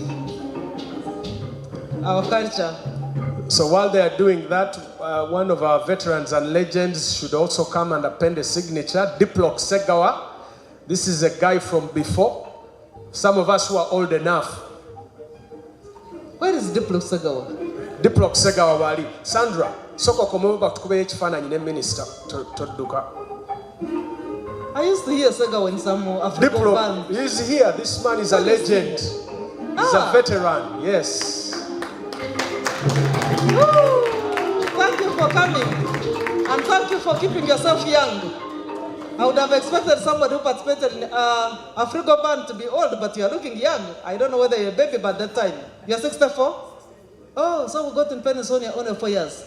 our culture.
So while they are doing that, one of our veterans and legends should also come and append a signature. Diplok Segawa. This is a guy from before. Some of us who are old enough.
Where is Diplok Segawa?
Diplok Segawa wali. Sandra, soko komuba tukube ekifaananyi ne minister todduka.
I used to hear Segawa in some African band.
He's here. This man is a legend. He's a veteran. Yes.
Woo! Thank you for coming, and thank you for keeping yourself young. I would have expected somebody who participated in Africa band to be old, but you are looking young. I don't know whether you're a baby by that time. You're 64? Oh, so we got in Pennsylvania only 4 years.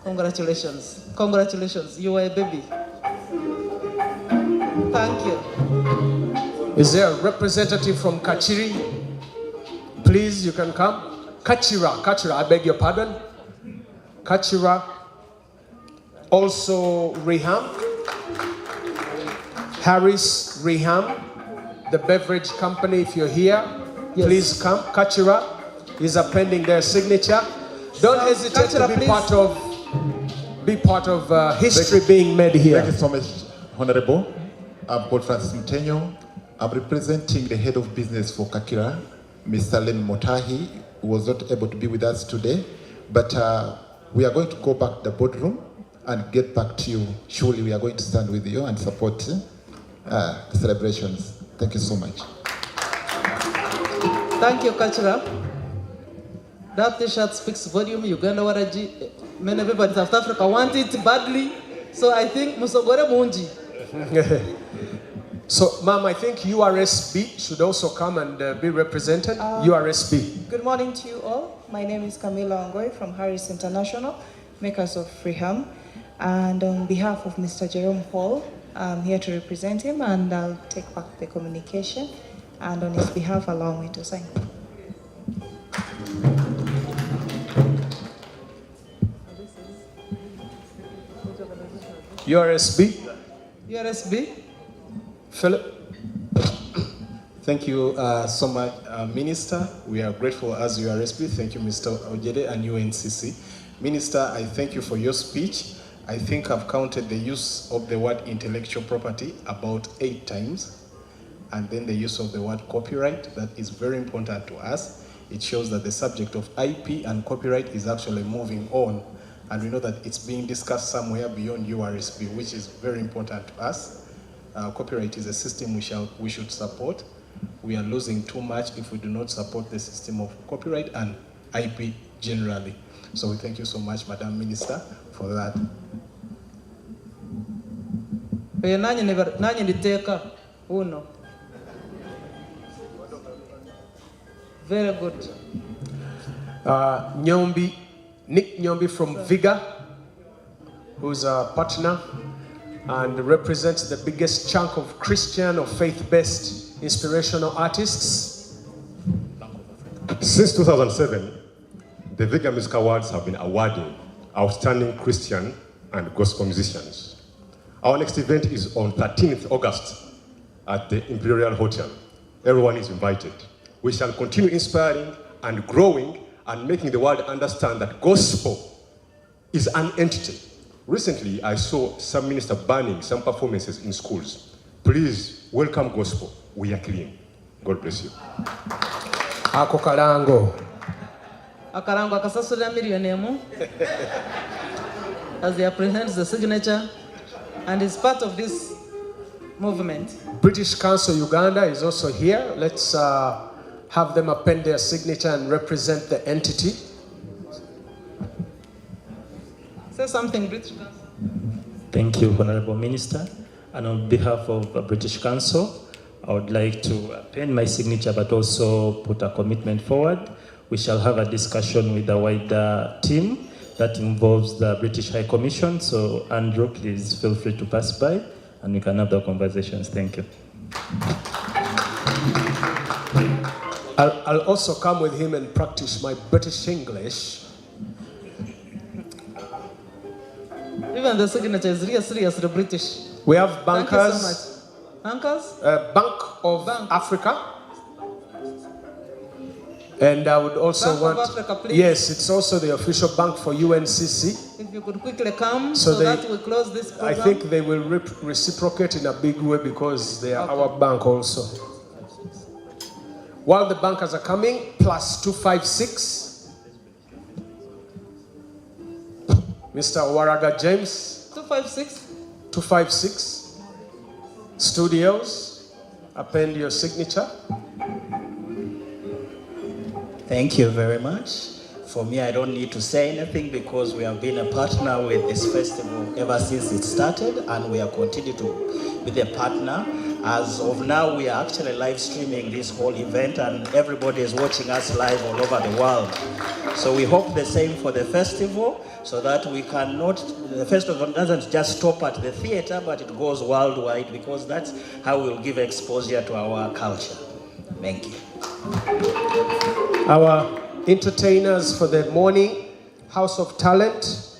Congratulations. Congratulations. You were a baby. Thank you.
Is there a representative from Kachiri? Please, you can come. Kachira, I beg your pardon. Kachira. Also Reham. Harris Reham, the beverage company, if you're here, please come. Kachira is appending their signature. Don't hesitate to be part of history being made here.
Thank you so much, Honorable. I'm called Francis Mutenyo. I'm representing the head of business for Kakira, Mr. Len Motahi, who was not able to be with us today. But we are going to go back to the boardroom and get back to you. Surely we are going to stand with you and support the celebrations. Thank you so much.
Thank you, Kachira. That t-shirt speaks volume. Uganda Waraji, many people in South Africa want it badly. So I think Musogore Munji.
So, Ma'am, I think URSB should also come and be represented. URSB.
Good morning to you all. My name is Camila Ongoy from Harris International, makers of Freeham. And on behalf of Mr. Jerome Paul, I'm here to represent him, and I'll take back the communication. And on his behalf, allow me to sign.
URSB.
URSB.
Philip.
Thank you so much, Minister. We are grateful as URSP. Thank you, Mr. Ojede and UNCC. Minister, I thank you for your speech. I think I've counted the use of the word intellectual property about 8 times, and then the use of the word copyright. That is very important to us. It shows that the subject of IP and copyright is actually moving on, and we know that it's being discussed somewhere beyond URSP, which is very important to us. Copyright is a system we should support. We are losing too much if we do not support the system of copyright and IP generally. So we thank you so much, Madam Minister, for that.
Very good.
Nick Nyombi from Viga, who's a partner and represents the biggest chunk of Christian or faith-based inspirational artists.
Since 2007, the Vega Music Awards have been awarding outstanding Christian and gospel musicians. Our next event is on 13th August at the Imperial Hotel. Everyone is invited. We shall continue inspiring and growing and making the world understand that gospel is an entity. Recently, I saw some minister banning some performances in schools. Please welcome gospel. We are clean. God bless you.
Ako kalango.
Akarango akasasura million as he apprehends the signature and is part of this movement.
British Council Uganda is also here. Let's have them append their signature and represent the entity.
Say something, British Council.
Thank you, Honorable Minister. And on behalf of British Council, I would like to append my signature but also put a commitment forward. We shall have a discussion with the wider team that involves the British High Commission. So Andrew, please feel free to pass by and we can have the conversations. Thank you.
I'll also come with him and practice my British English.
Even the signature is really serious, the British.
We have bankers.
Thank you so much. Bankers?
Bank of Africa. And I would also
Bank
want...
of Africa, please.
Yes, it's also the official bank for UNCC.
If you could quickly come so that we close this program.
I think they will reciprocate in a big way because they are our bank also. While the bankers are coming, plus 256. Mr. Waraga James.
256.
256. Studios, append your signature.
Thank you very much. For me, I don't need to say anything because we have been a partner with this festival ever since it started, and we are continuing to be a partner. As of now, we are actually live streaming this whole event and everybody is watching us live all over the world. So we hope the same for the festival so that we cannot, the festival doesn't just stop at the theater, but it goes worldwide because that's how we'll give exposure to our culture. Thank you.
Our entertainers for the morning, House of Talent,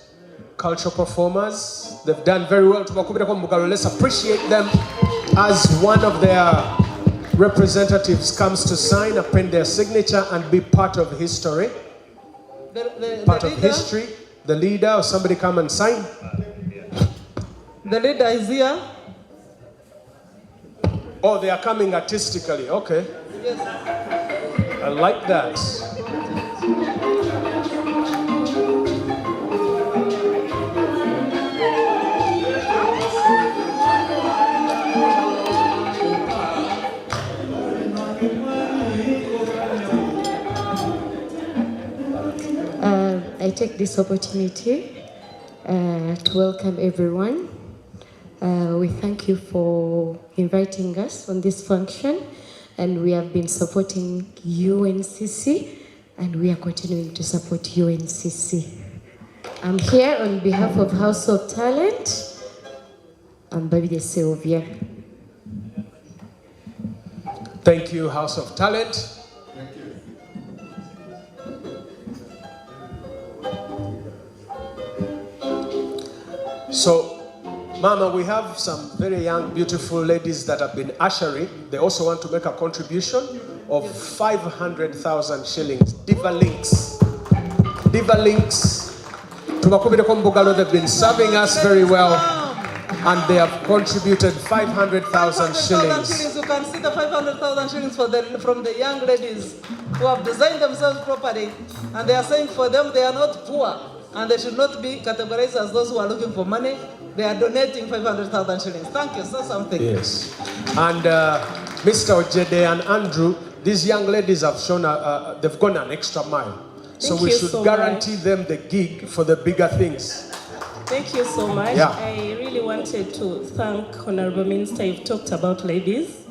cultural performers, they've done very well. Let's appreciate them as one of their representatives comes to sign, append their signature and be part of history. Part of history. The leader or somebody come and sign.
The leader is here.
Oh, they are coming artistically. Okay.
Yes.
I like that.
I take this opportunity to welcome everyone. We thank you for inviting us on this function, and we have been supporting UNCC, and we are continuing to support UNCC. I'm here on behalf of House of Talent. I'm Baby Sylvia.
Thank you, House of Talent. So, Mama, we have some very young, beautiful ladies that have been ushering. They also want to make a contribution of 500,000 shillings. Diva Links. Diva Links. They've been serving us very well, and they have contributed 500,000 shillings.
You can see the 500,000 shillings from the young ladies who have designed themselves properly, and they are saying for them they are not poor, and they should not be categorized as those who are looking for money. They are donating 500,000 shillings. Thank you, so something.
Yes. And Mr. Ojede and Andrew, these young ladies have shown, they've gone an extra mile. So we should guarantee them the gig for the bigger things.
Thank you so much.
Yeah.
I really wanted to thank Honorable Minister. You've talked about ladies.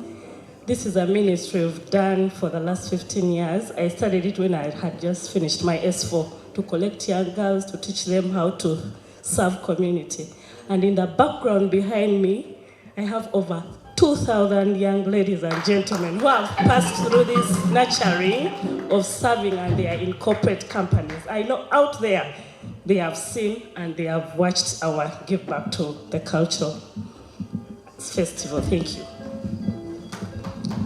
This is a ministry we've done for the last 15 years. I started it when I had just finished my S4 to collect young girls, to teach them how to serve community. And in the background behind me, I have over 2,000 young ladies and gentlemen who have passed through this nurturing of serving, and they are in corporate companies. I know out there, they have seen and they have watched our give back to the cultural festival. Thank you.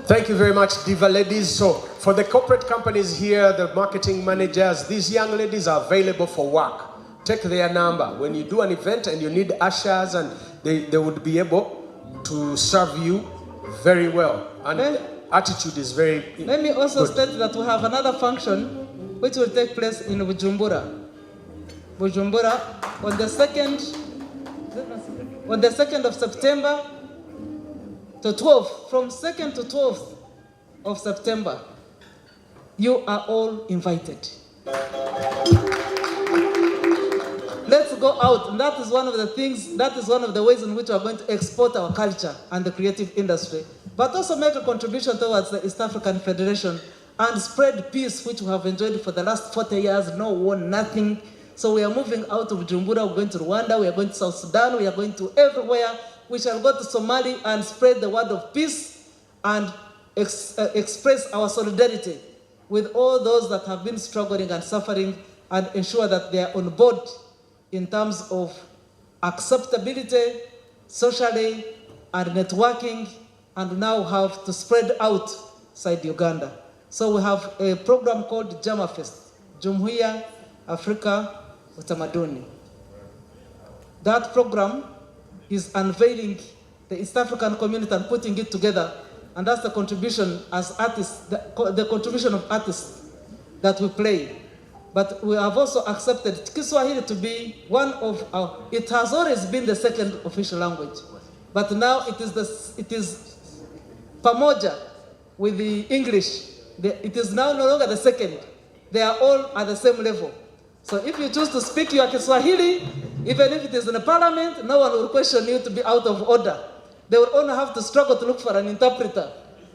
Thank you very much, Diva ladies. So for the corporate companies here, the marketing managers, these young ladies are available for work. Take their number. When you do an event and you need ushers, and they would be able to serve you very well. And attitude is very
Let me also
good.
state that we have another function which will take place in Bujumbura. Bujumbura on the 2nd of September to 12th. From 2nd to 12th of September, you are all invited. Let's go out, and that is one of the things, that is one of the ways in which we are going to export our culture and the creative industry, but also make a contribution towards the East African Federation and spread peace, which we have enjoyed for the last 40 years, no war, nothing. So we are moving out of Bujumbura, we're going to Rwanda, we are going to South Sudan, we are going to everywhere. We shall go to Somalia and spread the word of peace and express our solidarity with all those that have been struggling and suffering, and ensure that they are on board in terms of acceptability, socially, and networking, and now have to spread outside Uganda. So we have a program called Jama Fest, Jumuiya Afrika Utamaduni. That program is unveiling the East African community and putting it together, and that's the contribution as artists, the contribution of artists that we play. But we have also accepted Kiswahili to be one of our, it has always been the second official language, but now it is pamoja with the English. It is now no longer the second. They are all at the same level. So if you choose to speak your Kiswahili, even if it is in a parliament, no one will question you to be out of order. They will only have to struggle to look for an interpreter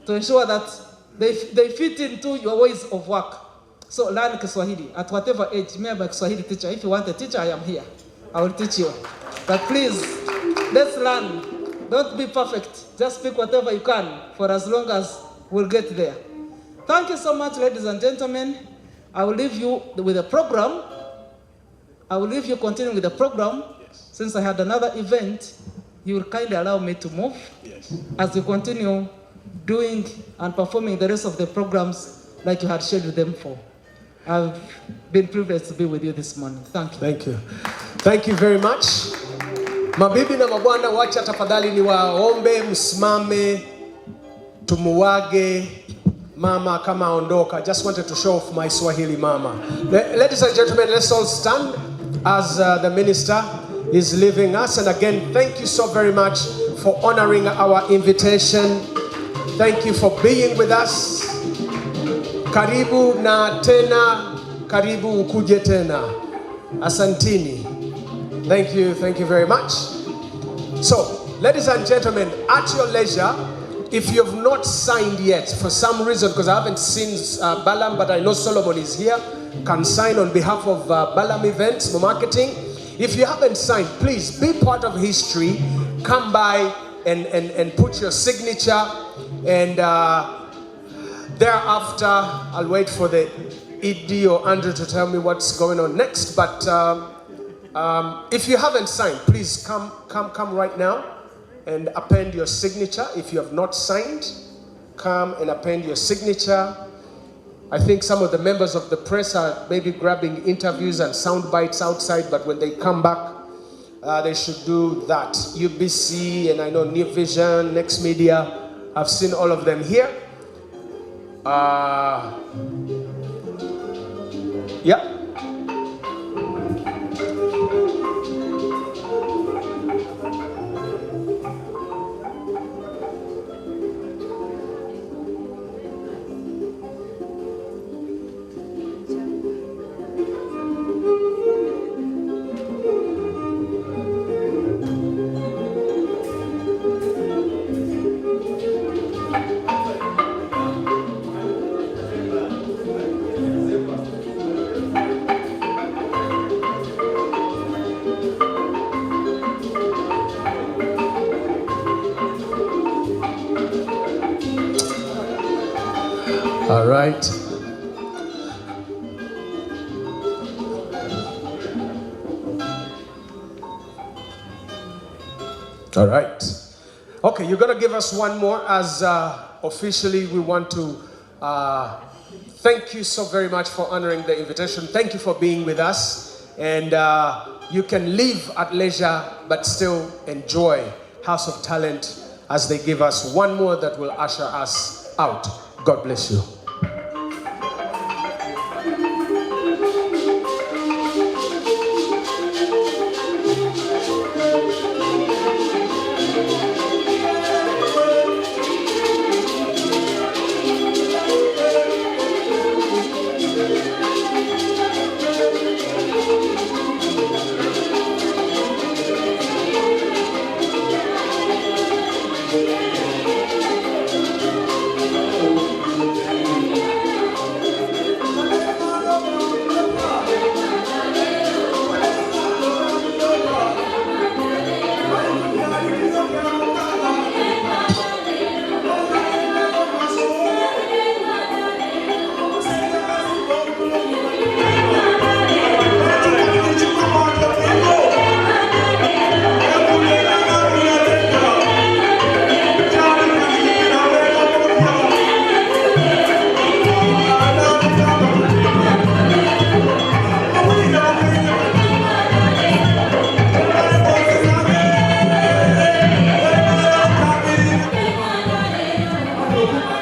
to ensure that they fit into your ways of work. So learn Kiswahili at whatever age. Me, I'm a Kiswahili teacher. If you want a teacher, I am here. I will teach you. But please, let's learn. Don't be perfect. Just speak whatever you can for as long as we'll get there. Thank you so much, ladies and gentlemen. I will leave you with a program. I will leave you continuing with the program. Yes. Since I had another event, you will kindly allow me to move. Yes. As we continue doing and performing the rest of the programs like you had scheduled them for. I've been privileged to be with you this morning. Thank you.
Thank you. Thank you very much. Mabibi na mabwana, wacha tafadhali ni waombe msimame tumuwage mama kama ondoka. I just wanted to show off my Swahili mama. Ladies and gentlemen, let's all stand as the minister is leaving us. And again, thank you so very much for honoring our invitation. Thank you for being with us. Karibu na tena, karibu ukuje tena. Asantini. Thank you very much. So, ladies and gentlemen, at your leisure, if you have not signed yet, for some reason, because I haven't seen Balam, but I know Solomon is here, can sign on behalf of Balam Events Marketing. If you haven't signed, please be part of history. Come by and put your signature, and thereafter, I'll wait for the ED or Andrew to tell me what's going on next. But If you haven't signed, please come right now and append your signature. If you have not signed, come and append your signature. I think some of the members of the press are maybe grabbing interviews and sound bites outside, but when they come back, they should do that. UBC, and I know New Vision, Next Media, I've seen all of them here. Yeah. All right. All right. Okay, you're going to give us one more as officially we want to thank you so very much for honoring the invitation. Thank you for being with us. And you can leave at leisure but still enjoy House of Talent as they give us one more that will usher us out. God bless you.
Thank you.